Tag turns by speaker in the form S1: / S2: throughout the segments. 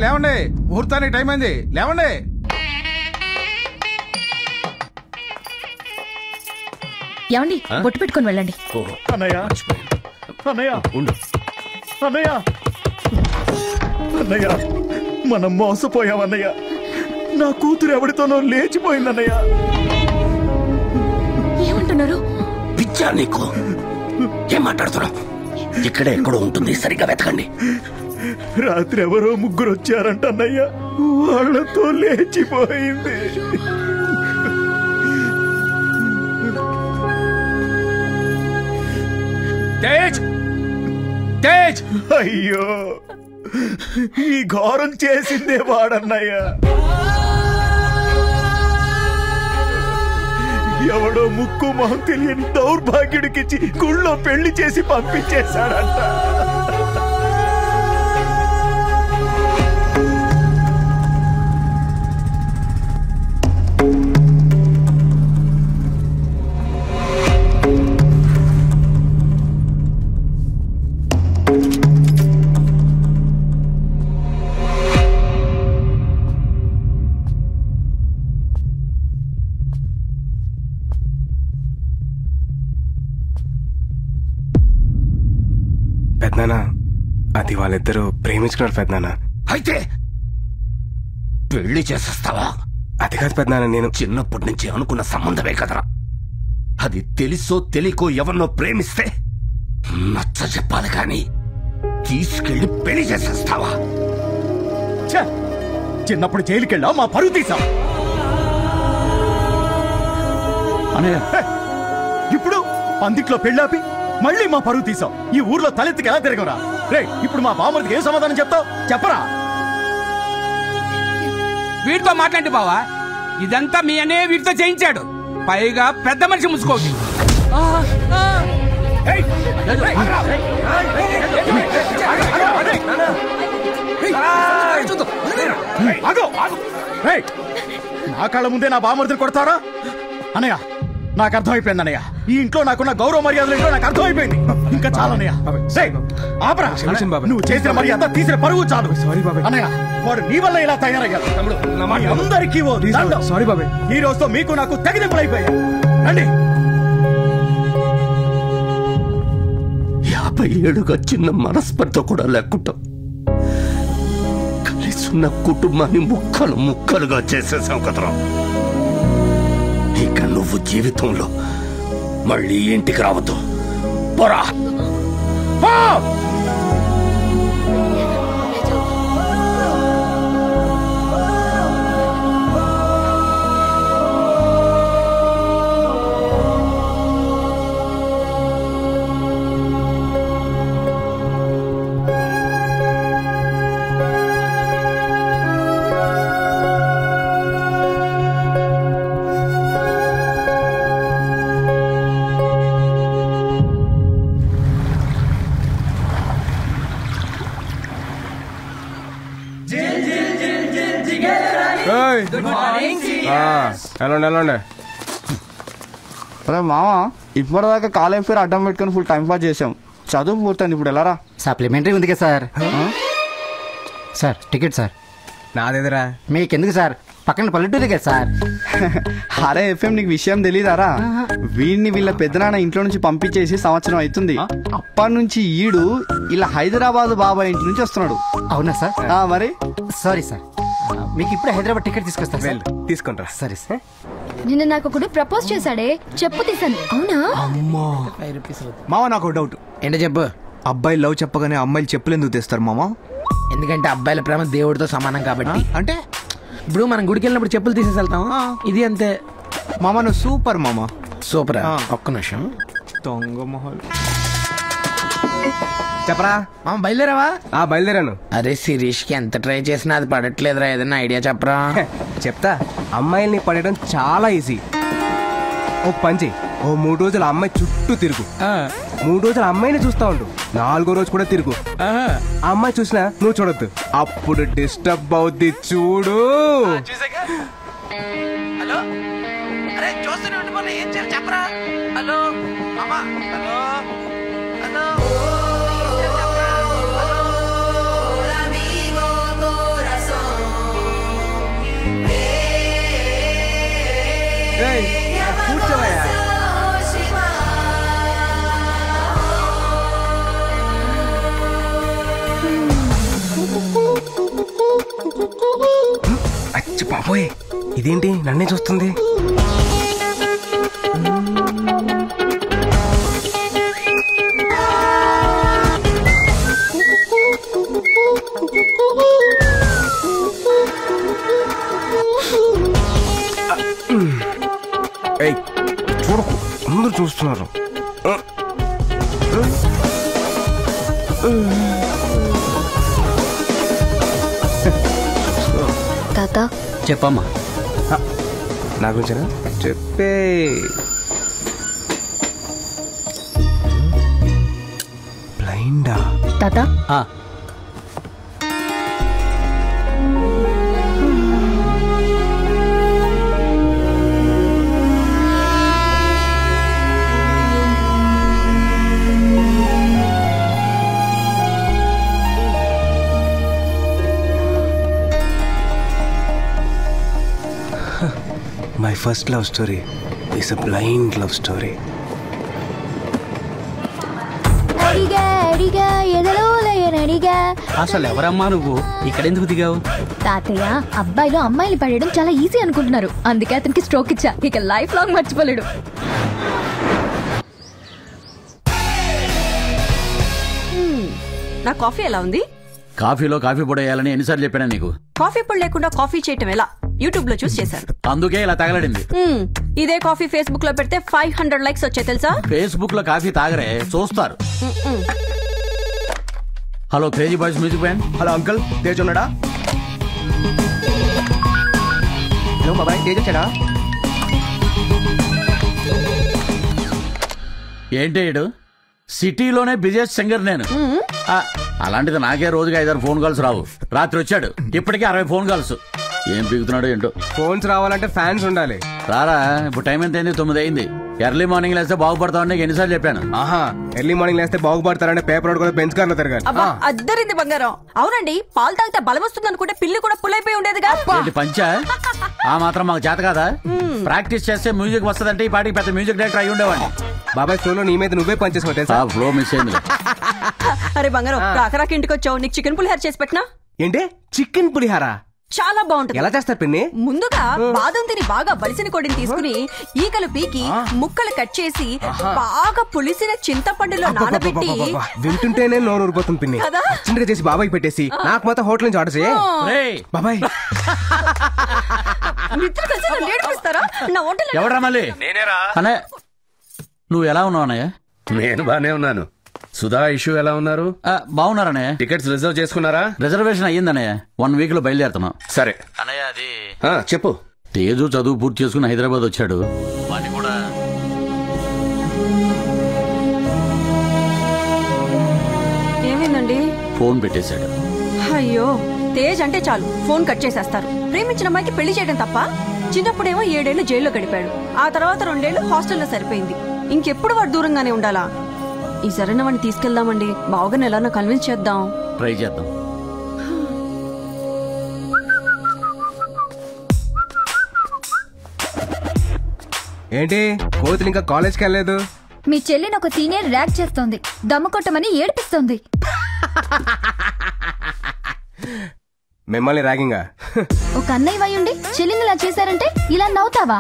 S1: లేవండి, ముహూర్తానికి టైం అయింది, లేవండి.
S2: ఏమండి, బొట్టు పెట్టుకుని వెళ్ళండి.
S3: అన్నయ్య అన్నయ్య అన్నయ్య అన్నయ్య, మనం మోసపోయామన్నయ్య. నా కూతురు ఎవరితోనో లేచిపోయిందన్నయ్య.
S2: ఏమంటున్నారు?
S4: పిచ్చా నీకు? ఏం మాట్లాడుతున్నావు? ఇక్కడే ఎక్కడో ఉంటుంది, సరిగ్గా వెతకండి.
S3: రాత్రి ఎవరో ముగ్గురు వచ్చారంట అన్నయ్య, వాళ్ళతో లేచిపోయింది.
S1: తేజ్, తేజ్!
S3: అయ్యో, ఈ ఘోరం చేసిందే వాడన్నయ్య. ఎవడో ముక్కు మొహం తెలియని దౌర్భాగ్యుడికిచ్చి గుళ్ళో పెళ్లి చేసి పంపించేశాడంట.
S1: పెద్దనాన్న, అది వాళ్ళిద్దరూ ప్రేమించుకున్నారు పెద్దనాన్న.
S4: అయితే పెళ్లి చేసేస్తావా?
S1: అది కాదు పెద్దనాన్న, నేను
S4: చిన్నప్పటి నుంచి అనుకున్న సంబంధమే కదరా. అది తెలుసో తెలియకో ఎవరినో ప్రేమిస్తే నచ్చ చెప్పాలి కానీ తీసుకెళ్లి పెళ్లి చేసేస్తావా?
S3: చిన్నప్పుడు జైలుకెళ్ళావు, మా పరువు తీసావు. ఇప్పుడు పందిట్లో పెళ్ళాపి మళ్ళీ మా పరువు తీసావు. ఈ ఊర్లో తలెత్తికి ఎలా తిరగరా? రే, ఇప్పుడు మా బామర్దికి ఏం సమాధానం చెప్తావు? చెప్పరా.
S5: వీడితో మాట్లాడి బావా, ఇదంతా మీ అనే వీడితో చేయించాడు. పైగా పెద్ద మనిషి ముసుకోండి.
S3: నా కళ్ళ ముందే నా బామర్దిని కొడతారా? అన్నయ్య, నాకు అర్థమైపోయింది అన్నయ్య. ఈ ఇంట్లో నాకున్న గౌరవ మర్యాదలు ఏంటో నాకు అర్థమైపోయింది. ఇంకా చాలు అన్నయ్య. నువ్వు చేసిన మర్యాద, తీసిన పరువు చాలు. అన్నయ్య, వాడు నీ వల్ల ఇలా తయారయ్యాడు. అందరికీ సారీ బాబాయ్. ఈ రోజుతో మీకు నాకు తెగదింపులైపోయాయి. రండి.
S4: 50 ఏళ్ళుగా చిన్న మనస్పర్ధ కూడా లేకుండా కలిసి ఉన్న కుటుంబాన్ని ముక్కలు ముక్కలుగా చేసేసావు కదరా. ఇక నువ్వు జీవితంలో మళ్ళీ ఇంటికి రావద్దు. పోరా.
S1: వెళ్ళండి.
S6: అరే మామ, ఇప్పటిదాకా కాలేజ్ పేరు అడ్డం పెట్టుకుని ఫుల్ టైం పాస్ చేసాం. చదువు పూర్తయింది, ఇప్పుడు వెళ్ళరా?
S7: సప్లిమెంటరీ ఉంది కదా సార్. Sir ticket sir.
S1: నాదేదిరా?
S7: మీకెందుకు సార్, పక్కన పల్లెటూరు కదా సార్.
S6: అరే ఎఫ్ఎం, నీకు విషయం తెలీదారా? వీడిని వీళ్ళ పెద్దనాన్న ఇంట్లో నుంచి పంపించేసి సంవత్సరం అవుతుంది. అప్పటి నుంచి ఈడు ఇలా హైదరాబాద్ బాబాయ్ ఇంటి నుంచి వస్తున్నాడు.
S7: అవునా సార్?
S6: మరి
S7: సారీ సార్, మీకు ఇప్పుడు హైదరాబాద్ టికెట్ తీసుకొస్తా సార్.
S1: తీసుకుంటా.
S7: సరే సార్.
S2: నిన్న నాకు ఒకడు ప్రపోజ్ చేశాడే, చెప్పు తీసాను. అవునా?
S8: మామ, నాకు డౌట్.
S7: ఏంటో చెప్పు.
S8: అబ్బాయిలు లవ్ చెప్పగానే అమ్మాయిలు చెప్పులు ఎందుకు తెస్తారు మామ?
S7: ఎందుకంటే అబ్బాయిల ప్రేమ దేవుడితో సమానం కాబట్టి.
S8: అంటే
S7: ఇప్పుడు మనం గుడికి వెళ్ళినప్పుడు చెప్పులు తీసేసి వెళ్తాం, ఇది అంతే.
S8: మామ నువ్వు సూపర్ మామ.
S7: సూపర్. ఒక్క నిమిషం.
S8: దొంగ మొహాలు.
S7: చెప్పరా మామ, బయలుదేరావా?
S1: బయలుదేరాను.
S7: అరే శిరీష్ కి ఎంత ట్రై చేసినా అది పడట్లేదురా, ఏదైనా ఐడియా చెప్పరా.
S1: చెప్తా. అమ్మాయిల్ని పడడం చాలా ఈజీ. ఒక పంచి, ఓ 3 రోజులు అమ్మాయి చుట్టూ తిరుగు. 3 రోజులు అమ్మాయిని చూస్తా ఉండు. 4వ రోజు కూడా తిరుగు. అమ్మాయి చూసినా నువ్వు చూడొద్దు, అప్పుడు డిస్టర్బ్ అవుద్ది. చూడు.
S7: హలో, అరే చూస్తూనే ఉండిపోలే, ఏం చేయాలి చెప్పరా. హలో మామా, హలో హలో.
S1: బాబోయ్ ఇదేంటి నన్నే చూస్తుంది? ఏయ్ చూడకు, అందరూ చూస్తున్నారు.
S2: తాత
S5: చెప్పమ్మా.
S1: నా గురించేనా? చెప్పే. బ్లైండా?
S2: తాత
S1: My first love story is a blind love story.
S5: అసలు ఎవరమ్మా నువ్వు? ఇక్కడెందుకు దిగావు?
S2: తాతయ్య, అబ్బాయిలు అమ్మాయిలు పడేయడం చాలా ఈజీ అనుకుంటున్నారు. అందుకే అతనికి స్ట్రోక్ ఇచ్చా. ఇక లైఫ్ లాంగ్ మర్చిపోలేడు.
S9: నా కాఫీ ఎలా ఉంది?
S10: కాఫీలో కాఫీ పొడి వేయాలని ఎన్నిసార్లు చెప్పానా నీకు?
S9: కాఫీ పొడి లేకుండా కాఫీ చేయటం ఎలా? యూట్యూబ్ లో చూసి చేశాను.
S10: అందుకే ఇలా తగలడింది.
S9: ఇదే కాఫీ ఫేస్బుక్ లో పెడితే 500 లైక్స్ వచ్చాయి తెలుసా?
S10: ఫేస్బుక్ లో కాఫీ తాగరే, చూస్తారు. Hello crazy boys music band.
S6: Hello uncle, Tej ఉన్నాడా? హలో బాబాయ్, తేజ్ వచ్చాడా?
S10: ఏంటి సిటీలోనే బిజియెస్ట్ సింగర్ నేను. అలాంటిది నాకే రోజుకి 5-6 ఫోన్ కాల్స్ రావు. రాత్రి వచ్చాడు, ఇప్పటికే 60 ఫోన్ కాల్స్. ఏం పీకుతున్నాడు ఏంటో.
S1: ఫోన్స్ రావాలంటే ఫ్యాన్స్ ఉండాలి.
S10: రారా, ఇప్పుడు టైం ఎంత అయింది? 9 అయింది. ఎర్లీ మార్నింగ్ లేస్తే బాగుపడతామని ఎన్నిసార్లు చెప్పాను.
S1: ఎర్లీ మార్నింగ్ లేస్తే బాగుపడతారంటే పేపర్ కూడా బెంచ్ కార్లో తిరగాలి.
S9: అద్దరింది బంగారం. అవునండి, పాలు తాగితే బలం వస్తుంది అనుకుంటే పిల్లి కూడా పుల్లైపోయి ఉండేదిగా.
S10: పంచా ఆ మాత్రం మాకు చేత కదా. ప్రాక్టీస్ చేస్తే మ్యూజిక్ వస్తుందంటే ఈ పాటికి పెద్ద మ్యూజిక్ డైరెక్టర్ అయి ఉండేవాడిని.
S1: బాబాయ్ ఫ్లో నీ మీద నువ్వే పనిచేసుకో తెలుసా?
S10: ఫ్లో మిస్ అయింది.
S9: అరే బంగారం, రాకరాకి ఇంటికి వచ్చావు, నీకు చికెన్ పులిహార చేసి పెట్టినా?
S1: ఏంటి చికెన్ పులిహారా?
S9: చాలా బాగుంటుంది.
S1: ఎలా చేస్తారు పిన్ని?
S9: ముందుగా బాదం తిని బాగా బలిసిన కొడిని తీసుకుని ఈకలు పీకి ముక్కలు కట్ చేసి బాగా పులిసిన చింతపండులో నానబెట్టి.
S1: వింటుంటేనే నోరు ఊరిపోతుంది పిన్ని. చిన్నగా చేసి బాబాయ్ పెట్టేసి నాకు మాత్రం హోటల్ నుంచి ఆర్డర్ చేయ. బాబాయ్
S10: ఎవడ్రా మళ్ళీ? అనే నువ్వు ఎలా ఉన్నావు అన్నయ్య?
S4: నేను బానే ఉన్నాను. సుధా ఇష్యూ ఎలా ఉన్నారు?
S10: బాగున్నారన్నయ్య.
S4: టికెట్స్ రిజర్వ్ చేసుకున్నారా?
S10: రిజర్వేషన్ అయ్యిందన్నయ్య. 1 వీక్ లో బయలుదేరుతున్నాం.
S4: సరే
S10: అన్నయ్య, అది
S4: చెప్పు.
S10: తేజు చదువు పూర్తి చేసుకుని హైదరాబాద్ వచ్చాడు. వాడిని కూడా
S9: ఏమైందండి?
S10: ఫోన్ పెట్టేశాడు.
S9: అయ్యో, తేజ్ అంటే చాలు ఫోన్ కట్ చేసేస్తారు. ప్రేమించిన అమ్మాయికి పెళ్లి చేయడం తప్ప. చిన్నప్పుడేమో 7 ఏళ్లు జైల్లో గడిపాడు. ఆ తర్వాత 2 ఏళ్లు హాస్టల్లో సరిపోయింది. ఇంకెప్పుడు వాడు దూరంగానే ఉండాలా? ఈ సరైన వాడిని తీసుకెళ్దామండి. బాగా ఎలా కన్విన్స్ చేద్దాం.
S10: ట్రై చేద్దాం.
S1: ఏంటి కోతులు ఇంకా కాలేజ్కి వెళ్ళలేదు?
S2: మీ చెల్లిని ఒక సీనియర్ ర్యాక్ చేస్తోంది. దమ్ము కొట్టమని ఏడిపిస్తోంది.
S1: మిమ్మల్ని ర్యాగింగా?
S2: ఒక అన్నయ్య వయ్యుండి చెల్లిని ఇలా చేశారంటే ఇలా నవ్వుతావా?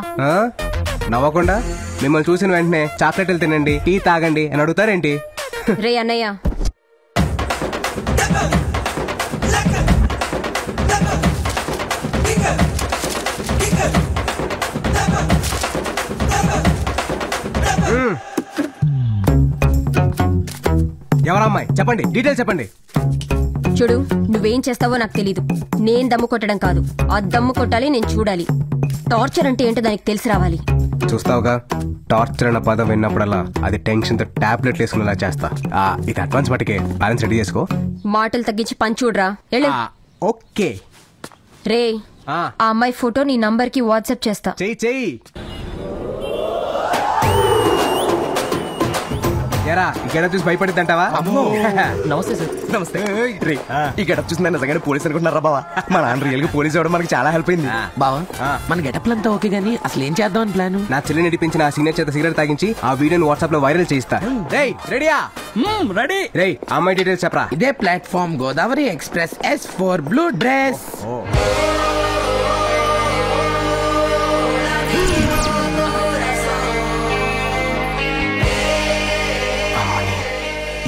S1: నవ్వకుండా మిమ్మల్ని చూసిన వెంటనే చాక్లెట్లు తినండి, టీ తాగండి అని అడుగుతారేంటి?
S9: రే అన్నయ్య,
S1: ఎవరమ్మాయి చెప్పండి, డీటెయిల్స్ చెప్పండి.
S9: చూడు, నువ్వేం చేస్తావో నాకు తెలీదు. నేను దమ్ము కొట్టడం కాదు, ఆ దమ్ము కొట్టాలి, నేను చూడాలి. టార్చర్ అంటే ఏంటో దానికి తెలిసి రావాలి.
S1: చూస్తావుగా, టార్చర్ అన్న పదం విన్నప్పుడల్లా అది టెన్షన్ తో టాబ్లెట్లు వేసుకునేలా చేస్తా. ఇది అడ్వాన్స్ మటుకే, బ్యాలెన్స్ రెడీ చేసుకో.
S9: మాటలు తగ్గించి పని చూడరా.
S1: ఓకే
S9: రే, ఆ అమ్మాయి ఫోటో నీ నంబర్ కి వాట్సాప్ చేస్తా.
S1: చెయ్యి. ఎరా ఈ గెటప్ చూసి భయపడిద్దంటావా?
S6: నమస్తే సార్. నమస్తే. ఈ గెటప్ చూసి నన్ను నిజంగానే పోలీస్ అనుకుంటున్నారా బావా? మా నాన్న రియల్ గా పోలీస్ అవ్వడం మనకి చాలా హెల్ప్ అయింది
S7: బావా. మన గెటప్ అంతా ఓకే గానీ అసలు ఏం చేద్దాం అని ప్లాన్?
S1: నా చెల్లి నడిపించిన ఆ సీనియర్ చేత సిగరెట్ తాగించి ఆ వీడియోని వాట్సాప్ లో వైరల్ చేయిస్తా. రెడీయా?
S7: రెడీ.
S1: రేయ్ అమ్మాయి డీటెయిల్స్ చెప్పరా.
S7: ఇదే platform, Godavari express, S4 blue dress.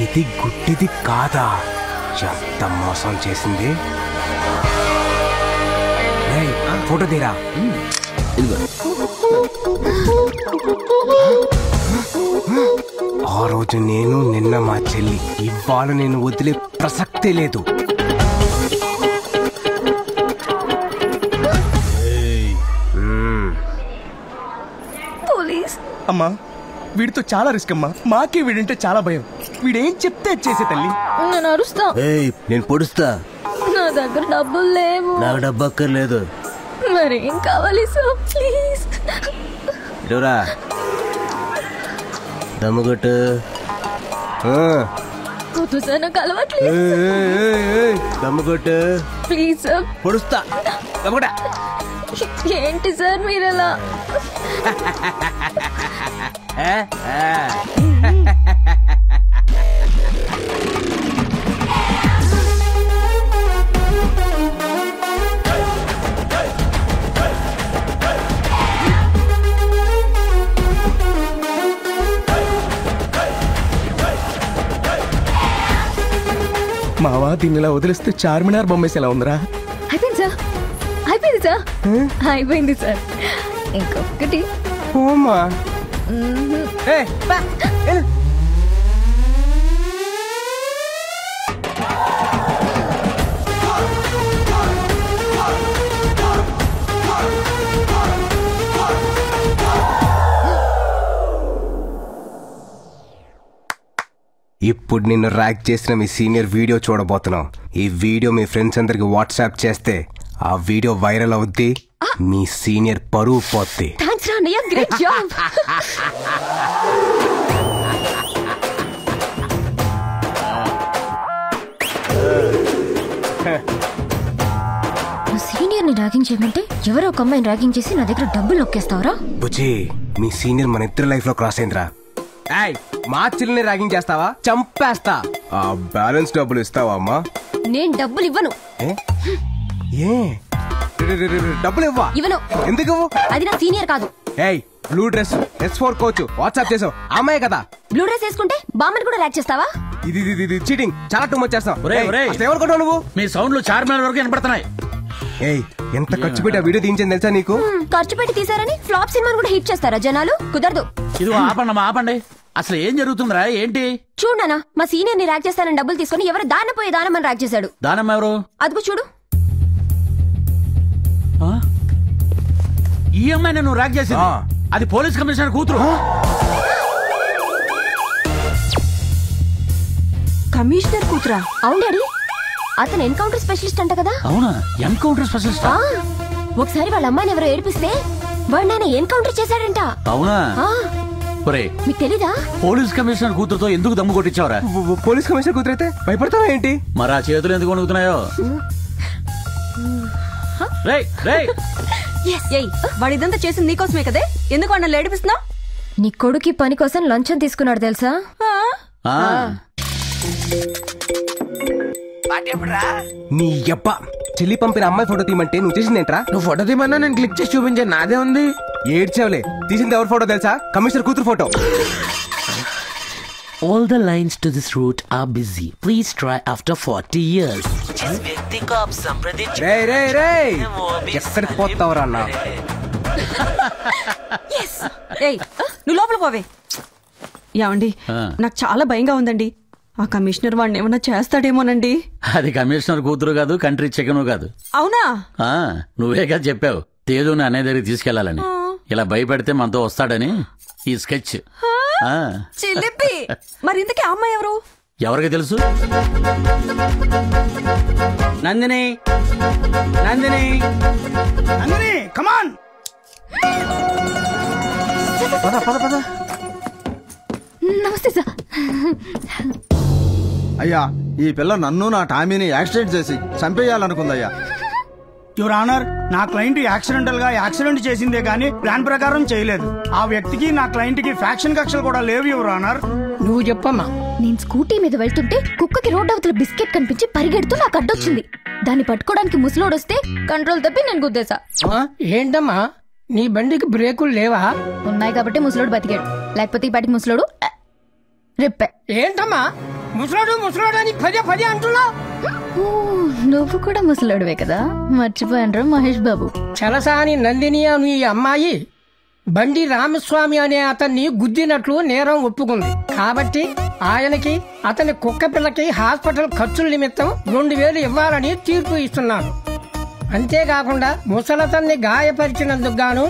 S1: ఇది గుడ్డిది కాదా? ఎంత మోసం చేసింది. ఏయ్, ఫోటో తీరా. ఆ రోజు నేను, నిన్న మా చెల్లి. ఇవాళ నేను వదిలే ప్రసక్తే లేదు.
S2: పోలీస్
S3: అమ్మా వీడితో చాలా రిస్క్ అమ్మా. మాకే వీడంటే చాలా భయం. వీడేం చెప్తే చేసే తల్లి.
S2: నేను అరుస్తా.
S1: నేను పొడుస్తా.
S2: నా దగ్గర డబ్బులు లేవు.
S1: నాకు డబ్బు అక్కర్లేదు.
S2: మరేం కావాలి సార్? Please
S1: Dora దమ్ముగొట్టు.
S2: వద్దు సార్, నాకు అలవాట్లేదు.
S1: దమ్ముగొట్టు.
S2: Please sir.
S1: పొడుస్తా. దమ్ముగొట్ట.
S2: ఏంటి సార్ మీరు ఎలా?
S3: మావా దీన్ని ఇలా వదిలిస్తే చార్మినార్ బొమ్మేసి ఎలా ఉందిరా?
S2: అయిపోయింది సార్, అయిపోయింది సార్, అయిపోయింది సార్. ఇంకొకటి.
S1: ఓమా ఇప్పుడు నిన్ను ర్యాక్ చేసిన మీ సీనియర్ వీడియో చూడబోతున్నాం. ఈ వీడియో మీ ఫ్రెండ్స్ అందరికి వాట్సాప్ చేస్తే ఆ వీడియో వైరల్ అవుద్ది. మీ సీనియర్ పరువు పోద్ది.
S2: థాంక్స్ రా అన్నయ్య, గ్రేట్ జాబ్. సీనియర్ ని ర్యాగింగ్ చేయమంటే ఎవరో ఒక అమ్మాయిని ర్యాగింగ్ చేసి నా దగ్గర డబ్బులు నొక్కేస్తావరా?
S1: బుజ్జి, మీ సీనియర్ మన ఇద్దరు లైఫ్ లో క్రాస్ అయిందిరా. మా చెల్లిని ర్యాగింగ్ చేస్తావా? చంపేస్తా. ఆ బ్యాలెన్స్ డబ్బులు ఇస్తావా అమ్మా?
S2: నేను డబ్బులు ఇవ్వను.
S1: డబ్బులు ఇవ్వా?
S2: ఇవ్వను.
S1: ఎందుకు?
S2: అది నా సీనియర్ కాదు.
S1: ఏయ్, blue dress S4 coach WhatsApp చేసావు అమ్మాయి కదా?
S2: బ్లూ డ్రెస్ వేసుకుంటే బామ్మని కూడా ర్యాక్ చేస్తావా?
S1: ఇది చీటింగ్. చాలా టూ మచ్ చేస్తావు. ఎవరు నువ్వు?
S10: మీ సౌండ్లు చార్మినార్ వరకు వినపడుతున్నాయి.
S1: ఏయ్, ఎంత ఖర్చు పెట్టి ఆ వీడియో తీయించింది తెలుసా నీకు?
S2: ఖర్చు పెట్టి తీసారని ఫ్లాప్ సినిమాను కూడా హిట్ చేస్తారా జనాలు? కుదరదు.
S10: ఇది ఆపండి. అసలు ఏం జరుగుతుందిరా? ఏంటి?
S2: చూడనా, మా సీనియర్ ని ర్యాక్ చేస్తానని డబ్బులు తీసుకుని ఎవరు దానపోయే దానమని ర్యాక్ చేశాడు.
S10: దానమ్మ ఎవరు?
S2: అదిగో చూడు.
S10: ఈ అమ్మాయి నువ్వు ర్యాక్ చేసింది? అది పోలీస్ కమిషనర్ కూతురు.
S9: కమిషనర్ కూతురా?
S2: అవును డాడీ, అతను ఎన్కౌంటర్ స్పెషలిస్ట్ అంట కదా?
S10: అవునా? Encounter specialist?
S2: ఒకసారి వాళ్ళ అమ్మాయిని ఎవరో ఏడిపిస్తే వాడు నేను ఎన్కౌంటర్ చేశాడంట.
S10: అవునా?
S2: మీకు తెలీదా?
S10: పోలీస్ కమిషనర్ కూతురుతో ఎందుకు దమ్ము కొట్టించావరా?
S1: పోలీస్ కమిషనర్ కూతురు అయితే భయపడతావా ఏంటి?
S10: మరి ఆ చేతులు ఎందుకు వణుకుతున్నాయో?
S9: వాడు ఇదంతా చేసింది నీకోసమే కదే, ఎందుకు అన్న ఏడిపిస్తున్నావు?
S2: నీ కొడుకి పని కోసం లంచం తీసుకున్నాడు తెలుసా?
S1: నీ యబ్బ చెల్లి పంపిన అమ్మాయి ఫోటో తీయమంటే నువ్వు చేసిందేంట్రా?
S5: నువ్వు ఫోటో తీయమన్నా నేను క్లిక్ చేసి చూపించాను. నాదే ఉంది.
S1: ఏడ్చావులే. తీసింది ఎవరి ఫోటో తెలుసా? కమిషనర్ కూతురు photo.
S11: All the lines to this route are busy. Please try after 40 years. जिस व्यक्ति को आप संप्रदित
S1: ఎక్కడికి పోతావురా అన్న?
S9: నువ్వు లోపల పోవే. ఏమండి, నాకు చాలా భయంగా ఉందండి. ఆ కమిషనర్ వాడిని ఏమన్నా చేస్తాడేమోనండి.
S10: అది కమిషనర్ కూతురు కాదు, కంట్రీ చికెను కాదు.
S9: అవునా?
S10: నువ్వే కదా చెప్పావు తేజుని అనే దగ్గరికి తీసుకెళ్లాలని. ఇలా భయపెడితే మనతో వస్తాడని ఈ స్కెచ్.
S9: చిలిపి. మరి ఇంతకీ అమ్మాయి ఎవరు?
S10: ఎవరికి తెలుసు?
S5: నందిని, నందిని, నందిని, కమాన్.
S1: పద పద పద.
S2: నమస్తే సార్.
S6: అయ్యా, ఈ పిల్ల నన్ను నా టామీని యాక్సిడెంట్ చేసి చంపేయాలనుకుందయ్యా.
S5: యువర్ ఆనర్, నా క్లయింట్ యాక్సిడెంటల్ గా యాక్సిడెంట్ చేసిందే గానీ ప్లాన్ ప్రకారం చేయలేదు. ఆ వ్యక్తికి నా క్లయింట్ కి ఫ్యాక్షన్ కక్షలు కూడా లేవు యువర్ ఆనర్. నువ్వు చెప్పమ్మా.
S2: నేను స్కూటీ మీద వెళ్తుంటే కుక్కకి రోడ్ అవతల బిస్కెట్ కనిపించి పరిగెడుతూ నాకు అడ్డొచ్చింది. దాన్ని పట్టుకోవడానికి ముసలోడు వస్తే కంట్రోల్ తప్పి నేను గుద్దేశా.
S5: ఏంటమ్మా, నీ బండికి బ్రేకులు లేవా?
S2: ఉన్నాయి కాబట్టి ముసలోడు బతికాడు, లేకపోతే ఈ పాటికి ముసలోడు రిప్పే.
S5: ఏంటమ్మా
S12: ముసలోడు అని పదే అంటున్నా.
S2: నువ్వు కూడా ముసలోడివే కదా, మర్చిపోయాను మహేష్ బాబు.
S12: చలసాని నందిని అని ఈ అమ్మాయి బండి రామస్వామి అనే అతన్ని గుద్దినట్లు నేరం ఒప్పుకుంది. కాబట్టి ఆయనకి అతని కుక్క పిల్లకి హాస్పిటల్ ఖర్చుల నిమిత్తం 2000 ఇవ్వాలని తీర్పు ఇస్తున్నాను. అంతేకాకుండా ముసలతన్ని గాయపరిచినందుకు గాను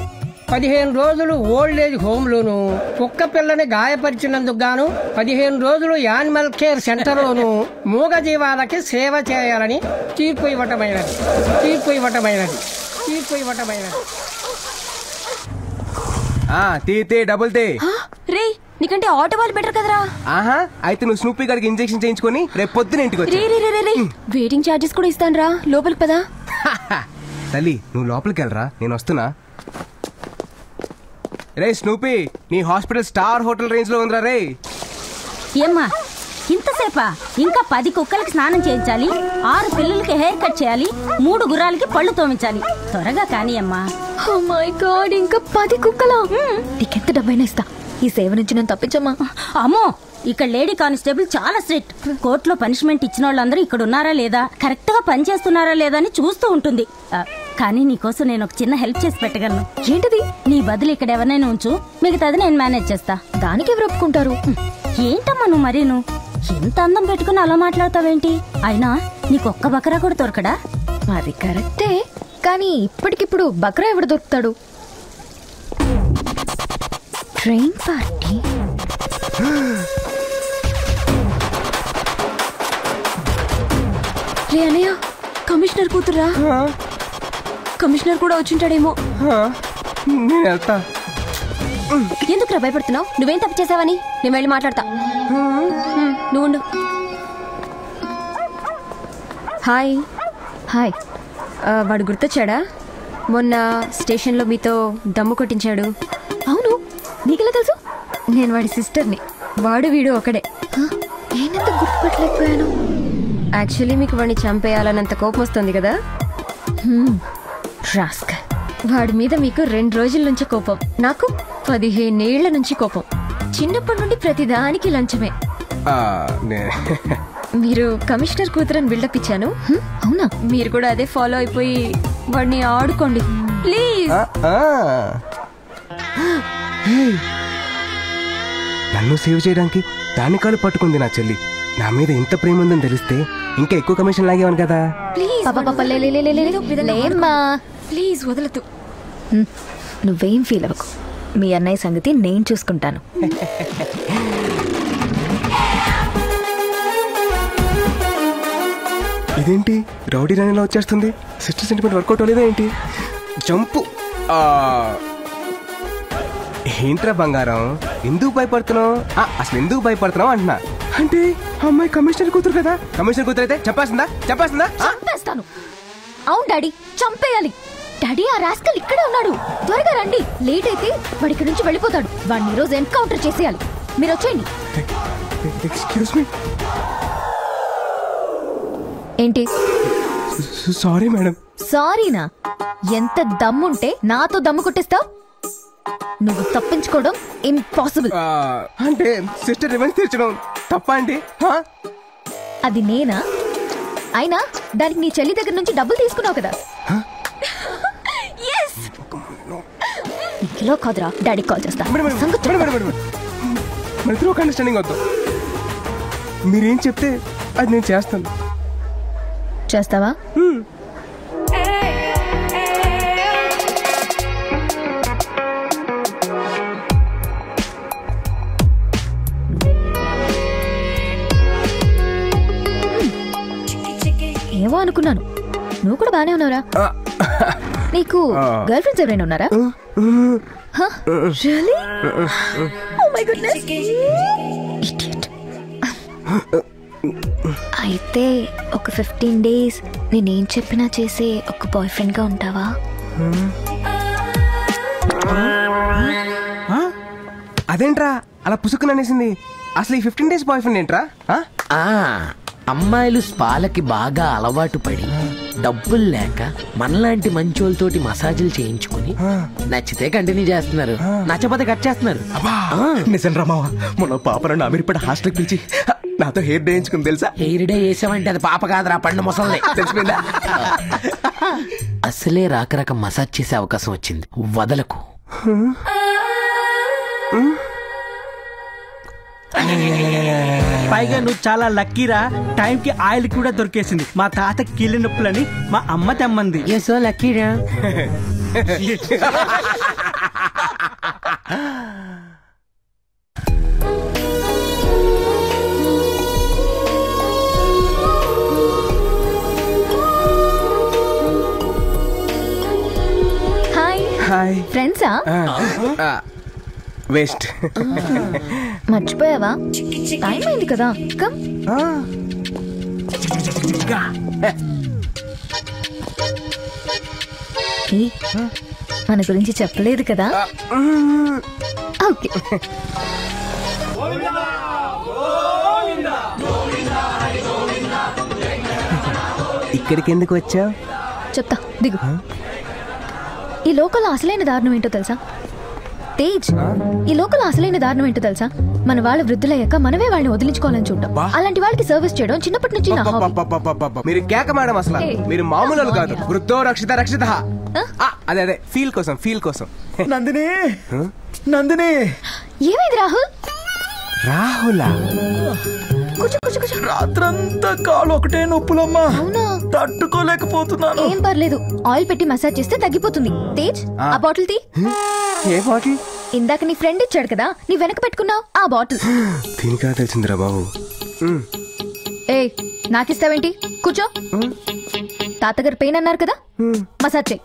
S12: 15 రోజులు ఓల్డ్ ఏజ్ హోమ్ లోను, కుక్క పిల్లని గాయపరిచినందుకు గాను 15 రోజులు యానిమల్ కేర్ సెంటర్ లోను మూగ జీవాలకి సేవ చేయాలని తీర్పు ఇవ్వటమైనది.
S1: డబుల్ తే
S2: రే, నీకంటే ఆటో వాళ్ళు బెటర్ కదరా.
S1: ఆహా, అయితే నువ్వు స్నూపీ గారికి ఇంజెక్షన్ చేయించుకొని రేపు పొద్దున ఇంటికి వచ్చి
S2: వెయిటింగ్ ఛార్జెస్ కూడా ఇస్తాను రా, లోపలికి పదా.
S1: తల్లి నువ్వు లోపలికి వెళ్ళరా, నేను వస్తున్నా. రే స్నూపీ, నీ హాస్పిటల్ స్టార్ హోటల్ రేంజ్ లో ఉందిరా రే.
S13: ఏమ్మా ఇంతసేపా? ఇంకా 10 కుక్కలకి స్నానం చేయించాలి, 6 పిల్లలకి హెయిర్ కట్ చేయాలి, 3 గుర్రాలకి పళ్ళు తోమించాలి. త్వరగా కానీ అమ్మా.
S2: ఓ మై గాడ్, ఇంకా 10 కుక్కలా? నీకెంత డబ్బైనా ఇస్తా, ఈ సేవ నుంచి నేను తప్పించమ్మా.
S13: అమ్మో, ఇక్కడ లేడీ కానిస్టేబుల్ చాలా స్ట్రిక్ట్. కోర్టులో పనిష్మెంట్ ఇచ్చిన వాళ్ళందరూ ఇక్కడ ఉన్నారా లేదా, కరెక్ట్ గా పని చేస్తున్నారా లేదా అని చూస్తూ ఉంటుంది. కానీ నీకోసం నేను ఒక చిన్న హెల్ప్ చేసి పెట్టగలను.
S2: ఏంటిది?
S13: నీ బదులు ఇక్కడ ఎవరినైనా ఉంచు, మిగతాది నేను మేనేజ్ చేస్తా.
S2: దానికి ఎవరు ఒప్పుకుంటారు?
S13: ఏంటమ్మా నువ్వు మరీను ఎంత అందం పెట్టుకుని అలా మాట్లాడతావేంటి? అయినా నీకు ఒక్క బకరా కూడా దొరకడా?
S2: అది కరెక్టే, కానీ ఇప్పటికిప్పుడు బకరా ఎవడు దొరుకుతాడు? Train party? రే అనయ్య, కమిషనర్ కూతురా? కమిషనర్ కూడా వచ్చింటాడేమో.
S1: నేను వెళ్తా.
S2: ఎందుకు భయపడుతున్నావు? నువ్వేం తప్పు చేసావని? నేను వెళ్ళి మాట్లాడతా. నువ్వు ఉండు.
S14: హాయ్.
S2: హాయ్.
S14: వాడు గుర్తొచ్చాడా? మొన్న స్టేషన్లో మీతో దమ్ము కొట్టించాడు.
S2: అవును, నీకెలా తెలుసు?
S14: నేను వాడి సిస్టర్ని. వాడు వీడు ఒకడే.
S2: నేనెంత గుర్తుపట్టలేకపోయాను.
S14: యాక్చువల్లీ మీకు వాడిని చంపేయాలన్నంత కోపం వస్తుంది కదా?
S2: రాస్కల్.
S14: వాడి మీద మీకు 2 రోజుల నుంచి కోపం, నాకు 15 ఏళ్ల నుంచి కోపం. చిన్నప్పటి నుండి ప్రతిదానికి లంచమే. మీరు కమిషనర్ కూతురని బిల్డప్ ఇచ్చాను.
S2: అవునా?
S14: మీరు కూడా అదే ఫాలో అయిపోయి వాడిని ఆడుకోండి ప్లీజ్.
S1: నన్ను సేవ్ చేయడానికి దాని కాలు పట్టుకుంది నా చెల్లి. నా మీద ఇంత ప్రేమ ఉందని తెలిస్తే ఇంకా ఎక్కువ కమిషన్ లాగేవాను కదా.
S14: ప్లీజ్ వదలదు.
S2: నువ్వేం ఫీల్ అవ్వకు, మీ అన్నయ్య సంగతి నేను చూసుకుంటాను.
S1: ఇదేంటి రౌడీ రాణిలా వచ్చేస్తుంది? సిస్టర్ సెంటిమెంట్ వర్కౌట్ అవ్వలేదా ఏంటి? జంపు. ఏంట్రా బంగారం, ఎందుకు భయపడుతున్నావు? అసలు ఎందుకు భయపడుతున్నావు అంటున్నా. అంటే అమ్మాయి కమిషనర్ కూతురు కదా. కమిషనర్ కూతురు అయితే చెప్పేస్తుందా?
S2: చంపేస్తాను. అవును డాడీ, చంపేయాలి. డాడీ, ఆ రాస్కల్ ఇక్కడే ఉన్నాడు, త్వరగా రండి. లేట్ అయితే వాడి ఇక్కడి నుంచి వెళ్ళిపోతాడు. వాడిని ఈ రోజు ఎన్కౌంటర్ చేసేయాలి. మీరు వచ్చేయండి.
S1: Excuse me.
S2: ఏంటి?
S1: Sorry madam.
S2: సారీనా? ఎంత దమ్ముంటే నాతో దమ్ము కొట్టిస్తావు? నువ్వు తప్పించుకోవడం ఇంపాసిబుల్.
S1: అంటే సిస్టర్ రివెంజ్ తీర్చడం తప్ప అండి?
S2: అది నేనా? అయినా దానికి నీ చెల్లి దగ్గర నుంచి డబ్బులు తీసుకున్నావు కదా. కిలో కాదురా, డాడీ కాల్ చేస్తా.
S1: అండర్స్టాండింగ్ వద్దు. మీరేం చెప్తే అది నేను చేస్తాను.
S2: చేస్తావా? ఏమో అనుకున్నాను, నువ్వు కూడా బానే ఉన్నావురా. నీకు గర్ల్ ఫ్రెండ్స్ ఎవరైనా ఉన్నారా? Really? Oh my goodness. Idiot. అయితే ఒక 15 days నేనేం చెప్పినా చేసే ఒక బాయ్ ఫ్రెండ్ గా ఉంటావా?
S1: అదేంట్రా అలా పుసుకుని అనేసింది? అసలు ఈ 15 days బాయ్ ఫ్రెండ్ ఏంట్రా?
S11: అమ్మాయిలు స్పాలకి బాగా అలవాటు పడి డబ్బులు లేక మనలాంటి మంచోళ్ళతోటి మసాజులు చేయించుకుని నచ్చితే కంటిన్యూ చేస్తున్నారు, నచ్చపోతే కట్ చేస్తున్నారు.
S1: నిజం రామావా, మొన్న పాపలను అమీర్పేట హాస్టల్కి పిలిచి నాతో హెయిర్ డే వేయించుకుని తెలుసా?
S11: హెయిర్ డే వేసామంటే అది పాప కాదురా, పండు ముసలి.
S1: తెలిసిపోయిందా?
S11: అసలే రాక మసాజ్ చేసే అవకాశం వచ్చింది, వదలకు.
S15: పైగా నువ్వు చాలా లక్కీరా, టైం కి ఆయిల్ కూడా దొరికేసింది. మా తాత కీళ్ళ నొప్పులని మా అమ్మ తెమ్మంది.
S11: సో లక్కీరా.
S2: హాయ్ ఫ్రెండ్సా?
S1: వేస్ట్.
S2: మర్చిపోయావా? టైం అయింది కదా, కమ్. మన గురించి చెప్పలేదు కదా? ఓకే.
S1: ఇక్కడికి ఎందుకు వచ్చావు?
S2: చెప్తా, దిగు. ఈ లోకల్ అసలైన దారుణం ఏంటో తెలుసా తేజ్? ఈ లోకల్ అసలైన దారుణం ఏంటో తెలుసా? మన వాళ్ళు వృద్ధులయ్యాక మనమే వాళ్ళని వదిలించుకోవాలని చూడటం. అలాంటి వాళ్ళకి సర్వీస్ చేయడం చిన్నప్పటి నుంచి నా హాబీ.
S1: మీరు కేక మేడం, అసలు మీరు మామూలు కాదు. వృద్ధో రక్షిత రక్షిత. అదే అదే ఫీల్ కోసం, ఫీల్ కోసం.
S3: నందిని, నందిని.
S2: ఏమైంది రాహుల్?
S1: రాహులా?
S3: రాత్రంతా కాలు ఒకటే నొప్పులమ్మా.
S2: అవునా?
S3: తట్టుకోలేకపోతున్నాను.
S2: ఏం పర్లేదు, ఆయిల్ పెట్టి మసాజ్ చేస్తే తగ్గిపోతుంది. తేజ్, ఆ బాటిల్ తీ.
S1: ఏ బాటిల్?
S2: ఇందాక నీ ఫ్రెండ్ ఇచ్చాడు కదా, నీ వెనక పెట్టుకున్నావు ఆ బాటిల్.
S1: దీనికా తెలిసిందిరా బాబు.
S2: ఏ నాకిస్తావేంటి? కూర్చో. తాతగారు పెయిన్ అన్నారు కదా, మసాజ్ చేయి.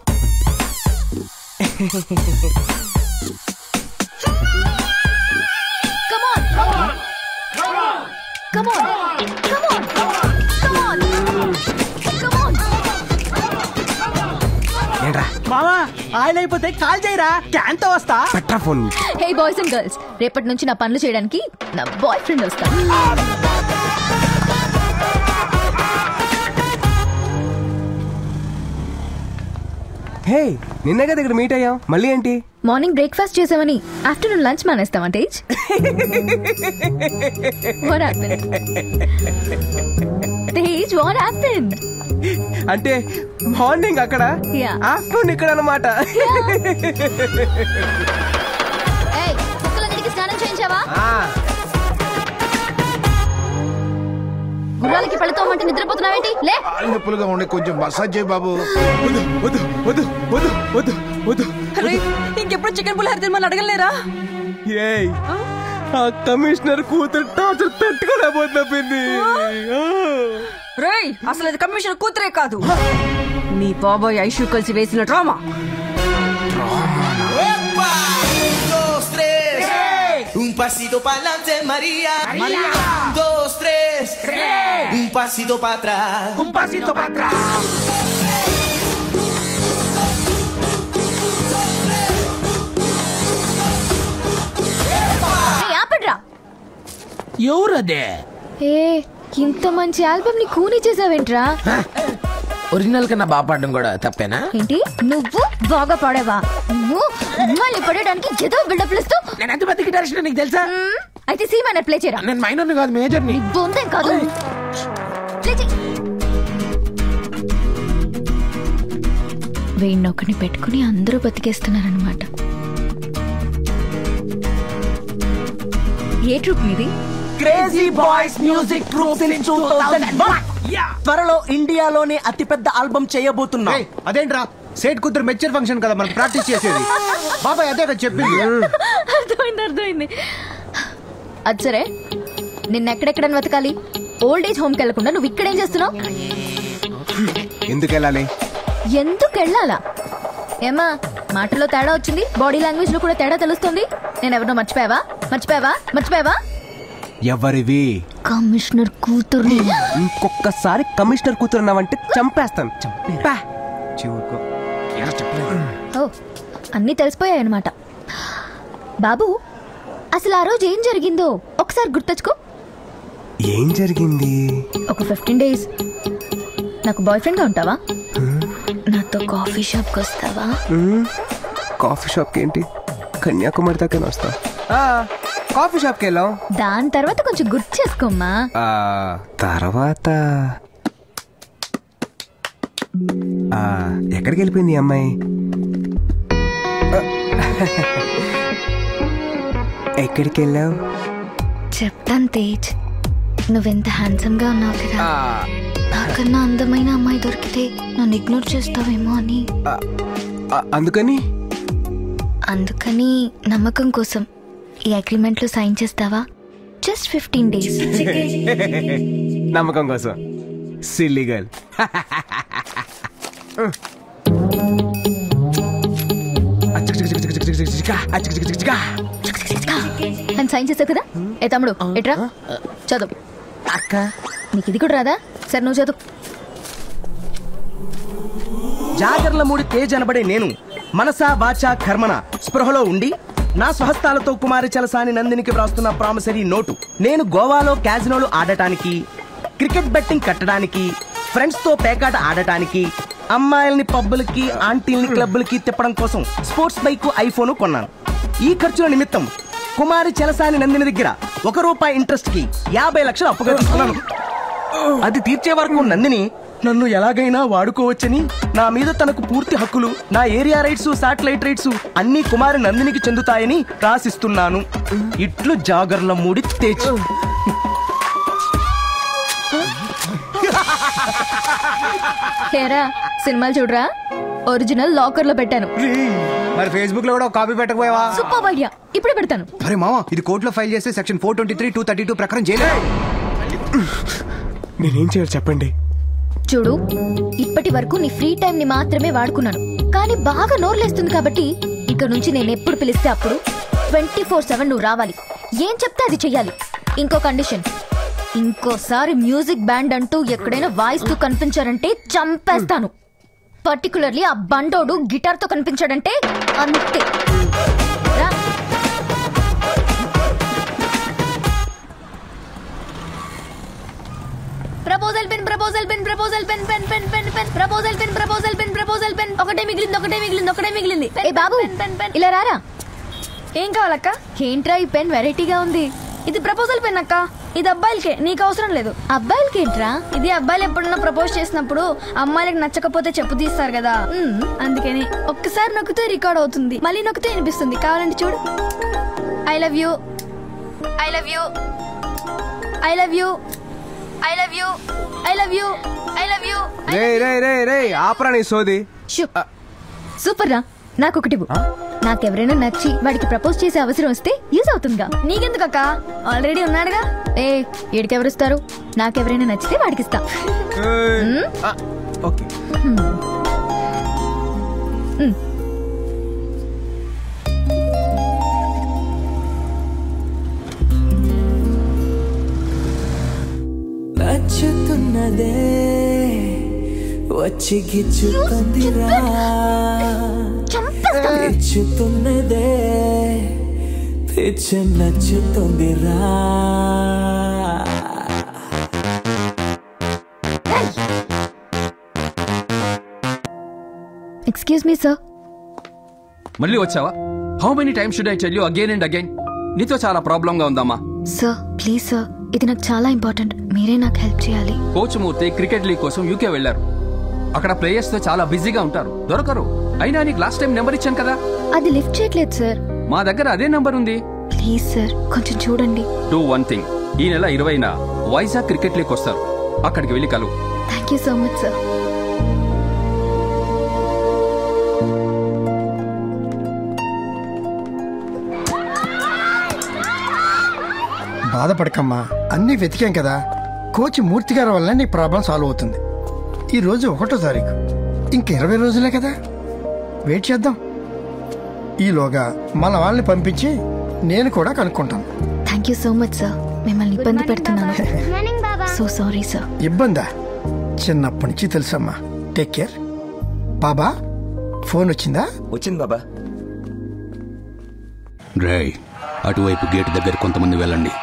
S15: మామా ఆయిల్ అయిపోతే కాల్ చేయరా, క్యాన్ తో వస్తా.
S2: హే బాయ్స్ అండ్ గర్ల్స్, రేపటి నుంచి నా పనులు చేయడానికి నా బాయ్ ఫ్రెండ్ వస్తాడు.
S1: హే, నిన్న కదా ఇక్కడ మీట్ అయ్యాం, మళ్ళీ ఏంటి?
S2: మార్నింగ్ బ్రేక్ఫాస్ట్ చేసామని ఆఫ్టర్నూన్ లంచ్ మానేస్తావా Tej? What happened? Tej, what happened?
S1: అంటే మార్నింగ్ అక్కడ, ఆఫ్టర్నూన్ ఇక్కడ అన్నమాట.
S2: కుక్కలన్నిటికీ స్నానం చేయించావా? గుర్రాలకి పళ్ళతోమంటే నిద్రపోతున్నావేంటి? లే.
S16: నొప్పులుగా ఉండే కొంచెం మసాజ్ చేయి బాబు.
S9: ఇంకెప్పుడు చికెన్ పులిహోర తినమని అడగలేరా?
S1: ఆ కమిషనర్ కూతురు టార్చర్ తట్టుకోలేకపోతుంది.
S9: రేయ్, అసలు అది కమిషనర్ కూతురే కాదు, మీ బాబాయ్ ఐషు కలిసి వేసిన drama.
S17: Un pasito pa'lante, María. María. 2, 3. Un pasito para atrás.
S7: Un pasito para atrás.
S11: ఎవరదే?
S2: ఏ, ఇంత మంచి ఆల్బమ్ ని కూని చేసావేంట్రా?
S11: ఒరిజినల్ కన్నా బాగా పాడడం కూడా తప్పేనా?
S2: ఏంటి, నువ్వు బాగా పాడేవా? నువ్వు మళ్ళీ పడడానికి ఏదో బిల్డప్ ఇస్తూ.
S11: నేను ఎంత పెద్ద గిటారిస్ట్ నీకు తెలుసా?
S2: అయితే సి మైనర్ ప్లే చేయరా.
S11: నేను మైనర్ కాదు, మేజర్ ని.
S2: బొందేం కాదు, ప్లే చేయి. వీణ్ణొక్కడిని పెట్టుకుని అందరూ బతికేస్తున్నారనమాట. ఏ ట్రూప్ మీది?
S15: Crazy boys music troupe in 2001. త్వరలో ఇండియాలోనే అతిపెద్ద ఆల్బమ్ చేయబోతున్నా.
S8: అదేంట్రా, సేట్ కూతురు మెచ్చర్ ఫంక్షన్ కదా మనకు ప్రాక్టీస్ చేసేది. బాబాయ్ అదే కదా చెప్పింది.
S2: అర్థమైంది. అది సరే, నిన్నెక్కడెక్కడ వెతకాలి? ఓల్డ్ ఏజ్ హోమ్కి వెళ్లకుండా నువ్వు ఇక్కడేం చేస్తున్నావు?
S1: ఎందుకు వెళ్ళాలి?
S2: ఎందుకు వెళ్ళాలా? ఏమా, మాటలో తేడా వచ్చింది, బాడీ లాంగ్వేజ్ లో కూడా తేడా తెలుస్తుంది. నేను ఎవరినో మర్చిపోయావా?
S1: ఎవరివి?
S2: కమిషనర్ కూతుర్ని.
S1: ఇంకొకసారి కమిషనర్ కూతురు అన్నావంటే చంపేస్తాను.
S2: ఓ, అన్నీ తెలిసిపోయాయన్నమాట. బాబు, అసలు ఆ రోజు ఏం జరిగిందో ఒకసారి గుర్తొచ్చుకో.
S1: ఏం జరిగింది?
S2: ఒక 15 days నాకు బాయ్ ఫ్రెండ్ గా ఉంటావా? నాతో కాఫీ షాప్ కి వస్తావా?
S1: కాఫీ షాప్ కి ఏంటి, కన్యాకుమారి దాకా వస్తా. కాఫీ షాప్ కి వెళ్ళాం,
S2: దాని తర్వాత కొంచెం గుర్తు చేసుకోమ్మా.
S1: తర్వాత ఎక్కడికి వెళ్ళిపోయింది ఈ అమ్మాయి? ఎక్కడికి వెళ్ళావు?
S2: చెప్తాను తేజ్, నువ్వెంత హ్యాండ్సమ్ గా ఉన్నావు కదా, నాకన్నా అందమైన అమ్మాయి దొరికితే నన్ను ఇగ్నోర్ చేస్తావేమో అని. అందుకని నమ్మకం కోసం ఈ అగ్రిమెంట్ లో సైన్ చేస్తావా? Just 15 days.
S1: నమ్మకం కోసం సిల్లీ గర్ల్.
S2: అని సైన్ చేస్తావు కదా. ఏ తమ్ముడు ఎట్రా చదువు.
S11: అక్క
S2: నీకు ఇది కూడా రాదా? సరే నువ్వు చదువు.
S15: జాగర్లమూడి తేజ్ అనబడే నేను మనసా వాచా కర్మన స్పృహలో ఉండి నా స్వహస్తాలతో కుమారి చలసాని నందినికి వ్రాస్తున్న ప్రామిసరీ నోటు. నేను గోవాలో క్యాజినోలు ఆడటానికి, క్రికెట్ బెట్టింగ్ కట్టడానికి, ఫ్రెండ్స్ తో పేకాట ఆడటానికి, అమ్మాయిల్ని పబ్బులకి ఆంటీల్ని క్లబ్బులకి తిప్పడం కోసం స్పోర్ట్స్ బైక్, ఐఫోన్ కొన్నాను. ఈ ఖర్చుల నిమిత్తం కుమారి చలసాని నందిని దగ్గర ₹1 ఇంట్రెస్ట్ కి 50 లక్షలు అప్పుగా తీసుకున్నాను. అది తీర్చే వరకు నందిని నన్ను ఎలాగైనా వాడుకోవచ్చని నా మీద తనకు పూర్తి హక్కులు, నా ఏరియా రైట్స్, శాటిలైట్ రైట్స్ అన్ని కుమారి నందినికి చెందుతాయని రాసిస్తున్నాను. ఇట్లు జాగర్లమూడి తేజ్.
S2: హేరా సినిమాలు చూడరా, ఒరిజినల్ లాకర్ లో పెట్టాను.
S8: మరి ఫేస్బుక్ లో కూడా కాపీ పెట్టకపోయావా?
S2: సూపర్ ఐడియా, ఇప్పుడే పెడతాను.
S8: అరే మామా, ఇది కోర్టులో ఫైల్ చేస్తే సెక్షన్ 423, 232 ప్రకారం చేయలేదు.
S1: నేనేం చేయాలి చెప్పండి?
S2: చూడు, ఇప్పటి వరకు నీ ఫ్రీ టైం ని మాత్రమే వాడుకున్నాను, కానీ బాగా నోర్లేస్తుంది కాబట్టి ఇక నుంచి నేను ఎప్పుడు పిలిస్తే అప్పుడు 24/7 నువ్వు రావాలి. ఏం చెప్తే అది చెయ్యాలి. ఇంకో కండిషన్, ఇంకోసారి మ్యూజిక్ బ్యాండ్ అంటూ ఎక్కడైనా వాయిస్తూ కనిపించారంటే చంపేస్తాను. పర్టికులర్లీ ఆ బండోడు గిటార్ తో కనిపించాడంటే అంతే. Proposal pen, proposal pen, proposal pen, pen pen pen pen, proposal pen, proposal pen, proposal pen. ఒకటే మిగిలింది. ఏ బాబు ఇలా రారా.
S18: ఏం కావాలక్క?
S2: ఏంట్రా ఈ పెన్ వెరైటీగా ఉంది?
S18: ఇది ప్రపోజల్ పెన్ అక్క. ఇది అబ్బాయిలకే, నీకు అవసరం లేదు.
S2: అబ్బాయిలకి ఏంట్రా?
S18: ఇది అబ్బాయిలు ఎప్పుడన్నా ప్రపోజ్ చేసినప్పుడు అమ్మాయిలకు నచ్చకపోతే చెప్పు తీస్తారు కదా, అందుకని. ఒక్కసారి నొక్కితే రికార్డ్ అవుతుంది, మళ్ళీ నొక్కితే వినిపిస్తుంది. కావాలంటే చూడు. I love you, I love you, I love you, I love you, I love you, I love you.
S1: రే ఆపరా నీ సోది.
S2: సూపర్ రా. నాకొకటి నాకెవరైనా నచ్చి వాడికి ప్రపోజ్ చేసే అవసరం వస్తే యూజ్ అవుతుందిగా.
S18: నీకెందుకక్క, ఆల్రెడీ ఉన్నాడుగా.
S2: వీడికెవరిస్తారు? నాకెవరైనా నచ్చితే వాడికి ఇస్తా.
S17: నచ్చుతున్నదే వచ్చి గిచ్చుతుందిరా, ఇచ్చుతున్నదే పిచ్చి నచ్చుతుందిరా.
S2: Excuse me sir.
S19: మళ్ళీ వచ్చావా? How many times should I tell you again and again? నీతో చాలా ప్రాబ్లం గా ఉందమ్మా.
S2: సార్ ప్లీజ్ సార్, ఇది నాకు చాలా ఇంపార్టెంట్, మీరే నాకు హెల్ప్ చేయాలి.
S19: కోచ్ మూర్తి క్రికెట్ లీగ్ కోసం యూకే వెళ్లారు. అక్కడ ప్లేయర్స్ తో చాలా బిజీగా ఉంటారు, దొరకరు. అయినా నీకు లాస్ట్ టైం నెంబర్ ఇచ్చాను కదా.
S2: అది లిఫ్ట్ చేయట్లేదు సార్.
S19: మా దగ్గర అదే నెంబర్ ఉంది.
S2: ప్లీజ్ సార్ కొంచెం చూడండి.
S19: డూ వన్ థింగ్, ఈ నెల 20న వైజాగ్ క్రికెట్ లీగ్ వస్తారు, అక్కడికి వెళ్ళి కలువు.
S2: Thank you so much sir.
S20: బాధపడకమ్మా, అన్నీ వెతికాం కదా. కోచ్ మూర్తి గారి వల్ల నీ ప్రాబ్లం సాల్వ్ అవుతుంది. ఈ రోజు 1వ తారీఖు, ఇంక 20 రోజులే కదా, వెయిట్ చేద్దాం. ఈలోగా మన వాళ్ళని పంపించి నేను కూడా కనుక్కుంటాను.
S2: Thank you so much sir, మిమ్మల్ని ఇబ్బంది పెడుతున్నాను. So sorry sir.
S20: ఇబ్బందా? చిన్నప్పటి నుంచి తెలుసమ్మా. Take care. బాబా ఫోన్ వచ్చిందా?
S21: వచ్చింది బాబా.
S4: రేయ్, అటువైపు గేట్ దగ్గర కొంతమంది వెళ్ళండి.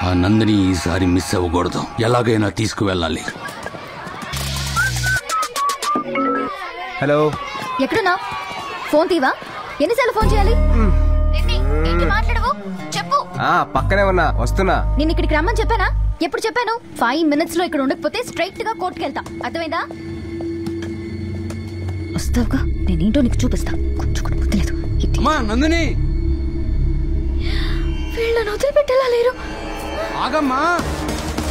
S4: ఆ నందిని ఈసారి మిస్ అవ్వకూడదు. ఎలాగైనా తీసుకువెళ్ళాలి.
S1: హలో,
S2: ఎక్కడున్నా? ఫోన్ తీవా? ఎన్నిసార్లు ఫోన్ చేయాలి? ఏంటి మాట్లాడవు? చెప్పు.
S1: పక్కనే ఉన్నా, వస్తున్నా.
S2: నేను ఇక్కడికి రమ్మని చెప్పానా? ఎప్పుడు చెప్పాను? 5 minutes లో ఇక్కడ ఉండకపోతే స్ట్రైట్ గా కోర్టుకి వెళ్తా. అర్థమైందా? వస్తావుగా, నేనేంటో నీకు చూపిస్తా. కొంచెం కూడా బుద్ధి లేదు.
S19: నందిని,
S2: వీళ్ళని వదిలిపెట్టేలా లేరు.
S19: ఆగమ్మా.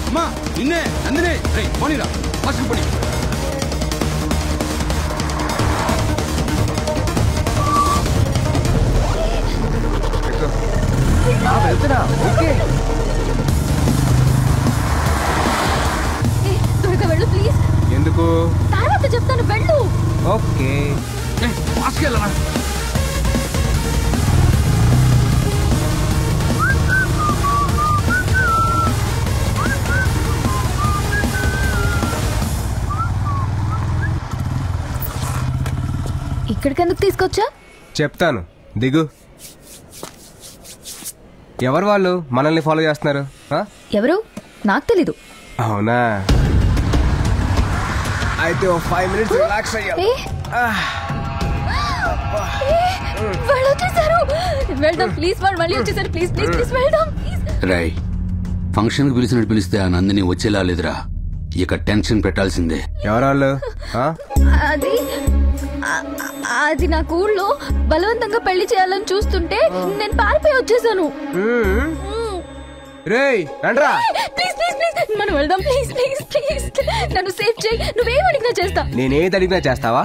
S19: అమ్మా, నిన్నే నందిని. పోనీరా, ఫస్ట్ పోనీ.
S1: వెళ్తున్నా. ఓకే,
S2: త్వరగా వెళ్ళు ప్లీజ్.
S1: ఎందుకు?
S2: తర్వాత చెప్తాను, వెళ్ళు.
S1: ఓకే.
S2: ఇక్కడికి ఎందుకు తీసుకొచ్చా?
S1: చెప్తాను, దిగు. ఎవరు వాళ్ళు మనల్ని ఫాలో చేస్తున్నారు?
S2: ఎవరు? నాకు తెలీదు.
S1: అవునా? అయితే 5 minutes రిలాక్స్ అయ్యా.
S2: వాళ్ళు వచ్చేసారు. వెళ్దాం ప్లీజ్. వాళ్ళు మళ్ళీ వచ్చేసారు. ప్లీజ్ ప్లీజ్ ప్లీజ్ వెళ్దాం.
S4: రై, ఫంక్షన్ కు పిలిచినట్టు పిలిస్తే ఆ నందిని వచ్చేలా లేదురా. ఇక టెన్షన్ పెట్టాల్సిందే.
S1: ఎవరాళ్ళు?
S2: అది అది నాకు ఊళ్ళో బలవంతంగా పెళ్లి చేయాలని చూస్తుంటే నేను పారిపోయి వచ్చేసాను.
S1: రేయ్ రండ్రా.
S2: ప్లీజ్ ప్లీజ్ ప్లీజ్ మనం వెళ్దాం. ప్లీజ్ ప్లీజ్ ప్లీజ్ నన్ను సేవ్ చేయి. నువ్వేం అడిగినా చేస్తా.
S1: నేనేది అడిగినా చేస్తావా?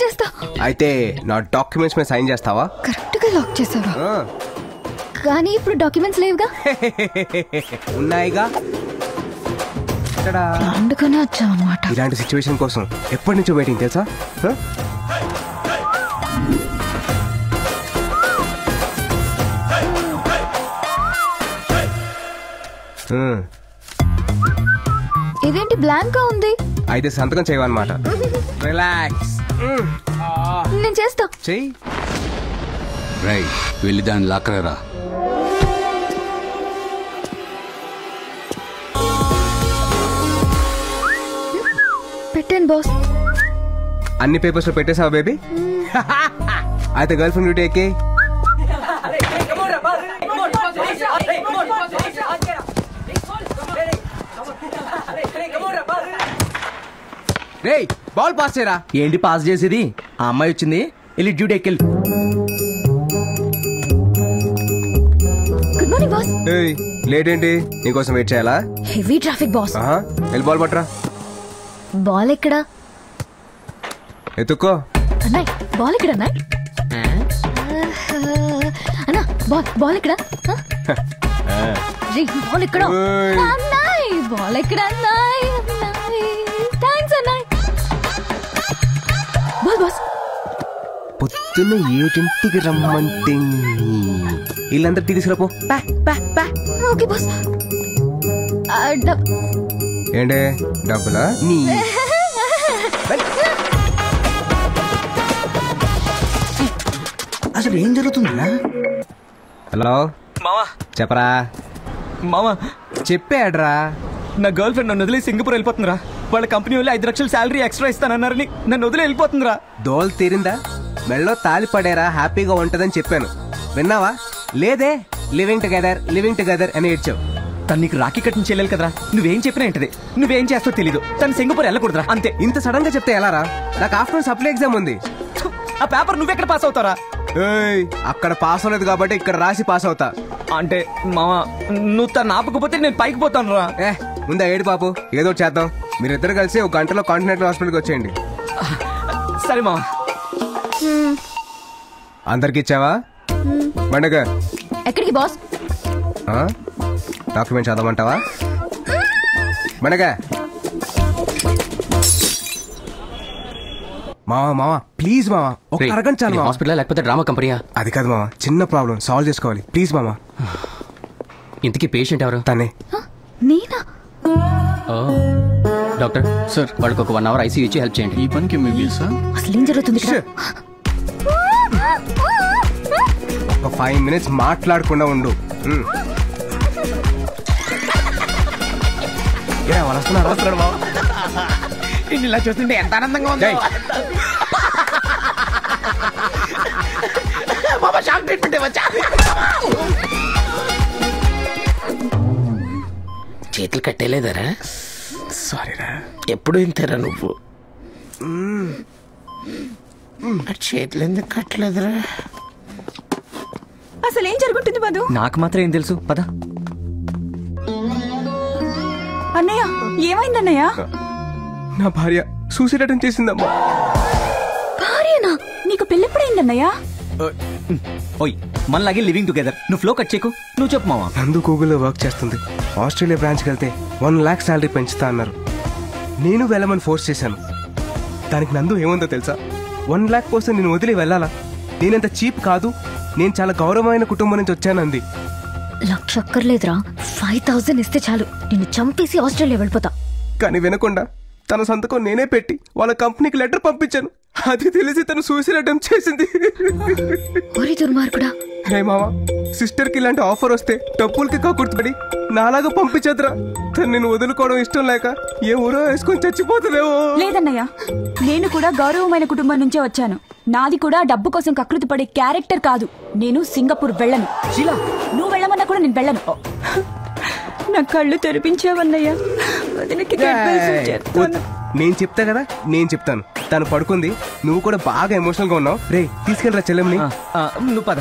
S2: చేస్తా.
S1: అయితే నా డాక్యుమెంట్స్ మీద సైన్ చేస్తావా?
S2: కరెక్ట్ గా లాక్ చేసావా? కానీ ఇప్పుడు డాక్యుమెంట్స్ లేవుగా.
S1: ఉన్నాయిగా.
S2: అందుకనే వచ్చావు అన్నమాట.
S1: ఇలాంటి సిచ్యువేషన్ కోసం ఎప్పటి నుంచో వెయిటింగ్ తెలుసా?
S2: ఇదేంటి బ్లాంక్ గా ఉంది?
S1: అయితే సంతకం చేయవన్నమాట. రిలాక్స్.
S2: నేను చేస్తా.
S1: చెయ్యి.
S4: రై, వెళ్ళి దాన్ని లాక్కరా.
S2: పెట్టాను బాస్.
S1: అన్ని పేపర్స్ లో పెట్టేసావా బేబీ? అయితే గర్ల్ ఫ్రెండ్ డ్యూటీ ఎక్కి. రేయ్, బాల్ పాస్ చేయరా.
S15: ఏంటి పాస్ చేసేది? ఆ అమ్మాయి వచ్చింది, వెళ్ళి డ్యూటీ ఎక్కి.
S2: Good morning boss.
S1: లేట్ ఏంటి? నీకోసం వెయిట్ చేయాలా?
S2: Heavy traffic boss.
S1: వెళ్ళి బాల్ పట్టరా.
S2: బాల్ ఎక్కడా?
S1: ఎత్తుక్కో.
S2: అన్నాయ్, బాల్ ఎక్కడ అన్నాయ్? అన్నా, బాల్ ఎక్కడ? బాల్ ఎక్కడ? అన్నాయ్, బాల్ ఎక్కడ? అన్నాయ్, థ్యాంక్స్ అన్నాయ్. Ball boss.
S1: పొద్దున్న 7ంటికి రమ్మంటే వీళ్ళందరూ తీసుకురాపో.
S2: Okay boss.
S1: ఏంటే డబ్బులా? నీ
S15: అసలు ఏం జరుగుతుందా?
S1: హలో
S3: మావా,
S1: చెప్పరా.
S3: మావా
S1: చెప్పాడ్రా.
S3: నా గర్ల్ ఫ్రెండ్ నన్ను వదిలి సింగపూర్ వెళ్ళిపోతుందిరా. వాళ్ళ కంపెనీ వాళ్ళు 5 లక్షల శాలరీ ఎక్స్ట్రా ఇస్తానన్నారని నన్ను వదిలి వెళ్ళిపోతుందిరా.
S1: దోల్ తీరిందా? మెళ్ళో తాలి పడేరా, హ్యాపీగా ఉంటదని చెప్పాను. విన్నావా? లేదే. లివింగ్ టుగెదర్ అని ఏడ్చావు.
S3: తను నీకు రాఖీ కట్టిన చెల్లెలు కదరా. నువ్వేం చెప్పినా ఏంటది. నువ్వేం చేస్తావు తెలీదు. తను సింగపూర్ వెళ్ళకూడదురా, అంతే.
S1: ఇంత సడన్ గా చెప్తే ఎలారా? నాకు ఆఫ్టర్నూన్ సప్లై ఎగ్జామ్ ఉంది.
S3: ఆ పేపర్ నువ్వెక్కడ పాస్ అవుతారా?
S1: అక్కడ పాస్ అవ్వలేదు కాబట్టి ఇక్కడ రాసి పాస్ అవుతా.
S3: అంటే మావా, నువ్వు తను ఆపకపోతే నేను పైకి పోతాను రా.
S1: ముందా ఏడు పాపు, ఏదో చేద్దాం. మీరిద్దరు కలిసి 1 గంటలో కాంటినెంటల్ హాస్పిటల్కి వచ్చేయండి.
S3: సరే మావా.
S1: అందరికి ఇచ్చావా? బండగా
S2: ఎక్కడికి బాస్?
S1: డాక్యుమెంట్ చదవమంటావా? బండగా. మావా ప్లీజ్ మావా, ఒక అరగంట చాలు.
S11: హాస్పిటల్ లేకపోతే డ్రామా కంపెనీయా?
S1: అది కాదు మావా, చిన్న ప్రాబ్లం సాల్వ్ చేసుకోవాలి. ప్లీజ్ మావా.
S11: ఇంతకీ పేషెంట్ ఎవరు?
S1: తనే.
S2: నేనా?
S11: డాక్టర్ సార్, వాళ్ళకి ఒక 1 hour ఐసీయూ ఇచ్చి హెల్ప్ చేయండి.
S3: ఈ పనికి
S2: అసలు ఏం జరుగుతుంది?
S1: ఒక 5 minutes మాట్లాడకుండా ఉండు. వాళ్ళు వస్తున్నారు
S11: ఇలా చూస్తుంటే ఎంత ఆనందంగా ఉంది. బాబా షాక్ ట్రీట్మెంట్ వచ్చా. చేతులు కట్టేలేదరా?
S1: సారీరా.
S11: ఎప్పుడు ఇంతేరా నువ్వు? చేతులు ఎందుకు కట్టలేదురా?
S9: అసలు ఏం జరుగుతుంది మధు?
S21: నాకు మాత్రం ఏం తెలుసు, పద.
S9: అన్నయ్య ఏమైందన్నయ్య?
S1: నా భార్య సూసైడ్ అటెంప్ట్ చేసిందమ్మా.
S9: భార్యనా? నీకు పెళ్ళెప్పుడైందన్నయ్య?
S21: ఓయ్ మనలాగే లివింగ్ టుగెదర్. నువ్వు ఫ్లో కట్ చేయకు, నువ్వు చెప్పు మావా.
S1: నందు గూగుల్లో వర్క్ చేస్తుంది. ఆస్ట్రేలియా బ్రాంచ్కి వెళ్తే 1 lakh శాలరీ పెంచుతా అన్నారు. నేను వెళ్ళమని ఫోర్స్ చేశాను. దానికి నందు ఏముందో తెలుసా? 1 lakh కోసం నేను వదిలి వెళ్ళాలా? నేనంత చీప్ కాదు, నేను చాలా గౌరవమైన కుటుంబం నుంచి వచ్చానంది.
S2: లక్ష అక్కర్లేదురా, 5,000 ఇస్తే చాలు, నిన్ను చంపేసి ఆస్ట్రేలియా వెళ్ళిపోతా.
S1: కానీ వినకుండా తన సంతకం నేనే పెట్టి వాళ్ళ కంపెనీకి లెటర్ పంపించాను. అది తెలిసి తను సూసైడ్ అటెంప్ట్ చేసింది.
S2: ఓరి దుర్మార్గుడా.
S1: రే మావా, సిస్టర్ కి ఇలాంటి ఆఫర్ వస్తే డబ్బులకి కాకుర్తుపడి నాలాగా పంపించదురా. తను నేను వదులుకోవడం ఇష్టం లేక ఏ ఊరో వేసుకొని చచ్చిపోతుందేమో.
S9: లేదన్నయ్య, నేను కూడా గౌరవమైన కుటుంబం నుంచే వచ్చాను. నాది కూడా డబ్బు కోసం కకృతి పడే క్యారెక్టర్ కాదు. నేను సింగపూర్ వెళ్ళను. శీలా, నువ్వు వెళ్ళమన్నా కూడా నేను వెళ్ళను. నా కళ్ళు తెరిపించావన్నయ్య.
S1: నేను చెప్తా కదా, నేను చెప్తాను. తను పడుకుంది, నువ్వు కూడా బాగా ఎమోషనల్ గా ఉన్నావు. రే తీసుకెళ్ళరా చెల్లెమ్ని.
S21: నువ్వు పద.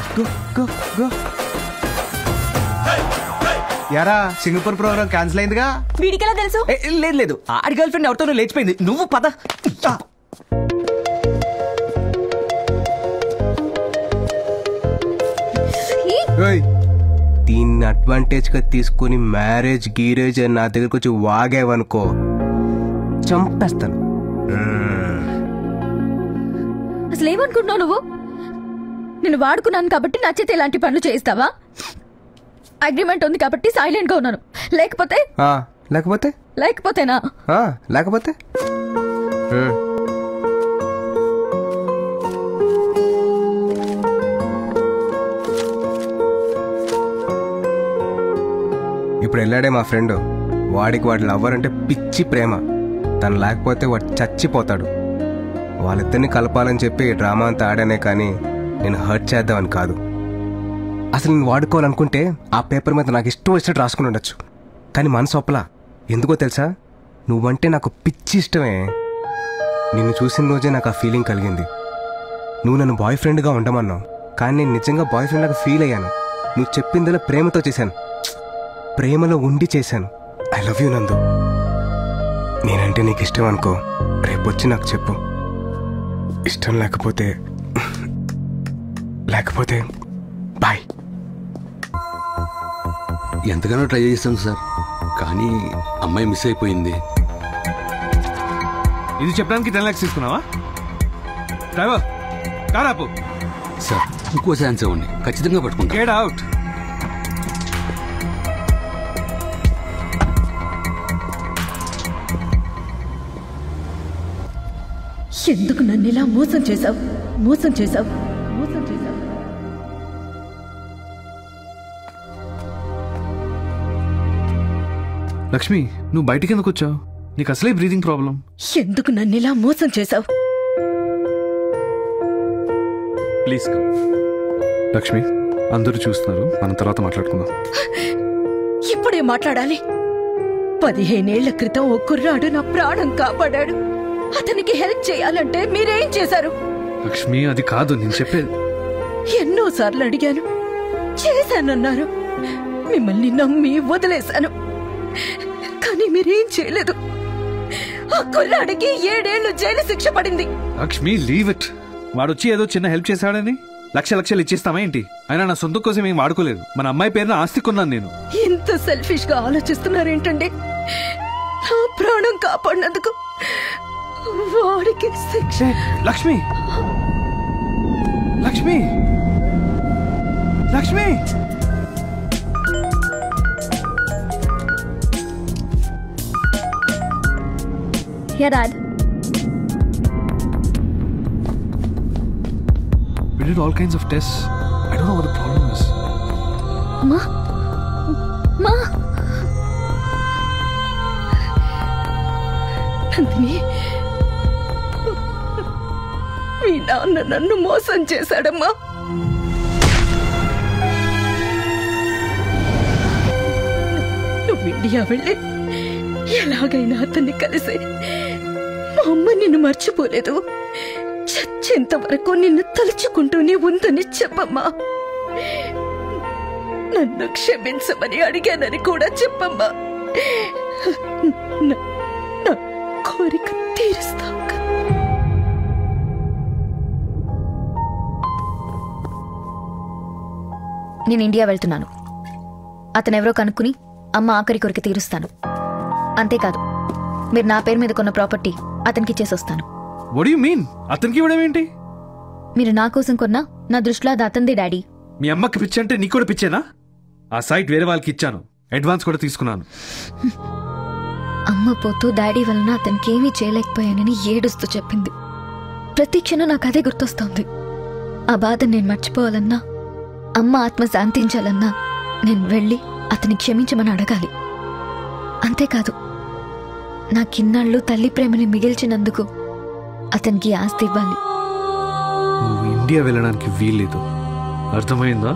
S8: యారా సింగపూర్ ప్రోగ్రామ్ క్యాన్సిల్ అయిందిగా?
S9: వీడికెలా తెలుసు?
S21: లేదు లేదు, ఆడి గర్ల్ ఫ్రెండ్ ఎవరితోనూ లేచిపోయింది. నువ్వు పద.
S1: దీన్ని అడ్వాంటేజ్ గా తీసుకుని మ్యారేజ్ గీరేజ్ అని నా దగ్గరకు వచ్చి వాగేవనుకో చంపేస్తాను.
S2: అసలు ఏమనుకుంటున్నావు నువ్వు? నేను వాడుకున్నాను కాబట్టి నా చేత ఇలాంటి పనులు చేయిస్తావా? అగ్రిమెంట్ ఉంది కాబట్టి సైలెంట్ గా ఉన్నాను. లేకపోతే లేకపోతేనా?
S1: లేకపోతే ఇప్పుడు వెళ్ళాడే మా ఫ్రెండ్. వాడికి వాడి లవ్వర్ అంటే పిచ్చి ప్రేమ. తను లేకపోతే వాడు చచ్చిపోతాడు. వాళ్ళిద్దరిని కలపాలని చెప్పి డ్రామా అంతా ఆడానే కానీ నేను హర్ట్ చేద్దామని కాదు. అసలు నేను వాడుకోవాలనుకుంటే ఆ పేపర్ మీద నాకు ఇష్టం వచ్చినట్టు రాసుకుని ఉండొచ్చు. కానీ మనసు ఒప్పలా. ఎందుకో తెలుసా? నువ్వంటే నాకు పిచ్చి ఇష్టమే. నిన్ను చూసిన రోజే నాకు ఆ ఫీలింగ్ కలిగింది. నువ్వు నన్ను బాయ్ ఫ్రెండ్గా ఉండమన్నావు, కానీ నేను నిజంగా బాయ్ ఫ్రెండ్ లాగా ఫీల్ అయ్యాను. నువ్వు చెప్పిందిలా ప్రేమతో చేశాను, ప్రేమలో ఉండి చేశాను. ఐ లవ్ యూ నందు. నేనంటే నీకు ఇష్టం అనుకో, రేపొచ్చి నాకు చెప్పు. ఇష్టం లేకపోతే బాయ్.
S22: ఎంతగానో ట్రై చేస్తాను సార్, కానీ అమ్మాయి మిస్ అయిపోయింది.
S23: ఇది చెప్పడానికి 10 lakhs తీసుకున్నావా? డ్రైవర్ కార్ ఆపు.
S22: సార్ ఇంకో ఛాన్స్ ఇవ్వండి, ఖచ్చితంగా పట్టుకుంటా.
S23: Get out.
S24: ఎందుకు నన్ను ఇలా మోసం చేశావు?
S23: లక్ష్మి, నువ్వు బయటికి ఎందుకు వచ్చావు? నీకు అసలే బ్రీదింగ్ ప్రాబ్లం.
S24: ఎందుకు నన్ను ఇలా మోసం చేశావు?
S23: ప్లీజ్ లక్ష్మి, అందరూ చూస్తున్నారు, మనం తర్వాత మాట్లాడుకుందాం.
S24: ఇప్పుడే మాట్లాడాలి? 15 ఏళ్ల క్రితం ఓ కుర్రాడు నా ప్రాణం కాపాడాడు. అతనికి హెల్ప్ చేయాలంటే మీరేం చేశారు?
S23: లక్ష్మి, అది కాదు నేను చెప్పేది.
S24: ఎన్నోసార్లు అడిగాను, చేశానన్నారు. మిమ్మల్ని నమ్మి వదిలేశాను, కానీ మీరేం చేయలేదు. ఆ కుర్రాడికి 7 ఏళ్లు జైలు శిక్ష పడింది.
S23: Lakshmi, leave it. వాడొచ్చి ఏదో చిన్న హెల్ప్ చేశాడని లక్షలు ఇచ్చేస్తామా ఏంటి? అయినా నా సొంత కోసం ఏం వాడుకోలేదు. మన అమ్మాయి పేరున ఆస్తి కొన్నాను నేను.
S24: ఇంత సెల్ఫిష్ గా ఆలోచిస్తున్నారేంటండి? నా ప్రాణం కాపాడినందుకు వాడికి శిక్ష.
S23: Lakshmi, Lakshmi, Lakshmi.
S2: Yeah, Dad.
S23: We did all kinds of tests. I don't know what the problem is.
S2: Ma?
S24: Nandini, మీ నాన్న నన్ను మోసం చేశాడమ్మా. నువ్వు ఇండియా వెళ్ళి ఎలాగైనా అతన్ని కలిసి మా అమ్మ నిన్ను మర్చిపోలేదు, చచ్చేంత వరకు నిన్ను తలుచుకుంటూనే ఉందని చెప్పమ్మా. నన్ను క్షమించమని అడిగానని కూడా చెప్పమ్మా. నా కోరిక తీరుస్తావు.
S2: నేను ఇండియా వెళ్తున్నాను. అతనెవరో కనుక్కుని అమ్మ ఆఖరి కోరిక తీరుస్తాను. అంతేకాదు, మీరు నా పేరు మీద కొన్న ప్రాపర్టీ అతనికి ఇచ్చేసి వస్తాను.
S23: What you mean? అతనికి ఇవ్వడం ఏంటి?
S2: మీరు నా కోసం కొన్నా నా దృష్టిలో అది అతంది డాడీ.
S23: మీ అమ్మకి పిచ్చి అంటే నీకు కూడా పిచ్చేనా? ఆ సైట్ వేరే వాళ్ళకి ఇచ్చాను, అడ్వాన్స్ కూడా తీసుకున్నాను.
S2: అమ్మ పోతూ డాడీ వలన అతనికి ఏమీ చేయలేకపోయానని ఏడుస్తూ చెప్పింది. ప్రతి క్షణం నాకు అదే గుర్తొస్తోంది. ఆ బాధ నేను మర్చిపోవాలన్నా, అమ్మ ఆత్మ శాంతించాలన్నా నేను వెళ్ళి అతని క్షమించమని అడగాలి. అంతేకాదు, నాకిన్నాళ్ళు తల్లి ప్రేమని మిగిల్చినందుకు అతనికి ఆస్తి ఇవ్వాలి.
S23: నువ్వు ఇండియా వెళ్ళడానికి వీల్లేదు, అర్థమైందా?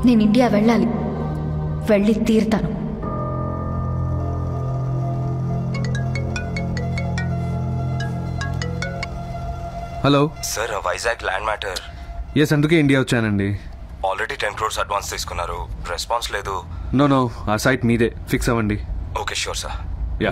S2: నేను ఇండియా వెళ్ళాలి, వెళ్ళి తీరుతాను.
S23: Hello
S5: sir, Vizag land matter.
S23: Yes, అందుకే ఇండియా వచ్చానండి.
S5: ఆల్రెడీ 10 crores అడ్వాన్స్ తీసుకున్నారు, రెస్పాన్స్ లేదు.
S23: నో, ఆ సైట్ మీదే, ఫిక్స్ అవ్వండి.
S5: Okay, sure sir.
S23: యా.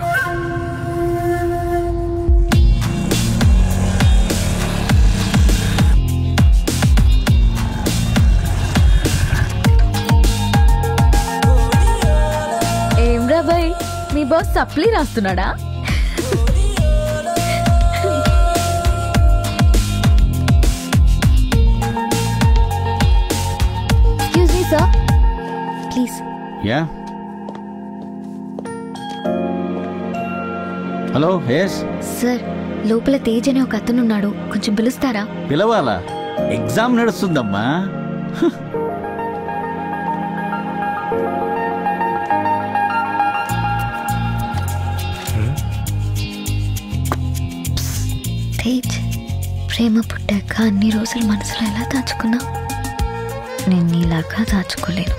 S2: ఏం రా బాయ్, మీ బాస్ సప్లీ రాస్తున్నాడా? Excuse me sir, please.
S6: Yeah, hello. Yes
S2: sir, లోపల తేజ్ అనే ఒక అతనున్నాడు, కొంచెం పిలుస్తారా?
S6: పిలవాలా? ఎగ్జామ్ నడుస్తుందమ్మా.
S2: తేజ్, ప్రేమ పుట్టాక అన్ని రోజులు మనసులో ఎలా దాచుకున్నా నేను నీలాగా దాచుకోలేను.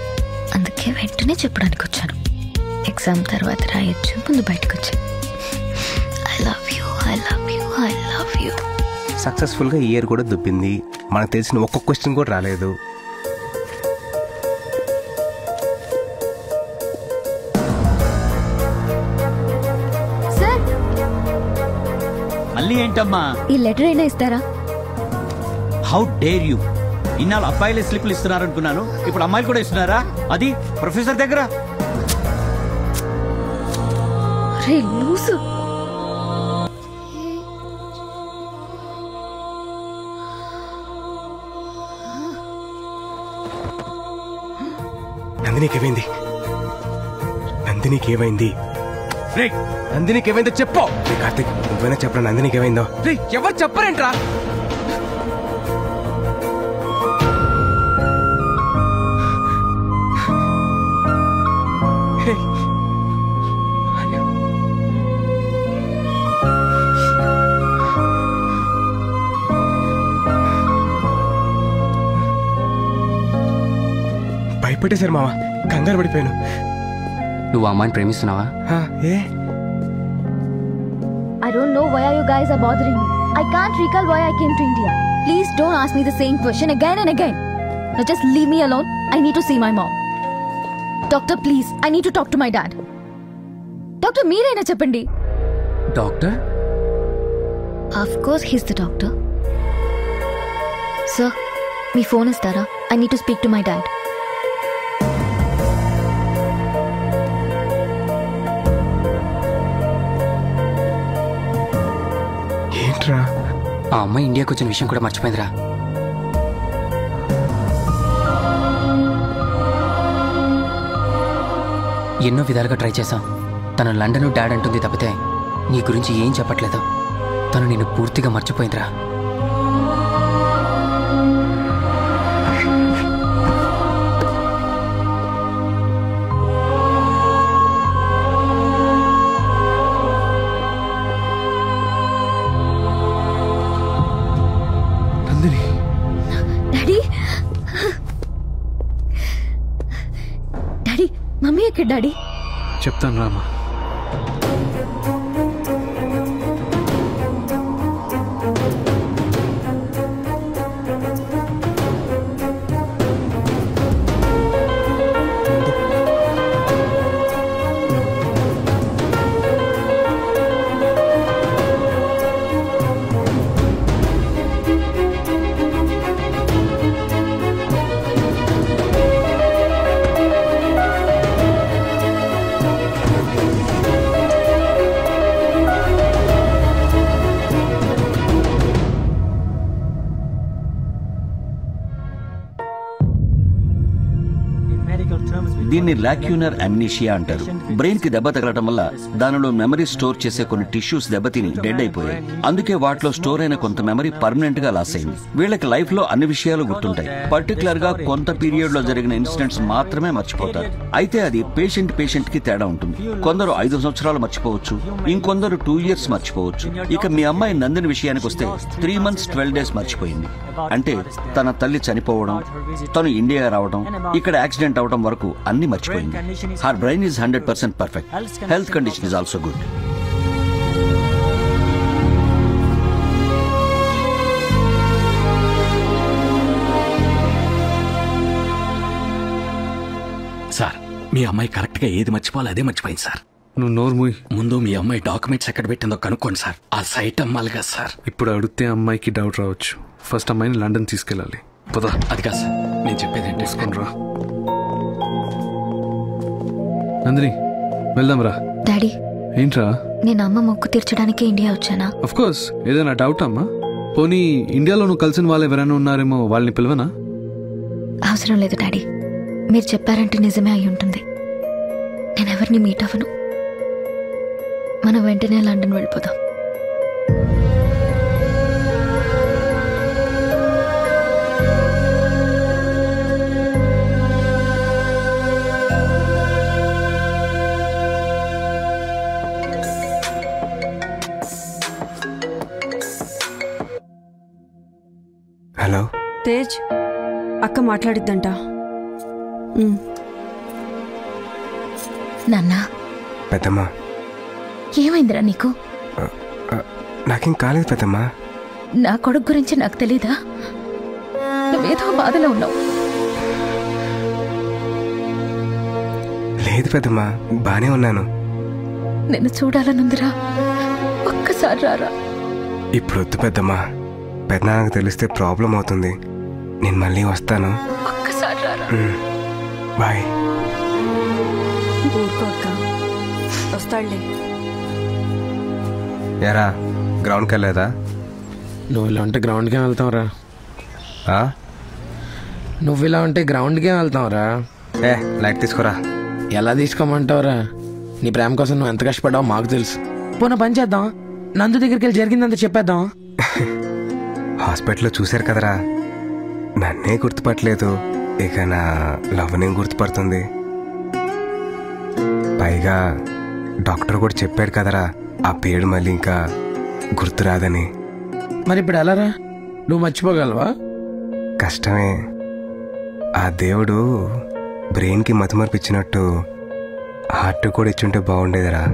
S2: అందుకే వెంటనే చెప్పడానికి వచ్చాను. ఎగ్జామ్ తర్వాత రాయొచ్చు, ముందు బయటకు వచ్చాను. I love you, I love you, I love you.
S1: సక్సెస్ఫుల్గా ఇయర్ కూడా దుప్పింది. మనకు తెలిసిన ఒక్క క్వశ్చన్ కూడా రాలేదు.
S2: సార్,
S6: మళ్ళీ ఏంటమ్మా?
S2: ఈ లెటర్ అయినా ఇస్తారా?
S6: How dare you! ఇన్నాళ్ళు అబ్బాయిలే స్లిప్లు ఇస్తున్నారనుకున్నాను, ఇప్పుడు అమ్మాయిలు కూడా ఇస్తున్నారా? అది ప్రొఫెసర్ దగ్గర.
S2: రే లూసు.
S1: నందినికేమైంది? నందినికేమైంది? రే, నందినికేమైందో చెప్పు. రే కార్తీక్, నువ్వైనా చెప్పరా నందినికేమైందో? రే, ఎవరు చెప్పరేంట్రా? భయపెట్టేశారు మావా, కంగారు పడిపోయాను.
S10: నువ్వు అమ్మాయిని ప్రేమిస్తున్నావా?
S1: ఏ?
S2: I don't know why you guys are bothering me. I can't recall why I came to India. Please don't ask me the same question again and again. Now just leave me alone. I need to see my mom. Doctor, please. I need to talk to my dad. Doctor, మీరైనా చెప్పండి.
S10: Doctor?
S2: Of course he's the doctor. Sir, me phone ఇస్తారా? I need to speak to my dad.
S1: ఏంట్రా?
S10: ఆ అమ్మాయి ఇండియాకి వచ్చిన విషయం కూడా మర్చిపోయిందిరా. ఎన్నో విధాలుగా ట్రై చేశాం. తను లండన్ డాడ్ అంటుంది తప్పితే నీ గురించి ఏం చెప్పట్లేదు. తను నిన్ను పూర్తిగా మర్చిపోయిందిరా.
S2: సంకెట్ డాడీ?
S23: చెప్తాను రామా.
S6: దీన్ని లాక్యూనర్ అమ్నీషియా అంటారు. బ్రెయిన్ కి దెబ్బ తగలటం వల్ల దానిలో మెమరీ స్టోర్ చేసే కొన్ని టిష్యూస్ దెబ్బతిని డెడ్ అయిపోయాయి. అందుకే వాటిలో స్టోర్ అయిన కొంత మెమరీ పర్మనెంట్ గా లాస్ అయింది. వీళ్ళకి లైఫ్ లో అన్ని విషయాలు గుర్తుంటాయి, పర్టికులర్ గా కొంత పీరియడ్ లో జరిగిన ఇన్సిడెంట్స్ మాత్రమే మర్చిపోతారు. అయితే అది పేషెంట్ కి తేడా ఉంటుంది. కొందరు 5 సంవత్సరాలు మర్చిపోవచ్చు, ఇంకొందరు 2 years మర్చిపోవచ్చు. ఇక మీ అమ్మాయి నందిని విషయానికి వస్తే 3 months 12 days మర్చిపోయింది. అంటే తన తల్లి చనిపోవడం, తను ఇండియా రావడం, ఇక్కడ యాక్సిడెంట్ అవడం వరకు అన్ని మర్చిపోయింది. Her brain is 100% perfect. Health condition is also good.
S4: Sir, మీ అమ్మాయి కరెక్ట్ గా ఏది మర్చిపోవాలి అదే మర్చిపోయింది సార్.
S23: నువ్వు నోరు మూయి.
S4: ముందు మీ అమ్మాయి డాక్యుమెంట్స్ ఎక్కడ పెట్టిందో కనుక్కోండి సార్. ఆ సైట్ అమ్మాలి కదా సార్.
S23: ఇప్పుడు అడిగితే అమ్మాయికి డౌట్ రావచ్చు. ఫస్ట్ అమ్మాయిని లండన్ తీసుకెళ్ళాలి. పద.
S4: అది కాదు సార్, నేను చెప్పేది ఏంటి
S23: తీసుకొని రా. నందిని వెళ్దాం రా.
S2: డాడీ,
S23: ఏంట్రా?
S2: నేను అమ్మ మొక్కు తీర్చడానికి ఇండియా వచ్చానా?
S23: Of course. ఏదైనా డౌట్ అమ్మా? పోనీ ఇండియాలో నువ్వు కలిసిన వాళ్ళు ఎవరైనా ఉన్నారేమో, వాళ్ళని పిలవనా?
S2: అవసరం లేదు డాడీ, మీరు చెప్పారంటే నిజమే అయి ఉంటుంది. నేను ఎవరిని మీట్ అవ్వను. మనం వెంటనే లండన్ వెళ్ళిపోదాం.
S1: హలో
S9: తేజ్, అక్క మాట్లాడిద్దంట.
S2: నాన్నా.
S1: పెద్దమ్మా,
S2: ఏమైందిరా నీకు?
S1: నాకేం కాలేదు పెద్దమ్మా.
S2: నా కొడుకు గురించి నాకు తెలీదా? నువ్వేదో బాధలో ఉన్నావు.
S1: లేదు పెద్దమ్మా, బానే ఉన్నాను.
S2: నిన్ను చూడాలనుందిరా, ఒక్కసారి రారా.
S1: ఇప్పుడు వద్దు పెద్దమ్మా, పెద్దనాన్నకు తెలిస్తే ప్రాబ్లం అవుతుంది. నేను మళ్ళీ వస్తాను.
S2: ఒక్కసారి రారా.
S1: బాయ్.
S9: ఊరుకో అక్క, వస్తాడులే.
S1: ఎరా, గ్రౌండ్కి వెళ్ళలేదా?
S11: నువ్వు ఇలా ఉంటే గ్రౌండ్కే వెళ్తావురా. నువ్వు ఇలా ఉంటే గ్రౌండ్కే వెళ్తావురా.
S1: లైట్ తీసుకురా.
S11: ఎలా తీసుకోమంటావురా? నీ ప్రేమ కోసం నువ్వు ఎంత కష్టపడ్డావో మాకు తెలుసు. పోనా పని చేద్దాం, నందు దగ్గరికి వెళ్ళి జరిగిందంత చెప్పేద్దాం.
S1: హాస్పిటల్లో చూశారు కదరా, నన్నే గుర్తుపట్టలేదు, ఇక నా లవ్నే గుర్తుపడుతుంది. పైగా డాక్టర్ కూడా చెప్పాడు కదరా, ఆ పేరు మళ్ళీ ఇంకా గుర్తురాదని.
S11: మరి ఇప్పుడు ఎలారా? నువ్వు మర్చిపోగలవా?
S1: కష్టమే. ఆ దేవుడు బ్రెయిన్కి మతిమర్పిచ్చినట్టు హార్ట్ కూడా ఇచ్చుంటే బాగుండేదిరా.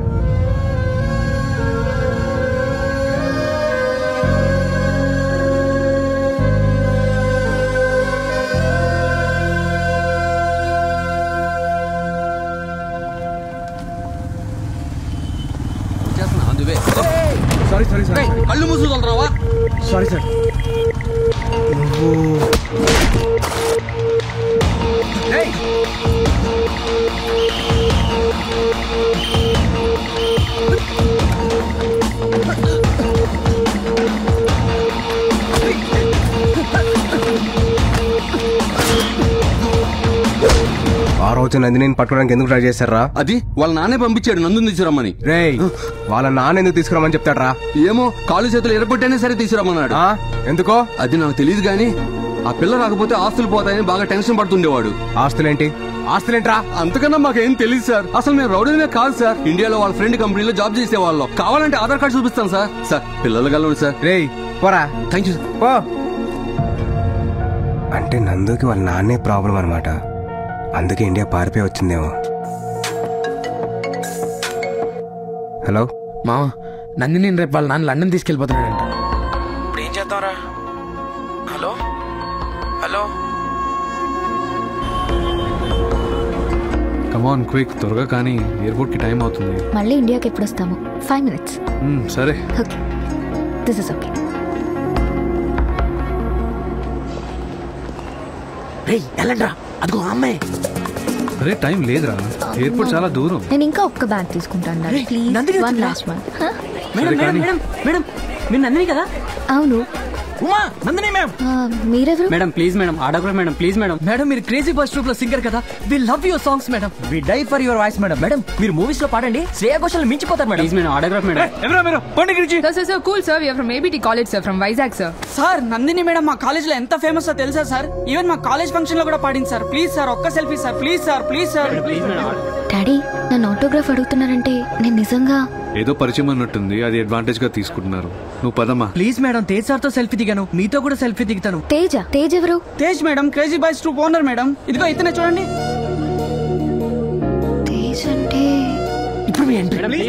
S4: కళ్ళు మూసుకుంటావా?
S1: Sorry sir. ఆ రోజు నందిని పట్టుకోవడానికి ఎందుకు ట్రై చేశారా?
S22: అది వాళ్ళ నాన్నే పంపించాడు నందుని తీసుకురమ్మని.
S1: రేయ్, వాళ్ళ నాన్న ఎందుకు తీసుకురమ్మని చెప్తాడ్రా?
S22: ఏమో, కాళ్ళు చేతులు ఎరగొట్టైనా సరే తీసుకురమ్మన్నాడు.
S1: ఎందుకో
S22: అది నాకు తెలియదు గానీ ఆ పిల్ల రాకపోతే ఆస్తులు పోతాయని బాగా టెన్షన్ పడుతుండేవాడు.
S1: ఆస్తులేంటి? ఆస్తులేంట్రా?
S22: అంతకన్నా మాకేం తెలియదు సార్. అసలు మేము రౌడీనే కాదు సార్. ఇండియాలో వాళ్ళ ఫ్రెండ్ కంపెనీలో జాబ్ చేసేవాళ్ళం. కావాలంటే ఆధార్ కార్డు చూపిస్తాను సార్. సార్ పిల్లలు కలవండి సార్.
S1: రేయ్ పోరా.
S22: Thank you
S1: sir. అంటే నందుకి వాళ్ళ నాన్నే ప్రాబ్లం అనమాట, అందుకే ఇండియా పారిపోయి వచ్చిందేమో. హలో
S11: మామ నందిని రేపు వాళ్ళ నాన్న లండన్ తీసుకెళ్ళిపోతున్నాడంట.
S7: ఇప్పుడు ఏం చేద్దాంరా? హలో హలో
S23: కమాన్ క్విక్, త్వరగా కానీ ఎయిర్పోర్ట్ కి టైం అవుతుంది.
S2: మళ్ళీ ఇండియాకి ఎప్పుడు వస్తాము? 5 minutes.
S23: సరే
S2: ఓకే, దిస్ ఇస్ ఓకే.
S11: వెళ్ళండ్రా, అదిగో అమ్మాయి.
S23: అరే టైం లేదురా, ఎయిర్పోర్ట్ చాలా దూరం.
S2: నేను ఇంకా ఒక్క బ్యాగ్ తీసుకుంటాను please. One last one.
S21: Madam madam madam madam మీరు నందిని కదా?
S2: అవును.
S21: ఉమా నందిని మ్యామ్.
S2: మీరెవరు?
S21: Madam please madam, autograph madam please madam. Madam మీరు క్రేజీ బాయ్స్ ట్రూప్ లో సింగర్ కదా, we love your songs madam. We die for your voice madam. Madam మీరు movies లో పాడండి, శ్రేయా ఘోషల్ మించిపోతారు madam. Please madam, autograph madam.
S23: ఎవరా మీరు? Pandi Giriji.
S12: Sir, cool sir, we are from ABT college sir, from Vizag sir.
S21: Sir Nandini madam మా college లో ఎంత famous తెలుసా సార్? ఈవెన్ మా కాలేజ్ ఫంక్షన్ లో కూడా పాడింది సార్. ప్లీజ్ సార్ ఒక్క selfie sir, please sir, please sir.
S2: Daddy నన్ను ఆటోగ్రాఫ్ అడుగుతున్నారంటే నేను నిజంగా
S23: ఏదో పరిచయం ఉన్నట్టుంది, అది అడ్వాంటేజ్ గా తీసుకుంటున్నారు. నువ్వు పదమ్మా.
S21: ప్లీజ్ మేడం, తేజ్ సార్ తో సెల్ఫీ దిగాను, మీతో కూడా సెల్ఫీ దిగుతాను.
S2: తేజ్ ఎవరు?
S21: Tej madam crazy boys troupe owner madam. ఇదిగో ఇతనే చూడండి.
S2: తేజ్ అంటే
S11: ఇప్పుడు మీ ఎంట్రీ.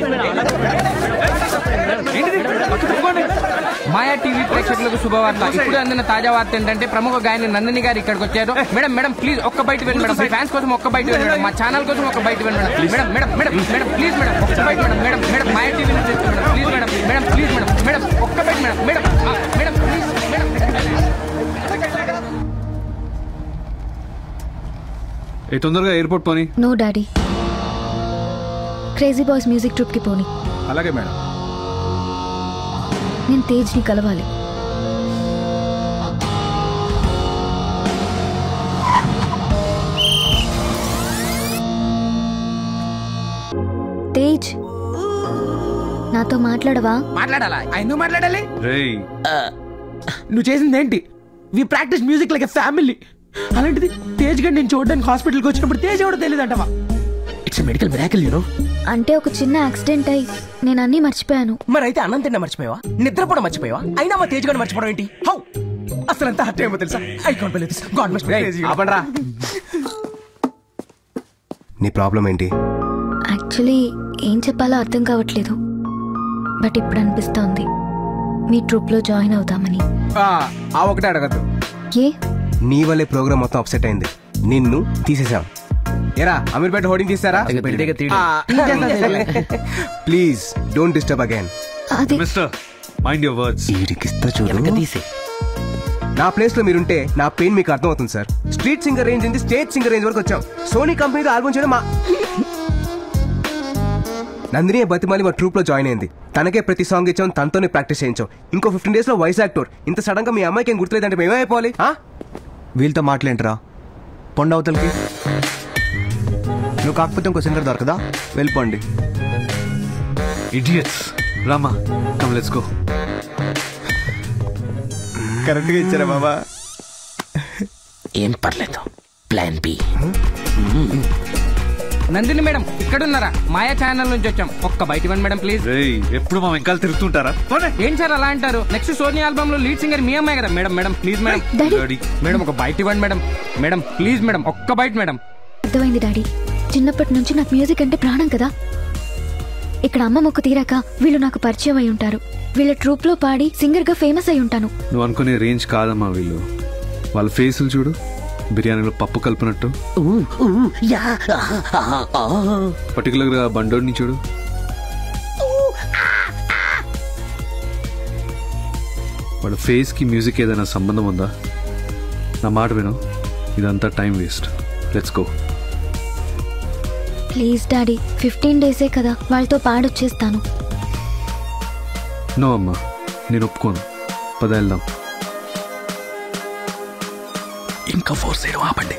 S13: మాయా టీవీ ప్రేక్షకులకు శుభవార్త. ఇప్పుడు అందిన తాజా వార్త ఏంటంటే ప్రముఖ గాయని నందిని గారు ఇక్కడికి వచ్చారు. మేడం మేడం ప్లీజ్ ఒక్క బయట వెళ్ళండి మేడం, ఫ్యాన్స్ కోసం ఒక్క బయట వెళ్ళండి మేడం, మా ఛానల్ కోసం ఒక్క బయట వెళ్ళండి madam. Madam madam madam please madam ఒక్క బయట madam. Madam madam Maya TV నుంచి madam, please madam. Madam please madam, madam ఒక్క బయట madam. Madam madam please madam.
S23: తొందరగా ఎయిర్పోర్ట్ పోనీ.
S2: No daddy, crazy boys music troupe కి పోనీ.
S23: అలాగే మేడం.
S2: నేను తేజ్ ని కలవాలి. తేజ్ నాతో మాట్లాడవా?
S11: మాట్లాడాలా? ఎందుకు మాట్లాడాలి?
S23: రేయ్
S11: నువ్వు చేసింది ఏంటి? We practice music like a family. అలాంటిది తేజ్ గడ్ నేను చూడడానికి హాస్పిటల్కి వచ్చినప్పుడు తేజ్ ఎవడో తెలియదు అంటవా? It's medical miracle you know.
S2: అంటే ఒక చిన్న యాక్సిడెంట్ అయి నేను అన్ని మర్చిపోయాను.
S15: మరి అయితే అన్నం తిన్నా మర్చిపోయావా? నిద్రపోవడం మర్చిపోయావా? అయినా మా తేజ్ గడ్ మర్చిపోవడం ఏంటి? హౌ అసలు ఎంత హర్ట్ ఏమో తెలుసా? I can't believe this. God must be crazy.
S1: ఆపండ్రా. నీ ప్రాబ్లం ఏంటి?
S2: యాక్చువల్లీ ఏం చెప్పాలో అర్థం కావట్లేదు, బట్ ఇప్పుడు అనిపిస్తోంది మీ ట్రూప్ లో జాయిన్ అవుతామని.
S1: ఆ ఒకటే అడగద్దు.
S2: ఏ?
S1: నీ వల్లే ప్రోగ్రామ్ మొత్తం అప్సెట్ అయింది. నిన్ను తీసేసాం. ఎరా అమీర్పేట హోర్డింగ్ తీస్తారా? Please don't disturb again.
S23: Mister mind your words.
S1: ఈడికిస్తా చూడు. నా ప్లేస్ లో మీరుంటే నా పెయిన్ మీకు అర్థం అవుతుంది సార్. స్ట్రీట్ సింగర్ రేంజ్ నుంచి స్టేజ్ సింగర్ రేంజ్ వరకు వచ్చాం. సోనీ కంపెనీతో ఆల్బమ్ చేయడం మా నందిని బతిమాలి మా ట్రూప్ లో జాయిన్ అయింది. తనకే ప్రతి సాంగ్ ఇచ్చాం, తనతోనే ప్రాక్టీస్ చేయించాం. ఇంకో 15 days లో వైజాగ్ టూర్. ఇంత సడన్ గా మీ అమ్మాయికి ఏం గుర్తులేదంటే మేమైపోవాలి?
S8: వీళ్ళతో మాట్లాడరా? పొండవతలకి నువ్వు కాకపోతే ఇంకో సింగర్ దొరకదా? వెళ్ళిపోండి.
S23: Idiots. Rama come let's go.
S8: కరెక్ట్గా ఇచ్చారా బాబా?
S11: ఏం పర్లేదు, ప్లాన్ బి.
S13: నందిని మేడం ఇక్కడ ఉన్నారా? మాయా ఛానల్ నుంచి వచ్చాం, ఒక్క బయట ఇవ్వండి మేడం ప్లీజ్.
S23: ఎప్పుడు మా వెంకాల తిరుగుతుంటారా?
S13: ఏం సార్ అలా అంటారు? నెక్స్ట్ సోనీ ఆల్బమ్ లో లీడ్ సింగర్ మీ అమ్మాయి కదా madam. Madam please madam. Madam ఒక బయట ఇవ్వండి మేడం. మేడం ప్లీజ్ మేడం ఒక్క బయట మేడం.
S2: అర్థమైంది డాడీ, చిన్నప్పటి నుంచి నాకు మ్యూజిక్ అంటే ప్రాణం కదా. ఇక్కడ అమ్మ మొక్కు తీరాక వీళ్ళు నాకు పరిచయం అయి ఉంటారు. వీళ్ళ ట్రూప్ లో పాడి సింగర్ గా ఫేమస్ అయి ఉంటాను.
S23: నువ్వు అనుకునే రేంజ్ కాదమ్మా వీళ్ళు. వాళ్ళ ఫేసులు చూడు, బిర్యానీలో పప్పు కలిపినట్టు. పర్టికులర్ గా బండోడిని చూడు. వాళ్ళ ఫేస్ కి మ్యూజిక్ ఏదైనా సంబంధం ఉందా? నా మాట విను, ఇదంతా time waste. Let's go.
S2: Please daddy, 15 days కదా, వాళ్ళతో పాడొచ్చేస్తాను.
S23: నో అమ్మా, నేను ఒప్పుకోను. పద వెళ్దాం.
S11: ఇంకా ఫోర్స్ చేయడం ఆపండి,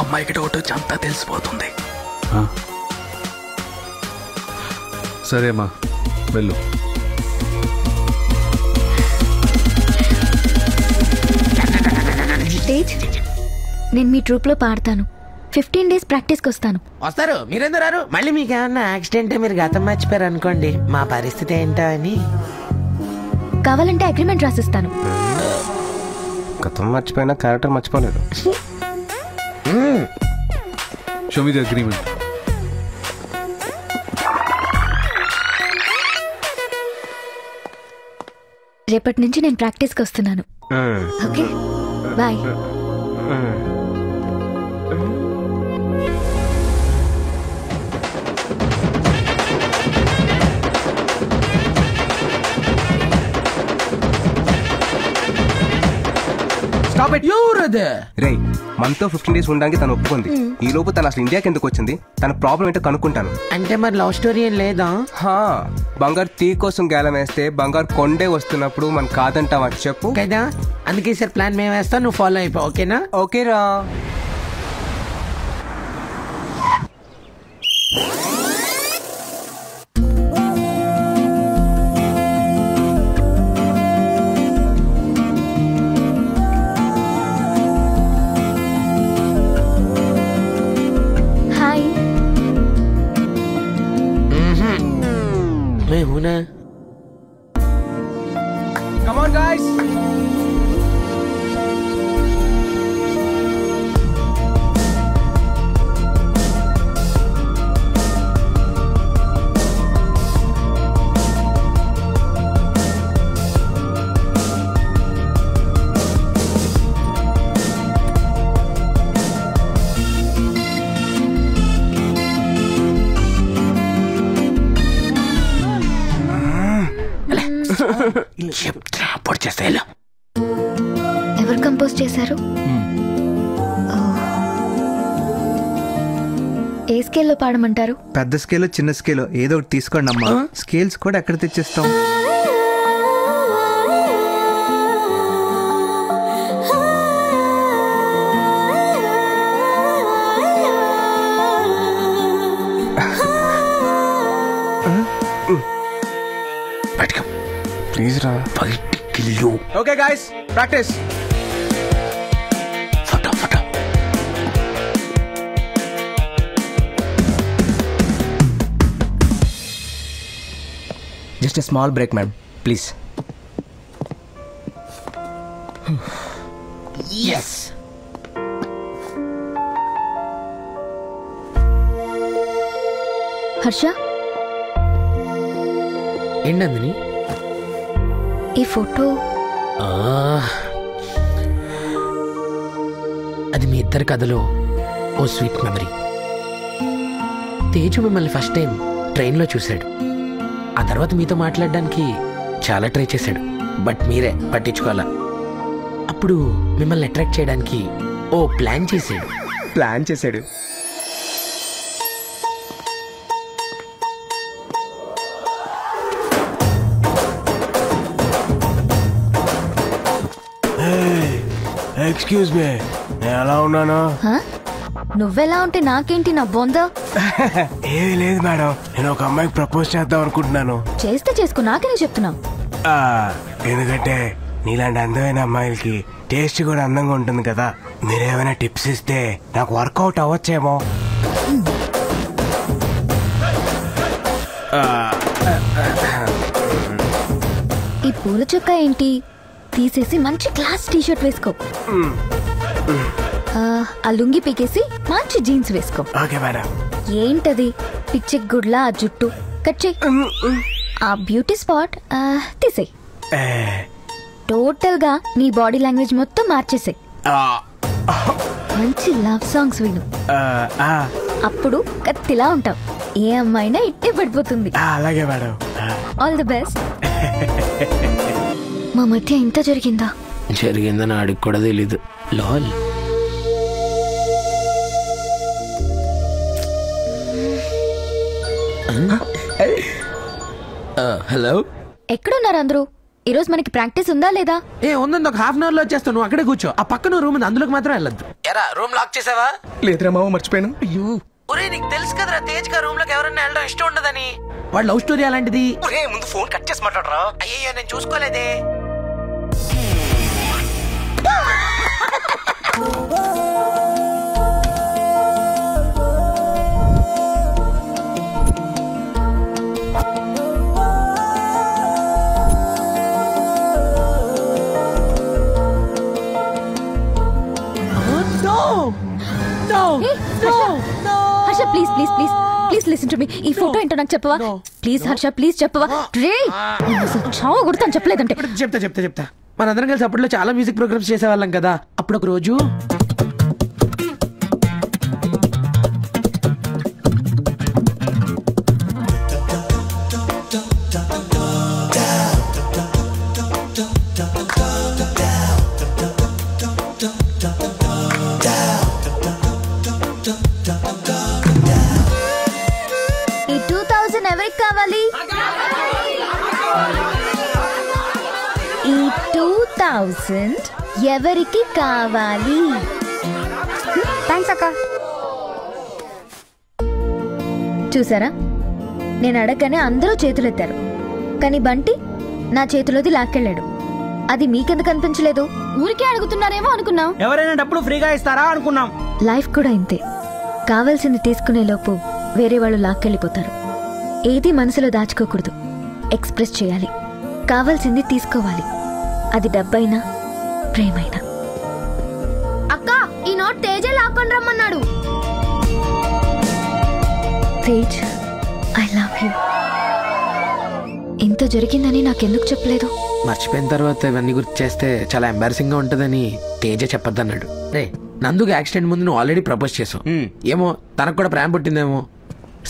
S11: అమ్మాయికి డౌట్ వచ్చి అంతా తెలిసిపోతుంది.
S23: సరే అమ్మా వెళ్ళు.
S2: తేజ్, నేను మీ ట్రూప్ లో పాడతాను. 15 days ప్రాక్టీస్కి వస్తాను.
S11: వస్తారు, మీరెందుకు రారు? మళ్ళీ మీకు ఏమన్నా యాక్సిడెంట్ మీరు గతం మర్చిపోయారు అనుకోండి, మా పరిస్థితి ఏంటో అని.
S2: కావాలంటే అగ్రిమెంట్ రాసిస్తాను.
S1: గతం మర్చిపోయినా క్యారెక్టర్ మర్చిపోలేదు.
S23: Show me the agreement.
S2: రేపటి నుంచి నేను ప్రాక్టీస్కి వస్తున్నాను. Okay bye.
S1: రే మనతో 15 days ఉండడానికి తను ఒప్పుకుంది. ఈ లోపు తను అసలు ఇండియాకి ఎందుకు వచ్చింది, తన ప్రాబ్లం ఏంటో కనుక్కుంటాను.
S11: అంటే మరి లవ్ స్టోరీ ఏం లేదా?
S1: బంగారు టీ కోసం గేలం వేస్తే బంగారు కొండే వస్తున్నప్పుడు మనం కాదంటావా చెప్పు
S11: కదా. అందుకే సార్ ప్లాన్ మేము వేస్తాం, నువ్వు ఫాలో అయిపో. ఓకేనా?
S1: ఓకేరా.
S11: मैं हूं ना.
S1: Come on guys.
S2: ఎవరు కంపోజ్ చేశారు? ఏ స్కేల్లో పాడమంటారు?
S8: పెద్ద స్కేల్ చిన్న స్కేల్ ఏదో ఒకటి తీసుకోండి అమ్మా. స్కేల్స్ కూడా ఎక్కడ తెచ్చిస్తాం?
S1: ప్లీజ్ రా. Okay guys, practice. Just a small break ma'am, please.
S11: Yes.
S2: Harsha,
S11: ఏంటందని
S2: ఈ ఫోటో?
S11: అది మీ ఇద్దరి కథలో ఓ స్వీట్ మెమరీ. తేజు మిమ్మల్ని ఫస్ట్ టైం ట్రైన్లో చూశాడు. ఆ తర్వాత మీతో మాట్లాడడానికి చాలా ట్రై చేశాడు, బట్ మీరే పట్టించుకోవాలా. అప్పుడు మిమ్మల్ని అట్రాక్ట్ చేయడానికి ఓ ప్లాన్ చేశాడు.
S1: ఎక్స్క్యూజ్ మీ, నేను ఎలా ఉన్నాను?
S2: నువ్వెలా ఉంటే నాకేంటి నా బొంద?
S1: ఏది లేదు మేడం, నేను ఒక అమ్మాయికి ప్రపోజ్ చేద్దాం అనుకుంటున్నాను.
S2: చేస్తే చేసుకో, నాకే చెప్తున్నా.
S1: ఎందుకంటే నీలాంటి అందమైన అమ్మాయిలకి టేస్ట్ కూడా అందంగా ఉంటుంది కదా. మీరేమైనా టిప్స్ ఇస్తే నాకు వర్కౌట్ అవ్వచ్చేమో.
S2: ఈ పూల చొక్కా ఏంటి? తీసేసి మంచి క్లాస్ టీషర్ట్ వేసుకో. ఆ లుంగి పీకేసి మంచి జీన్స్ వేసుకో. ఏంటది పిచ్చి గుడ్లా ఆ జుట్టు కట్ చెయ్యి. ఆ బ్యూటీ స్పాట్ తీసేయి. టోటల్ గా నీ బాడీ లాంగ్వేజ్ మొత్తం మార్చేసాయి. మంచి లవ్ సాంగ్స్ విను, అప్పుడు కత్తిలా ఉంటావు. ఏ అమ్మాయినా ఇట్టే పడిపోతుంది.
S1: అలాగే మేడం.
S2: All the best. మా మధ్య ఇంత
S11: జరిగిందని ఆడికి కూడా తెలీదు. లాల్. హలో,
S2: ఎక్కడున్నారు అందరూ? ఈరోజు మనకి ప్రాక్టీస్ ఉందా లేదా?
S11: ఉందండి, ఒక హాఫ్ అన్ అవర్ లో వచ్చేస్తాను. నువ్వు అక్కడే కూర్చో. ఆ పక్కన రూమ్ ఉంది, అందులోకి మాత్రం వెళ్ళొద్దు. ఎరా రూమ్ లాక్ చేసావా?
S1: లేదురా మామ, మర్చిపోయాను.
S11: అయ్యో, ఒరే నీకు తెలుసు కదరా తేజ్ గా రూమ్ లోకి ఎవరైనా వెళ్ళడం ఇష్టం ఉండదని. వాడు లవ్ స్టోరీ అలాంటిది.
S1: ముందు ఫోన్ కట్ చేసి మాట్లాడరా.
S11: అయ్యో నేను చూసుకోలేదే.
S2: Harsha, please please please please listen to me. ఈ ఫోటో ఏంటో నాకు చెప్పవా ప్లీజ్? హర్ష ప్లీజ్ చెప్పవా? రే చావు కొడతాను చెప్పలేదంటే.
S11: చెప్తా మనందరం కలిసి అప్పట్లో చాలా మ్యూజిక్ ప్రోగ్రామ్స్ చేసేవాళ్ళం కదా. అప్పుడు ఒక రోజు
S2: ఈ 2000 ఎవరికి కావాలి? ఈ 2000 ఎవరికి కావాలి? థ్యాంక్స్ అక్క. చూసారా, నేను అడగగానే అందరూ చేతులెత్తారు, కానీ బంటి నా చేతిలోది లాక్కెళ్ళాడు. అది మీకెందుకు అనిపించలేదు? ఊరికే అడుగుతున్నారేమో అనుకున్నాం.
S15: ఎవరైనా డబ్బులు ఫ్రీగా ఇస్తారా అనుకున్నాం.
S2: లైఫ్ కూడా ఇంతే. కావాల్సింది తీసుకునే లోపు వేరే వాళ్ళు లాక్కెళ్ళిపోతారు. ఏది మనసులో దాచుకోకూడదు, ఎక్స్ప్రెస్ చేయాలి. కావాల్సింది తీసుకోవాలి, అది డబ్బైనా ప్రేమైనా.
S14: అక్క, ఈ నోట్ తేజే లాక్కొని రమ్మన్నాడు.
S2: Tej, I love you. ఇంత జరిగిందని నాకెందుకు చెప్పలేదు?
S11: మర్చిపోయిన తర్వాత ఇవన్నీ గుర్తు చేస్తే చాలా ఎంబారసింగ్ గా ఉంటదని తేజ చెప్పొద్దన్నాడు. రే, నందుకు యాక్సిడెంట్ ముందు నువ్వు ఆల్రెడీ ప్రపోజ్ చేసావు. ఏమో తనకు కూడా ప్రేమ పుట్టిందేమో.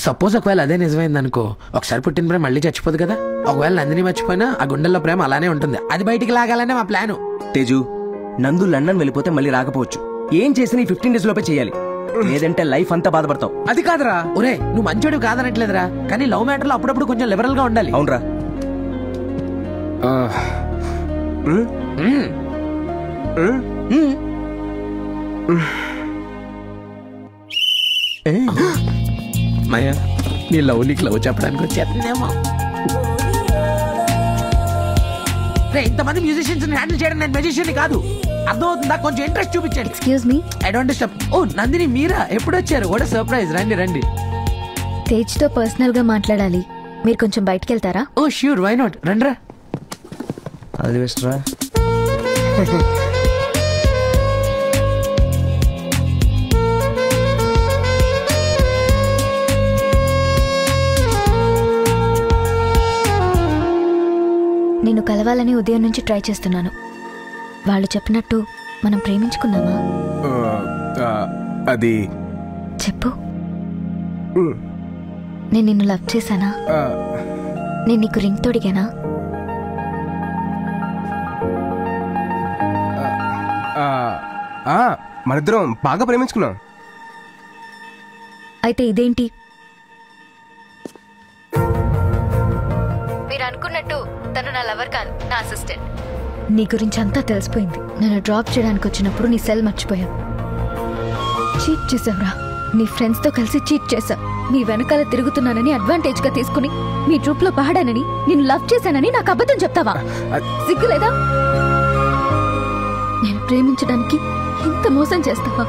S11: సపోజ్ ఒకవేళ అదే నిజమైంది అనుకో, ఒకసారి పుట్టిన ప్రేమ మళ్ళీ చచ్చిపోదు కదా. ఒకవేళ నందిని మర్చిపోయినా ఆ గుండెల్లో ప్రేమ అలానే ఉంటుంది. అది బయటికి లాగాలనే మా ప్లాను.
S15: తేజు, నందు లండన్ వెళ్ళిపోతే మళ్ళీ రాకపోవచ్చు. ఏం చేసినా ఈ 15 days లోపే చేయాలి, లేదంటే లైఫ్ అంతా బాధపడతావు.
S11: అది కాదురా. ఒరే, నువ్వు మంచోడు కాదనట్లేదురా, కానీ లవ్ మ్యాటర్ లో అప్పుడప్పుడు కొంచెం లిబరల్ గా ఉండాలి.
S15: అవునరా.
S11: మయా, నీ లవ్ నీకు లవ్ చెప్పడానికి వచ్చేస్తుందేమో. ఇంతమంది మ్యూజిషియన్స్ హ్యాండిల్ చేయడం నేను మ్యూజిషియన్ కాదు, అర్థమవుతుందా? కొంచెం ఇంట్రెస్ట్ చూపించండి.
S2: Excuse me.
S11: I don't disturb. ఓ నందిని, మీరా? ఎప్పుడు వచ్చారు? What a surprise. రండి రండి.
S2: తేజ్ తో పర్సనల్ గా మాట్లాడాలి, మీరు కొంచెం బయటికి వెళ్తారా?
S11: ఓ ష్యూర్, వై నాట్. రండ్రా.
S15: అది బెస్ట్ రా.
S2: నిన్ను కలవాలని ఉదయం నుంచి ట్రై చేస్తున్నాను. వాళ్ళు చెప్పినట్టు మనం ప్రేమించుకుందామా?
S1: అది
S2: చెప్పు. నేను నిన్ను లవ్ చేశానా? నేను నీకు రింగ్ తోడిగానా?
S1: మనిద్దరం బాగా ప్రేమించుకున్నాం.
S2: అయితే ఇదేంటి? మీరు అనుకున్నట్టు తను నా లవర్ కాదు, నా అసిస్టెంట్. నీ గురించి అంతా తెలిసిపోయింది. నన్ను డ్రాప్ చేయడానికి వచ్చినప్పుడు నీ సెల్ మర్చిపోయావు. చీట్ చేసావురా. నీ ఫ్రెండ్స్ తో కలిసి చీట్ చేశా. నీ వెనకాల తిరుగుతున్నానని అడ్వాంటేజ్ గా తీసుకుని మీ ట్రూప్ లో పాడానని, నిన్ను లవ్ చేశానని నాకు అబద్ధం చెప్తావా? సిగ్గులేదా? నేను ప్రేమించడానికి ఇంత మోసం చేస్తావా?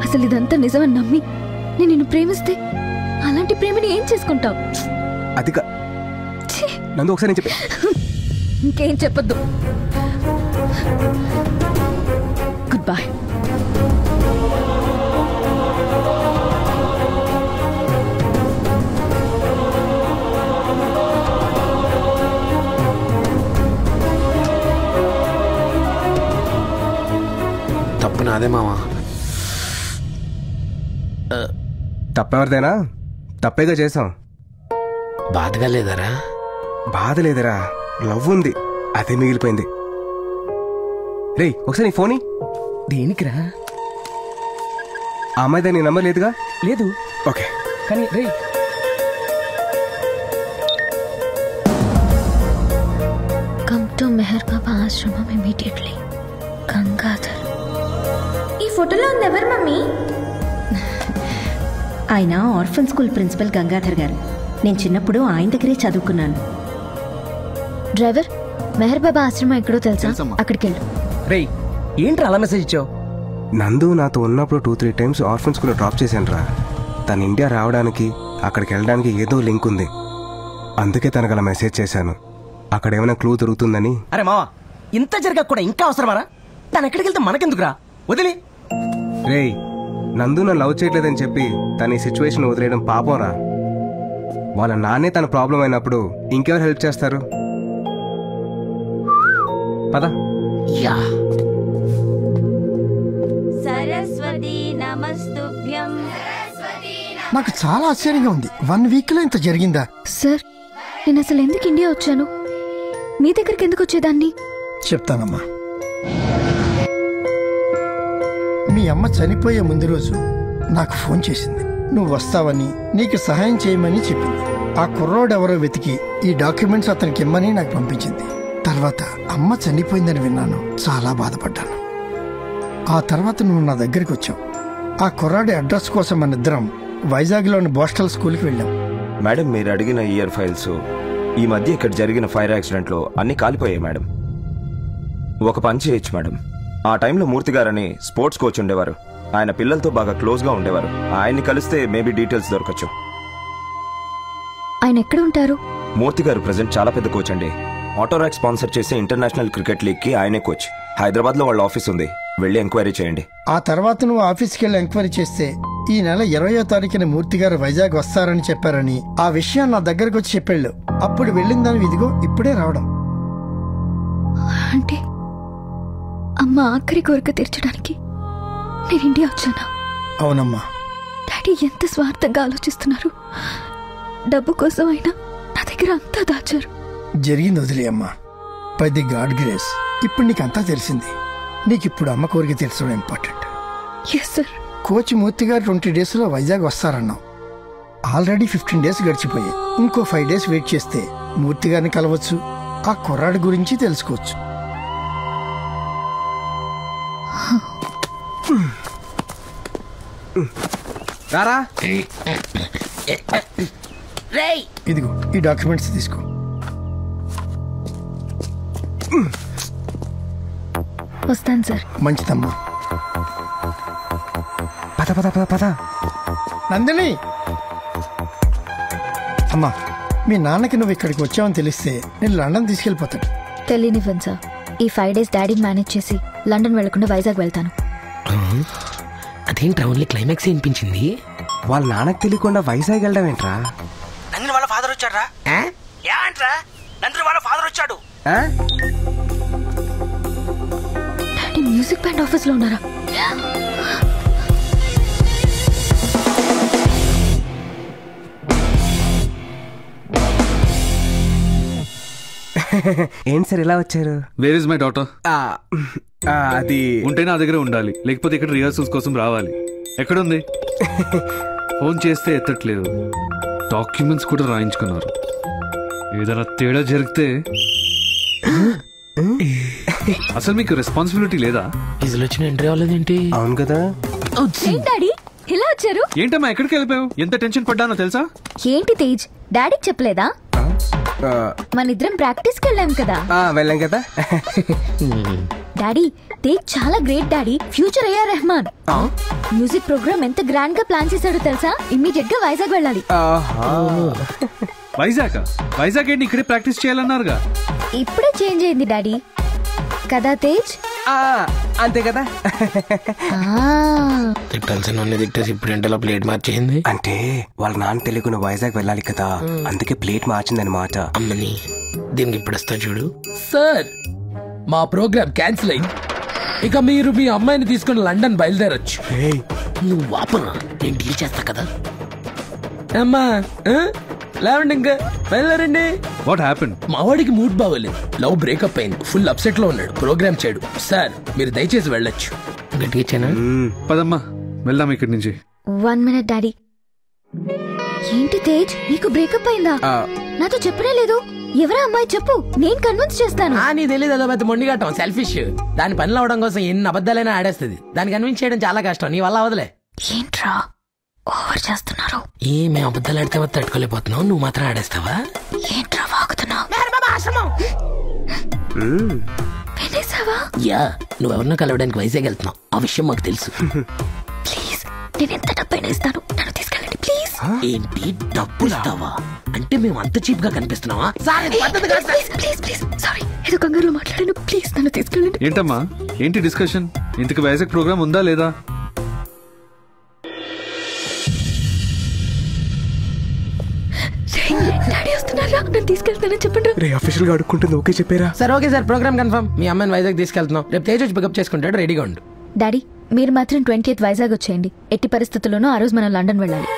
S2: అసలు ఇదంతా నిజమని నమ్మి నేను నిన్ను ప్రేమిస్తే అలాంటి ప్రేమని ఏం చేసుకుంటావు?
S1: అది నందు, ఒకసారి నేను చెప్పే.
S2: ఇంకేం చెప్పొద్దు. Good bye.
S11: తప్పు నాదే మావా.
S1: తప్పెవరిదైనా తప్పేగా చేసాం.
S11: బాధగా లేదరా?
S1: బాధ లేదరా, లవ్ ఉంది, అదే మిగిలిపోయింది. రే, ఒకసారి నీ ఫోన్.
S15: దేనికిరా?
S1: ఆ అమ్మాయిదా నీ నంబర్ లేదుగా?
S15: లేదు.
S1: ఓకే,
S15: కానీ రే,
S2: కమ్ టు మెహర్ బాబా ఆశ్రమం ఇమీడియట్లీ. గంగాధర్.
S14: ఈ ఫోటోలో ఉంది ఎవరు మమ్మీ?
S16: ఆయన ఆర్ఫన్ స్కూల్ ప్రిన్సిపల్ గంగాధర్ గారు. నేను చిన్నప్పుడు ఆయన దగ్గరే చదువుకున్నాను.
S2: డ్రైవర్, మెహర్ బాబా ఆశ్రమం ఎక్కడో తెలుసా? అక్కడికి వెళ్ళు.
S15: రేయ్, ఏంట్రా అలా మెసేజ్ ఇచ్చావు?
S1: నందు నాతో ఉన్నప్పుడు 2-3 times ఆర్ఫన్ స్కూల్లో డ్రాప్ చేశాను రా. తను ఇండియా రావడానికి, అక్కడికి వెళ్ళడానికి ఏదో లింక్ ఉంది, అందుకే తనకు అలా మెసేజ్ చేశాను. అక్కడ ఏమైనా క్లూ దొరుకుతుందని.
S15: అరే మావా, ఇంత జరగక కూడా ఇంకా అవసరమారా? తను ఎక్కడికి వెళ్తే మనకెందుకురా? వదిలే.
S1: రేయ్, నందు నన్ను లవ్ చేయట్లేదని చెప్పి తన ఈ సిచ్యువేషన్ వదిలేయడం పాపం రా. వాళ్ళ నాన్నే తన ప్రాబ్లం అయినప్పుడు ఇంకెవరు హెల్ప్ చేస్తారు? పద.
S17: సరస్వతి నమస్తుభ్యం.
S18: నాకు చాలా ఆశ్చర్యంగా ఉంది. 1 వీక్ లో ఇంత జరిగిందా?
S2: సార్, నేను అసలు ఎందుకు ఇండియా వచ్చాను? మీ దగ్గరికి ఎందుకు వచ్చేదాన్ని?
S18: చెప్తానమ్మా. మీ అమ్మ చనిపోయే ముందు రోజు నాకు ఫోన్ చేసింది. నువ్వు వస్తావని, నీకు సహాయం చేయమని చెప్పింది. ఆ కుర్రోడెవరో వెతికి ఈ డాక్యుమెంట్స్ అతనికి ఇమ్మని నాకు పంపించింది. తర్వాత అమ్మ చనిపోయిందని విన్నాను. చాలా బాధపడ్డాను. ఆ తర్వాత నువ్వు నా దగ్గరికి వచ్చావు. ఆ కుర్రాడి అడ్రస్ కోసం మన ఇద్దరం వైజాగ్లోని బోస్టల్ స్కూల్కి వెళ్ళాం.
S5: మేడం, మీరు అడిగిన ఇయర్ ఫైల్స్ ఈ మధ్య ఇక్కడ జరిగిన ఫైర్ యాక్సిడెంట్లో అన్ని కాలిపోయాయి మేడం. ఒక పని చేయొచ్చు మేడం. ఆ టైంలో మూర్తి గారని స్పోర్ట్స్ కోచ్ ఉండేవారు. ఆయన పిల్లలతో బాగా క్లోజ్గా ఉండేవారు. ఆయన్ని కలిస్తే మేబీ డీటెయిల్స్ దొరకచ్చు.
S2: ఆయన ఎక్కడ ఉంటారు?
S5: మూర్తి గారు ప్రెసెంట్ చాలా పెద్ద కోచ్ అండి. ఆటోరాక్ స్పాన్సర్ చేసే ఇంటర్నేషనల్ క్రికెట్ లీగ్ కి ఆయనే కోచ్. హైదరాబాద్లో వాళ్ళ ఆఫీస్ ఉంది, వెళ్ళి ఎంక్వైరీ చేయండి.
S18: ఆ తర్వాత నువ్వు ఆఫీస్కి వెళ్ళి ఎంక్వైరీ చేస్తే ఈ నెల 20వ తారీఖున మూర్తి గారు వైజాగ్ వస్తారని చెప్పారని ఆ విషయం నా దగ్గరకు వచ్చి చెప్పాళ్ళు. అప్పుడు వెళ్ళిందని ఇదిగో ఇప్పుడే రావడం.
S2: అంటే అమ్మ ఆఖరి కోరిక తీర్చడానికి నేను ఇండియా వచ్చానా?
S18: అవునమ్మా.
S2: డాడీ ఎంత స్వార్థంగా ఆలోచిస్తున్నారు. డబ్బు కోసం అయినా నా దగ్గర అంతా దాచారు.
S18: జరిగింది వదిలే అమ్మా. బై ది గాడ్ గ్రేస్ ఇప్పుడు నీకు అంతా తెలిసింది. నీకు ఇప్పుడు అమ్మ కోరిక తీర్చడం ఇంపార్టెంట్. కోచ్ మూర్తి గారు 20 డేస్లో వైజాగ్ వస్తారన్నావు. ఆల్రెడీ 15 డేస్ గడిచిపోయాయి. ఇంకో 5 డేస్ వెయిట్ చేస్తే మూర్తి గారిని కలవచ్చు, ఆ కుర్రాడి గురించి తెలుసుకోవచ్చు.
S1: రారా.
S18: ఇదిగో ఈ డాక్యుమెంట్స్ తీసుకో.
S2: వస్తాను సార్.
S18: మంచిదమ్మా.
S1: పద పద పద పద.
S18: నందిని, అమ్మా, మీ నాన్నకి నువ్వు ఇక్కడికి వచ్చావని తెలిస్తే నేను లండన్ తీసుకెళ్ళిపోతాను.
S2: తెలియనివ్వండి సార్. ఈ 5 డేస్ డాడీని మేనేజ్ చేసి లండన్ వెళ్లకుండా వైజాగ్ వెళ్తాను.
S11: అదేంట్రా ఓన్లీ క్లైమాక్స్ వినిపించింది?
S1: వాళ్ళ నాన్నకి తెలియకుండా వైజాగ్ వెళ్ళడం ఏంట్రా?
S7: నందిని వాళ్ళ ఫాదర్ వచ్చాడ్రా. ఏంట్రా నందిని వాళ్ళ ఫాదర్ వచ్చాడు.
S2: డాడీ మ్యూజిక్ బ్యాండ్ ఆఫీస్ లో ఉన్నారా?
S1: ఏంటి సార్ ఇలా వచ్చారు?
S23: Where is my daughter?
S1: అది
S23: ఉంటే నా దగ్గర ఉండాలి, లేకపోతే ఇక్కడ రిహార్సల్స్ కోసం రావాలి. ఎక్కడుంది? ఫోన్ చేస్తే ఎత్తట్లేదు. డాక్యుమెంట్స్ కూడా రాయించుకున్నారు. ఏదైనా తేడా జరిగితే అసలు మీకు రెస్పాన్సిబిలిటీ లేదా?
S11: ఇదిలో వచ్చిన ఎంట్రీ అవ్వలేదేంటి?
S1: అవును కదా.
S2: డాడీ ఇలా వచ్చారు?
S23: ఏంటమ్మా ఎక్కడికి వెళ్ళిపోయావు? ఎంత టెన్షన్ పడ్డానో తెలుసా?
S2: ఏంటి తేజ్, డాడీకి చెప్పలేదా? మన ఇద్దరం ప్రాక్టీస్ కి వెళ్ళాం కదా.
S1: వెళ్ళాం కదా.
S2: డాడీ, తేజ్ చాలా great daddy. Future AR Rahman. Music programme ఎంత గ్రాండ్ గా ప్లాన్ చేశాడో తెలుసా? ఇమ్మీడియట్ గా వైజాగ్ వెళ్ళాలి.
S23: వైజాగ్ ఏంటి, ఇక్కడే ప్రాక్టీస్ చేయాలన్నారుగా.
S2: ఇప్పుడే చేంజ్ అయింది డాడీ. కదా తేజ్?
S1: అంతే కదా.
S11: తిట్టాల్సిన తిట్టేసి ఇప్పుడు ఎంటలో ప్లేట్ మార్చేయింది.
S1: అంటే వాళ్ళ నాన్న తెలియకుండా వైజాగ్ వెళ్ళాలి కదా, అందుకే ప్లేట్ మార్చింది అనమాట.
S11: అమ్మని దీనికి ఇప్పుడు వస్తా చూడు. సార్, మా ప్రోగ్రామ్ క్యాన్సిల్ అయింది. ఇక మీరు మీ అమ్మాయిని తీసుకుని లండన్ బయలుదేరొచ్చు. నువ్వు వాపనా, నేను డీల్ చేస్తా కదా. అమ్మా లేవండి, ఇంకా బయలుదేరండి.
S23: What happened?
S11: మా వాడికి మూడ్ బాగోలేదు. లవ్ బ్రేకప్ అయింది. ఫుల్ అప్సెట్ లో ఉన్నాడు. ప్రోగ్రామ్ చేయడు. సార్, మీరు దయచేసి వెళ్ళొచ్చు. గట్టిగా
S23: పదమ్మా వెళ్దాం ఇక్కడి నుంచి.
S2: 1 మినిట్ డాడీ. ఏంటి తేజ్, నీకు బ్రేకప్ అయిందా? నాతో చెప్పనే లేదు. ఎవరా అమ్మాయి చెప్పు, నేను కన్విన్స్ చేస్తాను.
S11: నీ తెలియదు, అదో పెద్ద మొండిగట్టం, సెల్ఫిష్. దాని పనులు అవడం కోసం ఎన్ని అబద్ధాలైనా ఆడేస్తుంది. దాన్ని కన్విన్స్ చేయడం చాలా కష్టం. నీ వల్ల అవదలే.
S2: ఏంట్రా ఓవర్ చేస్తున్నారు?
S11: మేము అబద్ధాలు ఆడితే తట్టుకోలేకపోతున్నావు, నువ్వు మాత్రం ఆడేస్తావా?
S2: ఏంట్రా వాగుతున్నావు?
S11: యా, నువ్వెవరినో కలవడానికి వైజాగ్ వెళ్తున్నావు. ఆ విషయం మాకు తెలుసు.
S2: ప్లీజ్, నేను ఎంత డబ్బైనా ఇస్తాను, నన్ను తీసుకెళ్ళండి ప్లీజ్.
S11: ఏంటి, డబ్బు ఇస్తావా? అంటే మేము అంత చీప్ గా కనిపిస్తున్నావా?
S2: సారీ, ఏదో కంగారులో మాట్లాడాను. ప్లీజ్ నన్ను తీసుకెళ్ళండి.
S23: ఏంటమ్మా, ఏంటి డిస్కషన్? ఇంతకు వైజాగ్ ప్రోగ్రామ్ ఉందా లేదా?
S2: రా నేను తీసుకెళ్తానని చెప్పండి.
S1: రే అఫీషియల్ గా అడుక్కుంటుంది, ఓకే చెప్పారా?
S11: Sir okay sir, programme confirm. మీ అమ్మాయిని వైజాగ్ తీసుకెళ్తున్నాం. రేపు తేజ్ వచ్చి పికప్ చేసుకుంటాడు, రెడీగా ఉండు.
S2: డాడీ మీరు మాత్రం 20th వైజాగ్ వచ్చేయండి. ఎట్టి పరిస్థితుల్లోనూ ఆ రోజు మనం లండన్ వెళ్ళాలి.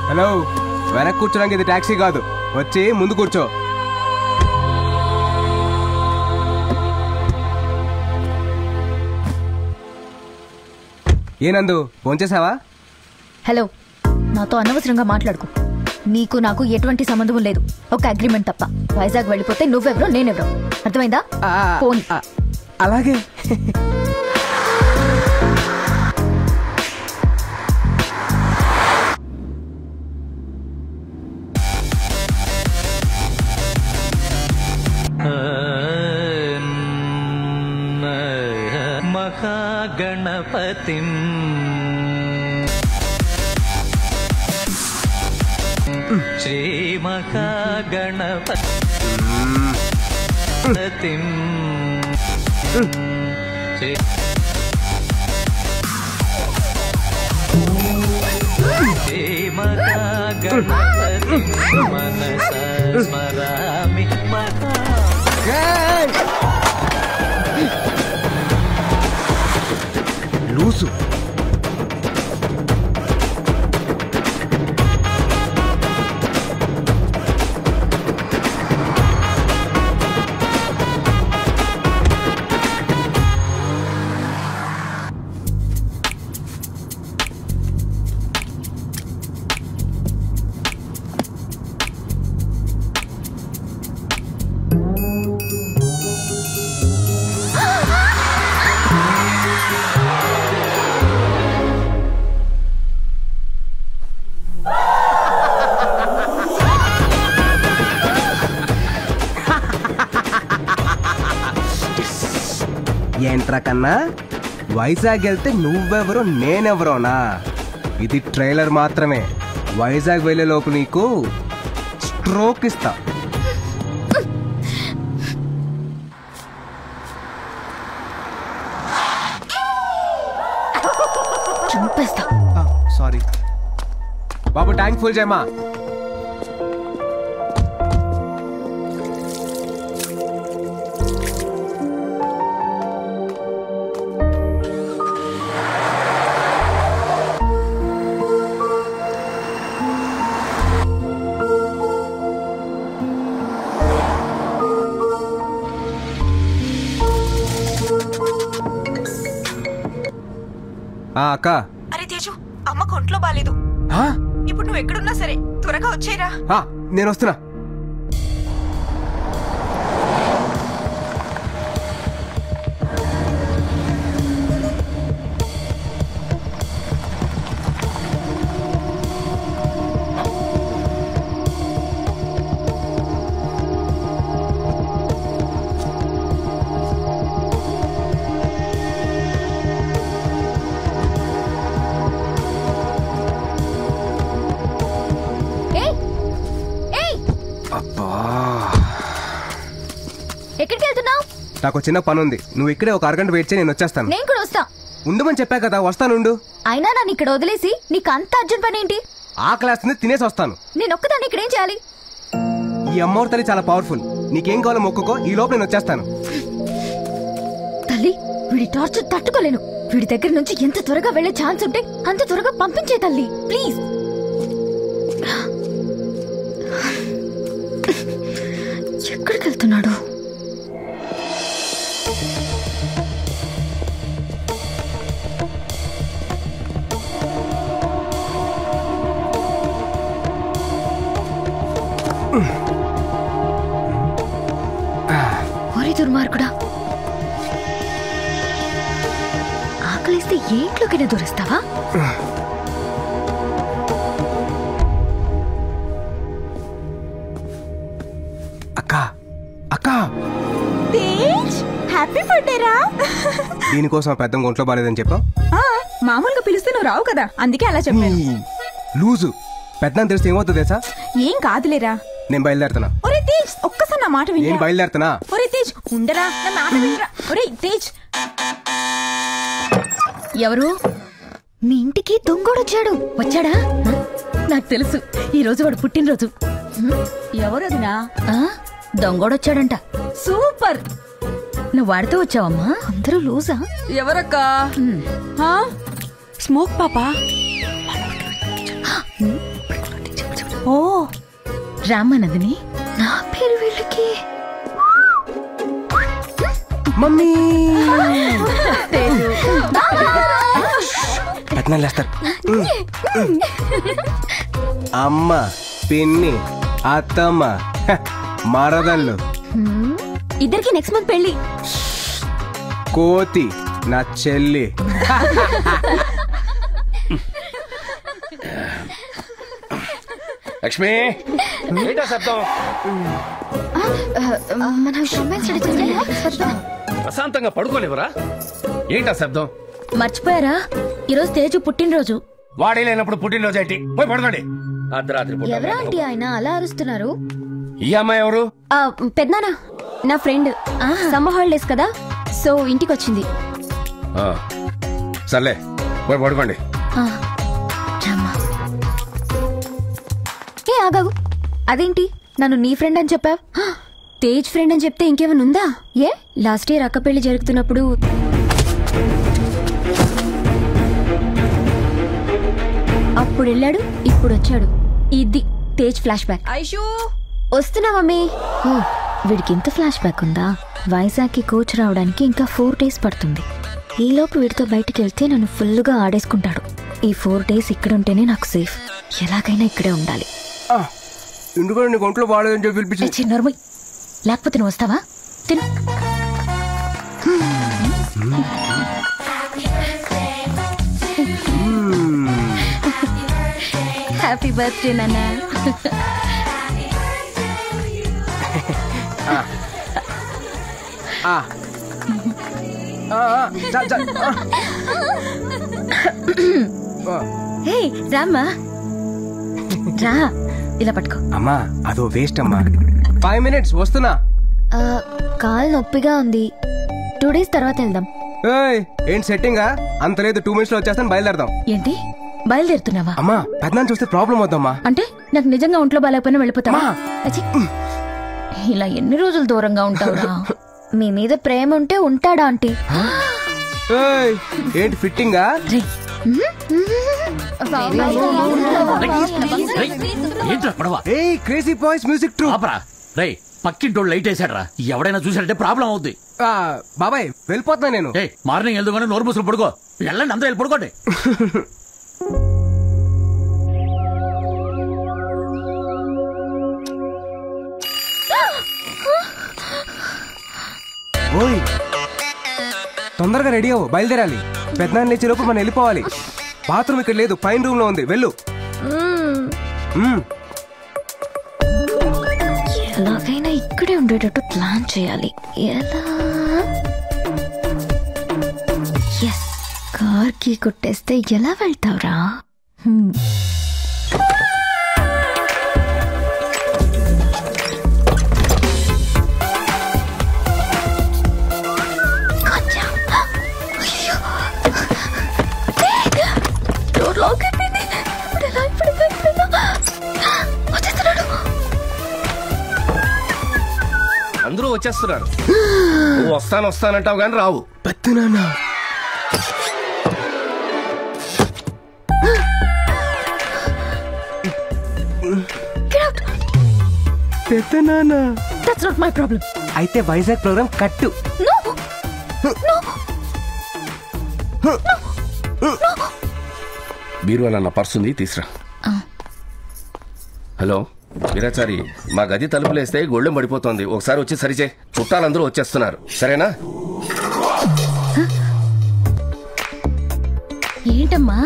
S1: హలో, వెనక్కి కూర్చోడానికి ఇది టాక్సీ కాదు, వచ్చి ముందు కూర్చో. ఏనందు భోంచేసావా?
S2: హలో, నాతో అనవసరంగా మాట్లాడుకో. నీకు నాకు ఎటువంటి సంబంధం లేదు, ఒక అగ్రిమెంట్ తప్ప. వైజాగ్ వెళ్ళిపోతే నువ్వెవరో నేనెవరో, అర్థమైందా? ఫోన్.
S1: అలాగే.
S3: మహాగణపతిం శ్రీ మహాగణపతిం శ్రీ మహాగణపతిం మనసా స్మరామి మహా.
S1: లూసు ఏంట్రా కన్నా, వైజాగ్ వెళ్తే నువ్వెవరో నేనెవరోనా? ఇది ట్రైలర్ మాత్రమే. వైజాగ్ వెళ్ళే లోపు నీకు స్ట్రోక్ ఇస్తా.
S2: చంపేస్తా.
S1: సారీ బాబు, ట్యాంక్ ఫుల్ చేయమా. అక్క.
S19: అరే తేజు, అమ్మకు ఒంట్లో బాలేదు. ఇప్పుడు నువ్వు ఎక్కడున్నా సరే త్వరగా వచ్చేరా.
S1: నేను వస్తున్నా.
S2: ఎక్కడికి వెళ్తున్నావు?
S1: నాకు చిన్న పని ఉంది, నువ్వు ఇక్కడే ఒక అరగంట వెయిట్ చేయి, నేను వచ్చేస్తాను.
S2: నేను కూడా వస్తా.
S1: ఉండమని చెప్పా కదా, వస్తానుండు.
S2: అయినా నన్ను ఇక్కడ వదిలేసి నీకు అంత అర్జెంట్ పని ఏంటి?
S1: ఆ క్లాస్ తినేసి వస్తాను.
S2: నేను ఒక్కదాన్ని ఇక్కడేం చేయాలి?
S1: ఈ అమ్మవారి తల్లి చాలా పవర్ఫుల్, నీకేం కావాలో మొక్కుకో, ఈ లోపు నేను వచ్చేస్తాను.
S2: తల్లి, వీడి టార్చర్ తట్టుకోలేను. వీడి దగ్గర నుంచి ఎంత త్వరగా వెళ్లే ఛాన్స్ ఉంటే అంత త్వరగా పంపించే తల్లి, ప్లీజ్. ఎక్కడికి వెళ్తున్నాడు? ఓరి దుర్మార్గుడా, ఆకలిస్తే ఏ ఇంట్లోకైనా దూరిస్తావా?
S1: అక్క, అక్క.
S19: తేజ్,
S6: హ్యాపీ బర్త్డే రా.
S1: దీనికోసం పెద్ద ఒంట్లో బాలేదని చెప్పావు.
S6: మామూలుగా పిలిస్తే నువ్వు రావు కదా, అందుకే అలా చెప్పాను.
S1: లూజు పెద్ద తెలిస్తే ఏమవుతుంది తెలుసా?
S6: ఏం కాదులేరా.
S1: నేను బయలుదేరుతున్నా.
S6: ఒరే తేజ్, ఒక్కసారి నా మాట వినరా.
S1: నేను బయలుదేరుతున్నా.
S6: ఒరే తేజ్ ఉండరా, నా మాట వినరా. ఒరే తేజ్.
S2: ఎవరు? మీ ఇంటికి దొంగోడొచ్చాడు. వచ్చాడా? నాకు తెలుసు, ఈ రోజు వాడు పుట్టినరోజు.
S6: ఎవరదినా?
S2: దొంగోడొచ్చాడంట.
S6: సూపర్.
S2: నువ్వు వాడితో వచ్చావమ్మా? అందరూ లూజా?
S9: ఎవరక్కా? స్మోక్ పాపా.
S2: ఓ రామానందిని. నా పేరు వీళ్ళకి
S1: మమ్మీ. పెద్దలేస్తారు. అమ్మ, పిన్ని, అత్తమ్మ, మరదళ్ళు.
S2: ఇద్దరికి నెక్స్ట్ మంత్ పెళ్లి.
S1: కోతి నా చెల్లి.
S4: లక్ష్మి, ఏంటా శబ్దం? ప్రశాంతంగా పడుకోలేవరా? ఏంటా శబ్దం?
S2: మర్చిపోయారా, ఈరోజు తేజు పుట్టినరోజు.
S4: వాడే లేనప్పుడు పుట్టినరోజు ఏంటి? పోయి పడుకోండి. అర్ధరాత్రి
S2: ఎవరా ఆంటీ ఆయన అలా అరుస్తున్నారు?
S4: ఈ అమ్మాయి ఎవరు?
S2: పెద్దనానా, నా ఫ్రెండ్. సమ్మర్ హాలిడేస్ కదా, సో ఇంటికి వచ్చింది.
S4: సర్లే, పోయి పడుకోండి.
S2: ఏ ఆగాగు, అదేంటి నన్ను నీ ఫ్రెండ్ అని చెప్పావు? తేజ్ ఫ్రెండ్ అని చెప్తే ఇంకేమైనా ఉందా? ఏ లాస్ట్ ఇయర్ అక్క పెళ్లి జరుగుతున్నప్పుడు అప్పుడు వెళ్ళాడు, ఇప్పుడు వచ్చాడు. ఇది తేజ్ ఫ్లాష్ బ్యాక్.
S9: ఐషు
S2: వస్తున్నా మమ్మీ. వీడికి ఇంత ఫ్లాష్ బ్యాక్ ఉందా? వైజాగ్ కి కోచ్ రావడానికి ఇంకా 4 days పడుతుంది. ఈలోపు వీడితో బయటికి వెళ్తే నన్ను ఫుల్గా ఆడేసుకుంటాడు. ఈ 4 days ఇక్కడ ఉంటేనే నాకు సేఫ్. ఎలాగైనా ఇక్కడే ఉండాలి.
S1: ఎందుకంటే నీకు ఒంట్లో బాగాలేదని చెప్పి పిలిపించి.
S2: నోర్మై, లేకపోతే నువ్వు వస్తావా? తిను. హ్యాపీ బర్త్డే నాన్న. హే రామ్మా, రా, ఇలా పట్టుకో.
S1: అమ్మా అదో వేస్ట్ అమ్మా. 5 minutes వస్తున్నా.
S2: కాలు నొప్పిగా ఉంది, 2 days తర్వాత వెళ్దాం.
S1: ఏంటి సెట్టింగా? అంత లేదు, 2 minutes లో వచ్చేస్తాను, బయలుదేరదాం.
S2: ఏంటి బయలుదేరుతున్నావా?
S1: అమ్మా పెద్దనాన్ని చూస్తే ప్రాబ్లం అవుతామ్మా.
S2: అంటే నాకు నిజంగా ఒంట్లో బాగాలేకపోయినా వెళ్ళిపోతావా? ఇలా ఎన్ని రోజులు దూరంగా ఉంటావురా? మీ మీద ప్రేమ ఉంటే ఉంటాడా ఆంటీ?
S1: ఏంటి ఫిట్టింగా? Crazy boys music troupe.
S10: రేయ్, పక్కింటోడు లైట్ వేసాడరా, ఎవడైనా చూసాడంటే ప్రాబ్లం అవుద్ది.
S1: బాబాయ్ వెళ్ళిపోతున్నా నేను.
S10: మార్నింగ్ వెళ్దామని నోరు మూసులు పడుకో. వెళ్ళండి, అందరూ వెళ్ళి పడుకోండి.
S1: ఓయ్ తొందరగా రెడీ అవ్వు, బయలుదేరాలి. పెద్దనాన్న లేచే లోపు మనం వెళ్ళిపోవాలి. బాత్రూమ్ ఇక్కడ లేదు, పైన రూమ్ లో ఉంది, వెళ్ళు.
S2: ఎలాగైనా ఇక్కడే ఉండేటట్టు ప్లాన్ చేయాలి. ఎలా? ఎస్, కార్ కి కొట్టేస్తే ఎలా వెళ్తావురా?
S4: అందరూ వచ్చేస్తున్నారు. నువ్వు వస్తానంటావు కానీ రావు.
S1: పెద్దనాన్న పెద్దనాన్న.
S2: That's not my problem.
S1: అయితే వైజాగ్ ప్రోగ్రామ్ కట్టు.
S4: బీరువాల నా పర్సుంది, తీసురా. హలో వీరాచారి, మా గది తలుపులేస్తే గొళ్ళెం పడిపోతుంది. ఒకసారి వచ్చి సరిచే. చుట్టాలందరూ వచ్చేస్తున్నారు, సరేనా?
S2: ఏంటమ్మా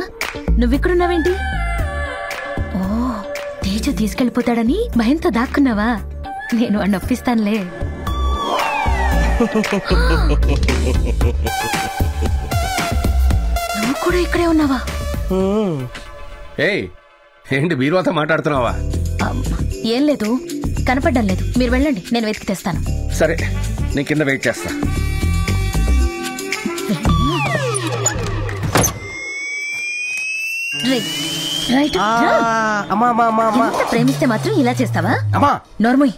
S2: నువ్విక్కడున్నావేంటి? ఓ, తేజు తీసుకెళ్ళిపోతాడని భయంతో దాక్కున్నావా? నేను వాడిని ఒప్పిస్తానులే. నువ్వు కూడా ఇక్కడే ఉన్నావా?
S4: ఏయ్ ఏంటి బీరువాతో మాట్లాడుతున్నావా?
S2: ఏం లేదు, కనపడ్డం లేదు. మీరు వెళ్ళండి, నేను వెతికి తెస్తాను.
S4: సరే నేను కింద వెయిట్ చేస్తా.
S2: ఎంత ప్రేమిస్తే మాత్రం ఇలా చేస్తావా?
S1: అమ్మా
S2: నోర్ముయ్.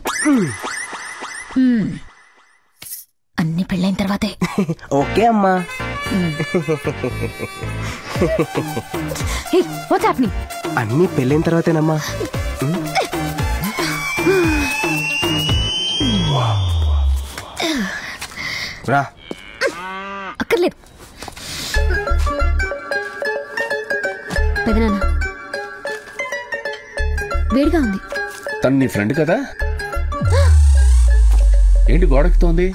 S2: అన్ని పెళ్ళైన తర్వాతే.
S1: ఓకే అమ్మా.
S2: What's happening?
S1: అన్ని పెళ్ళైన తర్వాతేనమ్మా. రా.
S2: అక్కర్లేదు. పెదనాన్న వేడిగా ఉంది.
S4: తను నీ ఫ్రెండ్ కదా? ఏంటి గోడెక్కుతోంది?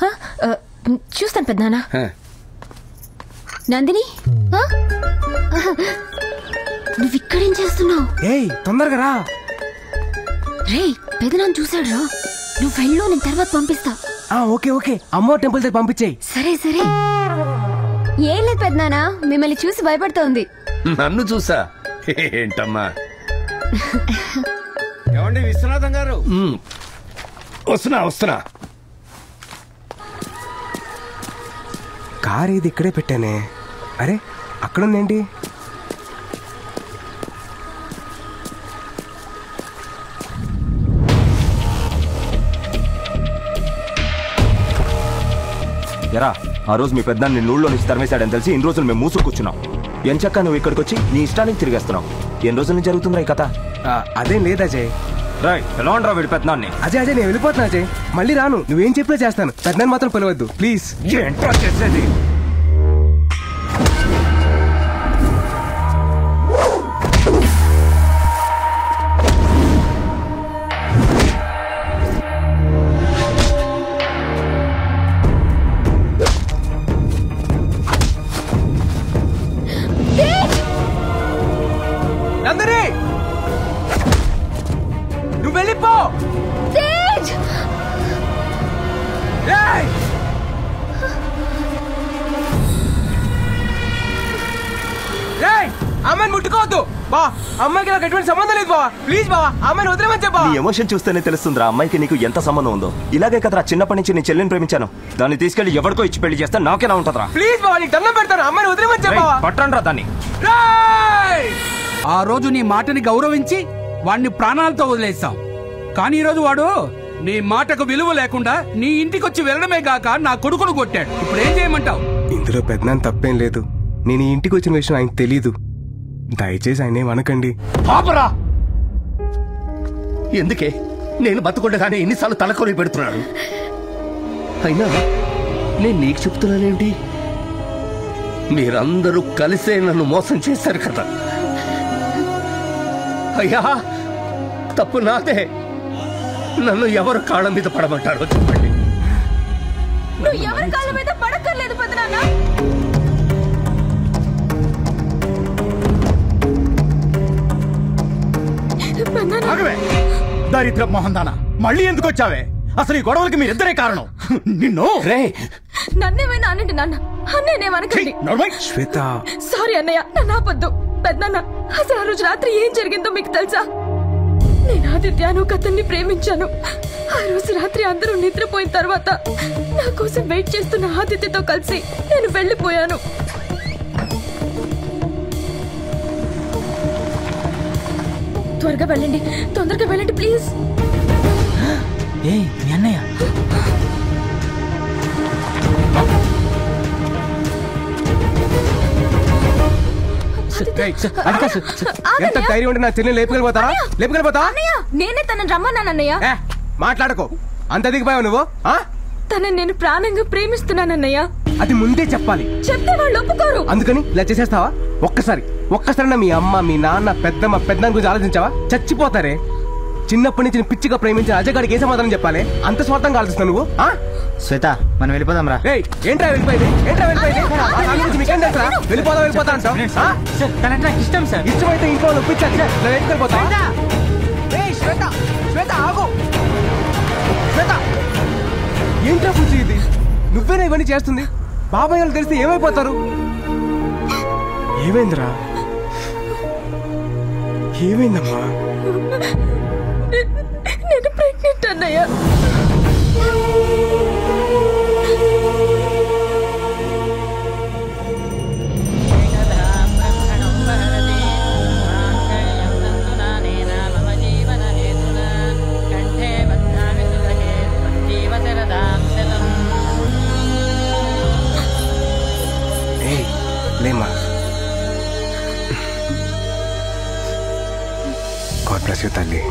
S2: చూస్తాను పెదనాన్న. నందిని, నువ్వు ఇక్కడేం చేస్తున్నావు?
S1: ఏయ్ తొందరగా రా.
S2: రే పెదనాన్న చూసాడు రా. నువ్వు వెళ్ళు, నేను తర్వాత పంపిస్తా.
S1: ఓకే ఓకే, అమ్మో టెంపుల్ దగ్గర పంపించేయి.
S2: సరే సరే. ఏం లేదు పెదనాన్న, మిమ్మల్ని చూసి భయపడుతోంది.
S4: నన్ను చూసా? ఏంటమ్మా?
S8: ఏమండి విశ్వనాథం గారు?
S4: వస్తున్నా.
S1: కారు ఇది ఇక్కడే పెట్టానే. అరే అక్కడుందేంటి?
S5: ఎరా ఆ రోజు మీ పెద్ద నీ నూళ్ళో నుంచి తరిమేశాడని తెలిసి ఇన్ని రోజులు మేము మూసు కూర్చున్నాం. ఎంచక్క నువ్వు ఇక్కడికి వచ్చి నీ ఇష్టానికి తిరిగేస్తున్నావు. ఎన్ని రోజుల నుంచి జరుగుతుందిరా ఈ కథ?
S1: అదేం లేదు అజయ్.
S5: ఎలా ఉండరా వీడి పెద్దనాన్ని?
S1: అజయ్ నేను వెళ్ళిపోతున్నా అజయ్. మళ్ళీ రాను, నువ్వేం చెప్పినా చేస్తాను. పెద్దనాన్ని మాత్రం పిలవద్దు ప్లీజ్.
S5: ఏంట్రా చేసేది?
S1: నందిని నువ్వు వెళ్ళిపో. అమ్మాయిని ముట్టుకోవద్దు బా. అమ్మాయికి నాకు ఎటువంటి సంబంధం లేదు బావా. ప్లీజ్ బావా, అమ్మాయిని వదిలేమని చెప్పా.
S5: నీ ఎమోషన్ చూస్తేనే తెలుస్తుందిరా అమ్మాయికి నీకు ఎంత సంబంధం ఉందో. ఇలాగే కదరా చిన్నప్పటి నుంచి నీ చెల్లిని ప్రేమించాను. దాన్ని తీసుకెళ్లి ఎవరికో ఇచ్చి పెళ్లి చేస్తే నాకేనా ఉంటుందిరా?
S1: ప్లీజ్ బావా, నీకు దండం పెడతాను. అమ్మాయిని వదిలేమని చెప్పా.
S5: పట్టండ్రా దాన్ని.
S10: ఆ రోజు నీ మాటని గౌరవించి వాడిని ప్రాణాలతో వదిలేస్తాం. కానీ ఈ రోజు వాడు నీ మాటకు విలువ లేకుండా నీ ఇంటికొచ్చి వెళ్ళడమే గాక నా కొడుకును కొట్టాడు. ఇప్పుడు ఏం చేయమంటావు?
S1: ఇందులో పెద్దనాన్న తప్పేం లేదు. నేను ఈ ఇంటికి వచ్చిన విషయం ఆయనకు తెలీదు. దయచేసి ఆయన ఏమనకండి.
S4: పాపరా, ఎందుకే నేను బతుకుండగానే ఎన్నిసార్లు తలకొని పెడుతున్నాడు. అయినా నేను నీకు చెప్తున్నానేంటి? మీరందరూ కలిసే నన్ను మోసం చేశారు కదా. అయ్యా తప్పు నాదే. నన్ను ఎవరు కాళ్ళ మీద పడమంటారో చెప్పండి.
S6: నువ్వు ఎవరి కాళ్ళ మీద పడక్కర్లేదు పెదనాన్న.
S8: దరిద్ర మోహన్ మళ్ళీ ఎందుకు వచ్చావే? అసలు ఈ గొడవలకి మీరిద్దరే కారణం. నిన్ను
S6: నన్నేమైనా అనండి నాన్న, అన్నేమనకండి.
S1: శ్వేత
S6: సారీ అన్నయ్య, నన్ను ఆపొద్దు. పెద్దనాన్న అసలు ఆ రోజు రాత్రి ఏం జరిగిందో మీకు తెలుసా? నేను ఆదిత్యను కథన్ని ప్రేమించాను. ఆ రోజు రాత్రి అందరూ నిద్రపోయిన తర్వాత నా కోసం వెయిట్ చేస్తున్న ఆదిత్యతో కలిసి నేను వెళ్ళిపోయాను. త్వరగా వెళ్ళండి, తొందరగా వెళ్ళండి ప్లీజ్.
S21: మీ అన్నయ్య
S1: ఎంత ధైర్యం ఉంటే నా చెల్లి లేపుకెళ్ళిపోతారా?
S6: నేనే తనని రమ్మన్నానన్నయ్య.
S1: మాట్లాడకో, అంత దిగిపోయావు నువ్వు.
S6: తనని నేను ప్రాణంగా ప్రేమిస్తున్నానన్నయ్య.
S1: అది ముందే చెప్పాలి.
S6: చెప్తే వాళ్ళు ఒప్పుకోరు.
S1: అందుకని ఇలా చేసేస్తావా? ఒక్కసారి మీ అమ్మ, మీ నాన్న, పెద్దమ్మ, పెద్దనాన్న గురించి ఆలోచించావా? చచ్చిపోతారే. చిన్నప్పటి నుంచి పిచ్చిగా ప్రేమించిన అజయ్ గారికి ఏ సమాధానం చెప్పాలి? అంత స్వార్థంగా ఆలోచిస్తున్నావు నువ్వు.
S8: శ్వేత మనం వెళ్ళిపోదాం రా.
S1: ఏంట్రా వెళ్ళిపోయింది? వెళ్ళిపోతా అంటావు.
S21: ఇష్టం సార్.
S1: ఇష్టమైతే ఇంట్లో ఒప్పించాలి. వెళ్ళిపోతా. ఏంట్రా పూజ ఇది? నువ్వేనా ఇవన్నీ చేస్తుంది? బాబాయ్ వాళ్ళు తెలిస్తే ఏమైపోతారు? ఏమైందిరా? ఏమైందమ్మా?
S6: నేను ప్రెగ్నెంట్ అన్నయ్య.
S1: లేమ్మా. గాడ్ బ్లెస్ యు తల్లి.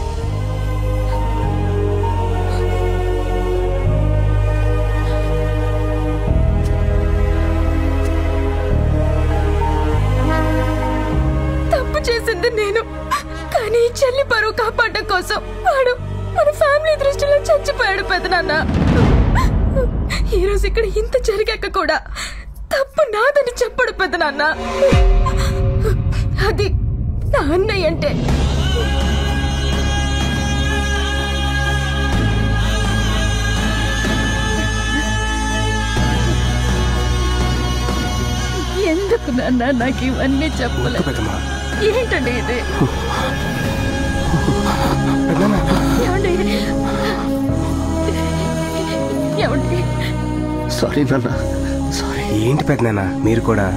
S6: తప్పు చేసింది నేను, కానీ చెల్లి పరువు కాపాడడం కోసం వాడు మన ఫ్యామిలీ దృష్టిలో చచ్చిపోయాడు పెదనాన్న. ఈ రోజు ఇక్కడ ఇంత జరిగాక కూడా తప్పు నాదని చెప్పడు పెదనాన్న. అది నా అన్నయ్య అంటే. ఎందుకు నాన్న నాకు ఇవన్నీ చెప్పలేదు? ఏంటండి ఇది? ఏమండి?
S4: సారీ నాన్న, సారీ.
S1: ఏంటి పెద్దనాన్న మీరు కూడా?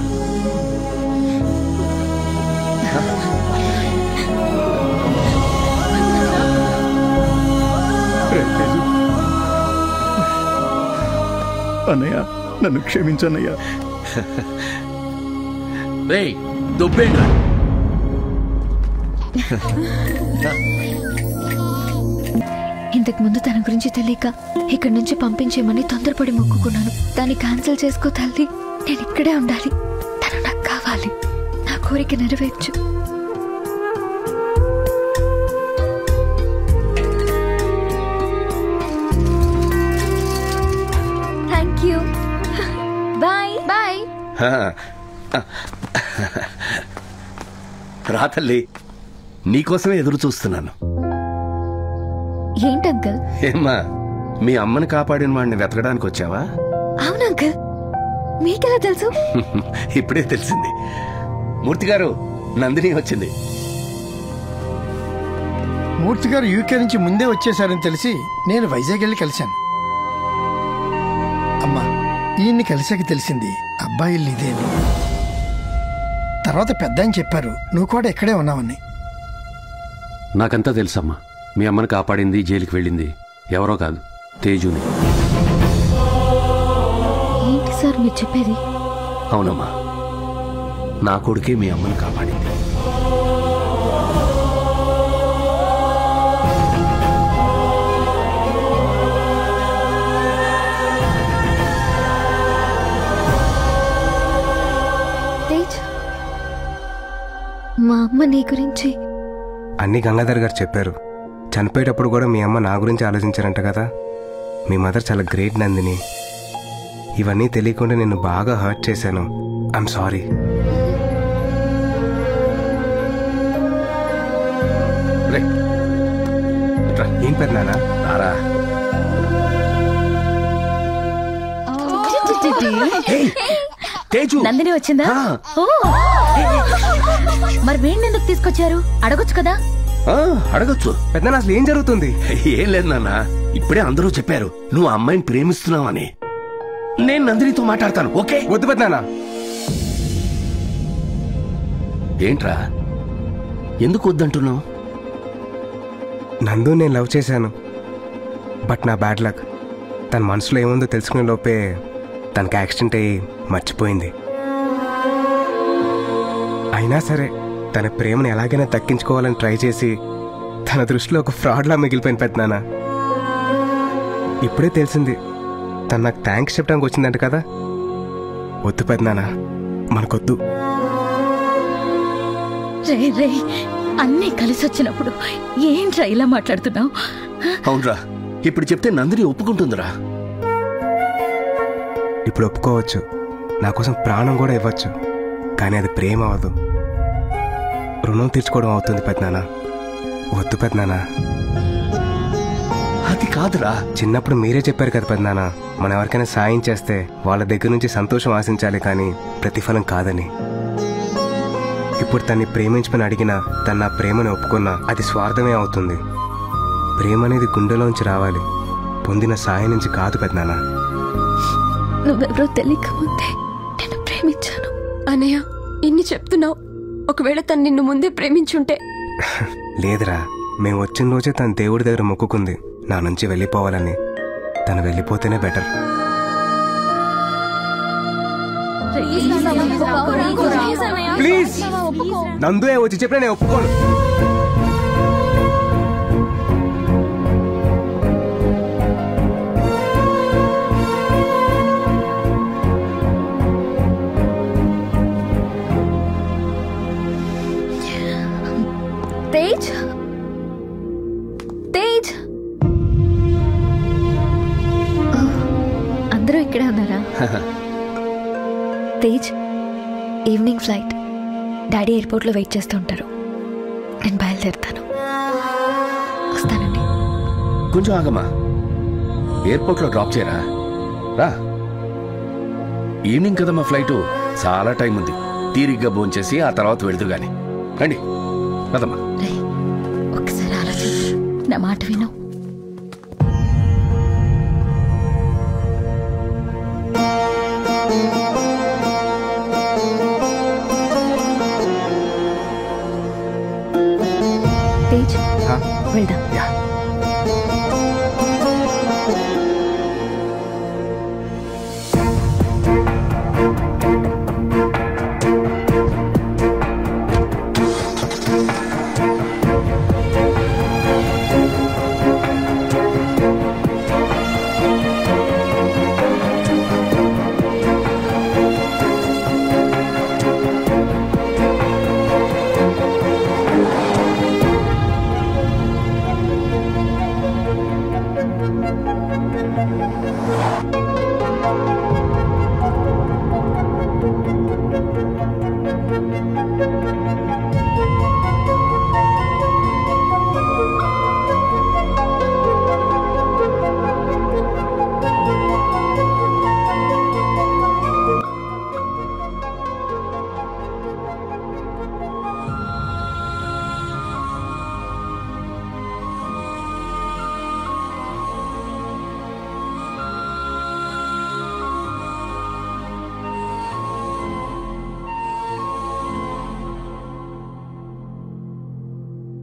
S12: అన్నయ్య నన్ను క్షమించన్నయ్యా.
S4: రేయ్ దుబ్బేండ్రా.
S2: ఇంతకు ముందు తన గురించి తెలియక ఇక్కడి నుంచి పంపించేయమని తొందరపడి మొక్కుకున్నాను. దాన్ని క్యాన్సిల్ చేసుకో తల్లి. నేను ఇక్కడే ఉండాలి. తను నాకు కావాలి. నా కోరిక నెరవేర్చు. Thank you. Bye bye.
S4: రా తల్లి, నీకోసమే ఎదురు చూస్తున్నాను.
S2: ఏంటి అంకల్?
S4: ఏమ్మా, మీ అమ్మని కాపాడిన వాడిని వెతకడానికి వచ్చావా?
S2: అవును అంకల్. మీకెలా తెలుసు?
S4: ఇప్పుడే తెలిసింది. మూర్తి గారు, నందిని వచ్చింది.
S18: మూర్తి గారు యూకే నుంచి ముందే వచ్చేసారని తెలిసి నేను వైజాగ్ వెళ్ళి కలిశాను. అమ్మా, ఈయన్ని కలిసాక తెలిసింది అబ్బాయి ఇల్లు ఇదేని. తర్వాత పెద్ద అని చెప్పారు నువ్వు కూడా ఇక్కడే ఉన్నావని.
S20: నాకంతా తెలుసమ్మా. మీ అమ్మని కాపాడింది, జైలుకి వెళ్ళింది ఎవరో కాదు, తేజుని.
S2: ఏంటి సార్ మీరు చెప్పేది?
S4: అవునమ్మా, నా కొడుకే మీ అమ్మని కాపాడింది.
S2: తేజ్, మా అమ్మ నీ గురించి
S1: అన్ని గంగాధర్ గారు చెప్పారు. చనిపోయేటప్పుడు కూడా మీ అమ్మ నా గురించి ఆలోచించారంట కదా. మీ మదర్ చాలా గ్రేట్ నందిని. ఇవన్నీ తెలియకుండా నిన్ను బాగా హర్ట్ చేశాను. I'm sorry. ఏం పెద్దనాన్న?
S4: రారా.
S22: నందిని వచ్చిందా? ఓ, మరి వీడిని ఎందుకు తీసుకొచ్చారు? అడగొచ్చు కదా.
S4: అడగచ్చు.
S1: పెద్దనా, అసలు ఏం జరుగుతుంది?
S4: ఏం లేదు నాన్న, ఇప్పుడే అందరూ చెప్పారు నువ్వు ఆ అమ్మాయిని ప్రేమిస్తున్నావని. నేను నందినితో మాట్లాడతాను. ఓకే?
S1: వద్దు పెద్దనా.
S4: ఏంట్రా, ఎందుకు వద్దంటున్నావు?
S1: నందు నేను లవ్ చేశాను. బట్ నా బ్యాడ్ లక్. తన మనసులో ఏముందో తెలుసుకునే లోపే తనకి యాక్సిడెంట్ అయ్యి మర్చిపోయింది. అయినా సరే తన ప్రేమను ఎలాగైనా దక్కించుకోవాలని ట్రై చేసి తన దృష్టిలో ఒక ఫ్రాడ్లా మిగిలిపోయిన పెద్దనాన్న. ఇప్పుడే తెలిసింది తను నాకు థ్యాంక్స్ చెప్పడానికి వచ్చిందంట కదా. వద్దు పెద్దనాన్న, మనకొద్దు.
S22: రే రే, అన్నీ కలిసి వచ్చినప్పుడు ఏంట్రా ఇలా మాట్లాడుతున్నావు?
S4: అవునరా, ఇప్పుడు చెప్తే నందిని ఒప్పుకుంటుందిరా.
S1: ఇప్పుడు ఒప్పుకోవచ్చు, నా కోసం ప్రాణం కూడా ఇవ్వచ్చు. కానీ అది ప్రేమ అవ్వదు, రుణం తీర్చుకోవడం అవుతుంది పెద్దనాన్న. వద్దు పెద్దనాన్న.
S4: అది కాదురా.
S1: చిన్నప్పుడు మీరే చెప్పారు కదా పెద్దనాన్న, మనం ఎవరికైనా సాయం చేస్తే వాళ్ళ దగ్గర నుంచి సంతోషం ఆశించాలి కానీ ప్రతిఫలం కాదని. ఇప్పుడు తన్ని ప్రేమించమని అడిగినా తన నా ప్రేమని ఒప్పుకున్నా అది స్వార్థమే అవుతుంది. ప్రేమ అనేది గుండెలోంచి రావాలి, పొందిన సాయం నుంచి కాదు పెద్దనాన్న.
S6: నువ్వెవరో తెలియకముందే నేను ప్రేమించాను. అనయ్య ఇన్ని చెప్తున్నావు, ఒకవేళ తను నిన్ను ముందే ప్రేమించుంటే.
S1: లేదురా, మేము వచ్చిన రోజే తన దేవుడి దగ్గర మొక్కుకుంది నా నుంచి వెళ్ళిపోవాలని. తను వెళ్ళిపోతేనే బెటర్. ప్లీజ్ నందుయే వచ్చి చెప్పినా నేను ఒప్పుకోను.
S2: తేజ్, తేజ్, అందరూ ఇక్కడే ఉన్నారా? Tej, evening flight. డాడీ ఎయిర్పోర్ట్లో వెయిట్ చేస్తూ ఉంటారు. నేను బయలుదేరుతాను. వస్తానండి.
S4: కొంచెం ఆగమ్మా, ఎయిర్పోర్ట్లో డ్రాప్ చేయరా. రా, ఈవినింగ్ కదమ్మా ఫ్లైటు, చాలా టైం ఉంది. తీరిగ్గా భోంచేసి ఆ తర్వాత వెళ్తూ గాని. రండి కదమ్మా.
S22: ఒకసారి ఆలోచించు, నా మాట విను.
S2: తేజ్, వెళ్దాం.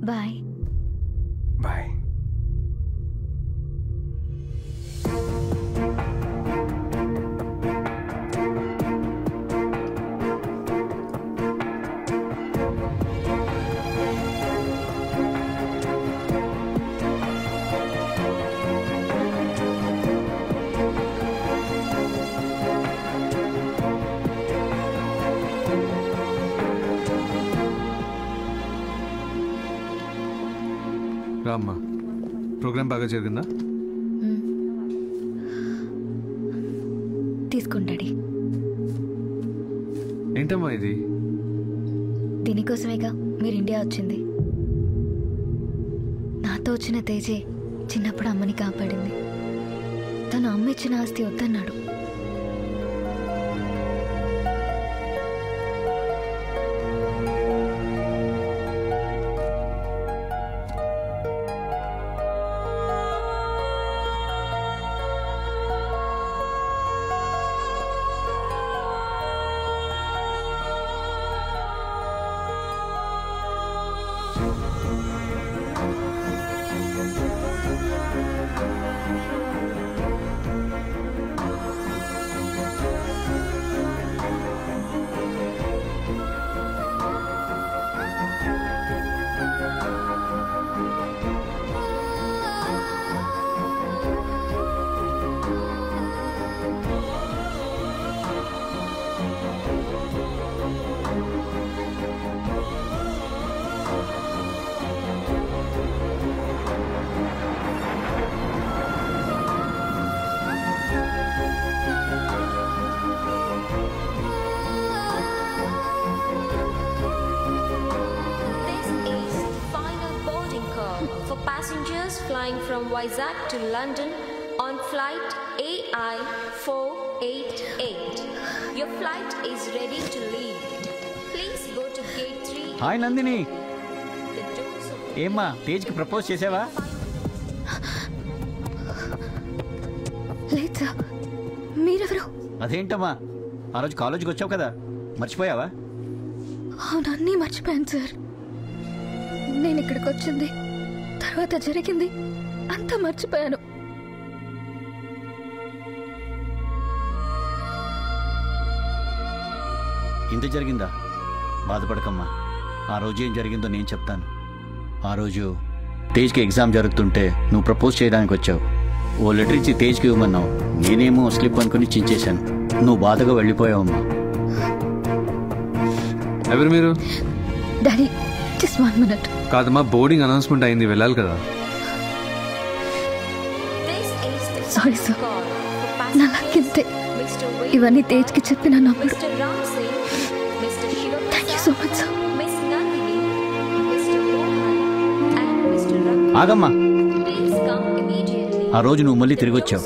S2: బాయ్.
S1: బాయ్.
S23: రామ్మా, ప్రోగ్రామ్ బాగా జరిగిందా?
S2: తీసుకుంటాడి.
S23: ఏంటమ్మా ఇది?
S2: దీనికోసమేగా మీరు ఇండియా వచ్చింది. నాతో వచ్చిన తేజే చిన్నప్పుడు అమ్మని కాపాడింది. తను అమ్మ ఇచ్చిన ఆస్తి వద్దన్నాడు.
S13: flying from Vizag to London on flight AI 488. Your flight is ready to leave. Please go to gate 3.
S21: Hi Nandini,
S13: The doors of
S21: ఏమ్మా తేజ్కి ప్రపోజ్ చేసావా?
S2: లేదు సార్. మీరెవరు?
S21: అదేంటమ్మా, ఆ రోజు కాలేజీకి వచ్చావు కదా, మర్చిపోయావా?
S2: అవును, అన్నీ మర్చిపోయాను సార్. నేను ఇక్కడికి వచ్చింది, తర్వాత జరిగింది అంతా మర్చిపోయాను.
S21: ఇంత జరిగిందా? బాధపడకమ్మా. ఆ రోజు ఏం జరిగిందో నేను చెప్తాను. ఆ రోజు తేజ్కి ఎగ్జామ్ జరుగుతుంటే నువ్వు ప్రపోజ్ చేయడానికి వచ్చావు. ఓ లెటర్ ఇచ్చి తేజ్కి ఇవ్వమన్నావు. నేనేమో స్లిప్ అనుకుని చించేశాను. నువ్వు బాధగా వెళ్ళిపోయావమ్మా.
S23: ఎవరు మీరు?
S2: Daddy, just 1 minute.
S23: కాదమ్మా, బోర్డింగ్ అనౌన్స్మెంట్ అయింది, వెళ్ళాలి కదా.
S2: సారీ సార్, నా లక్కింతే. ఇవన్నీ తేజ్కి చెప్పిన నమ్మడు. Thank you so much sir.
S21: ఆగమ్మా, ఆ రోజు నువ్వు మళ్ళీ తిరిగి వచ్చావు.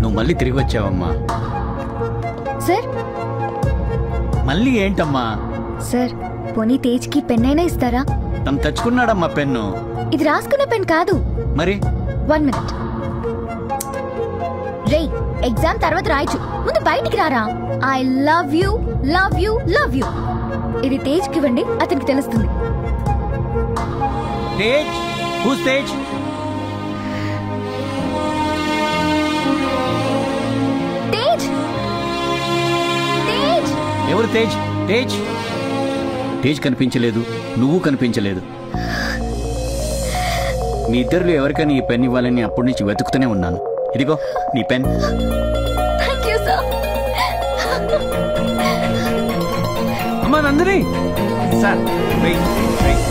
S21: నువ్వు మళ్ళీ తిరిగి వచ్చావమ్మా.
S2: సార్,
S21: మళ్ళీ ఏంటమ్మా?
S2: సార్, పోనీ తేజ్కి పెన్ అయినా ఇస్తారా?
S21: తను తెచ్చుకున్నాడమ్మా పెన్ను.
S2: ఇది రాసుకున్న పెన్ కాదు.
S21: మరి
S2: 1 minute. రే, ఎగ్జామ్ తర్వాత రాయచ్చు, ముందు బయటికి రారా. I love you, love you, love you. ఇది తేజ్కి ఇవ్వండి, అతనికి తెలుస్తుంది.
S21: తేజ్, హూస్ తేజ్?
S2: తేజ్, తేజ్.
S21: ఎవరు తేజ్? తేజ్ తేజ్ కనిపించలేదు, నువ్వు కనిపించలేదు. మీ ఇద్దరిలో ఎవరికైనా ఈ పెన్ ఇవ్వాలని అప్పటి నుంచి వెతుకుతూనే ఉన్నాను. ఇదిగో నీ పెన్.
S2: Thank you sir.
S23: అమ్మా Nandini
S21: sir, wait.
S2: Tej,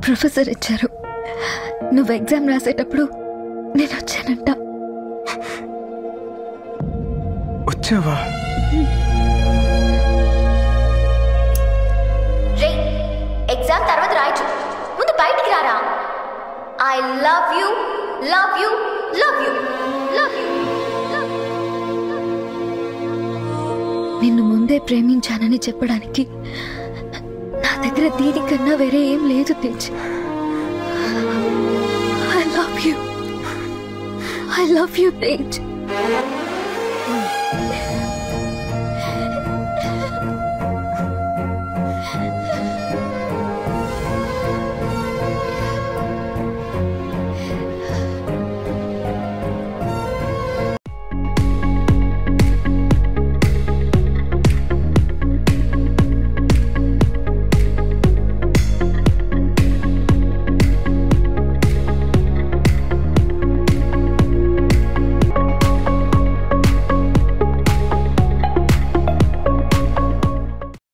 S2: professor ఇచ్చారు. నువ్వు ఎగ్జామ్ రాసేటప్పుడు నేను వచ్చానంట.
S1: వచ్చావా?
S2: రే, ఎగ్జామ్ తర్వాత రాయచ్చు, ముందు బయటికి రారా. I love you, love you, love you, love you. నిన్ను ముందే ప్రేమించానని చెప్పడానికి నా దగ్గర దీనికన్నా వేరే ఏం లేదు Tej. I love you, I love you Tej.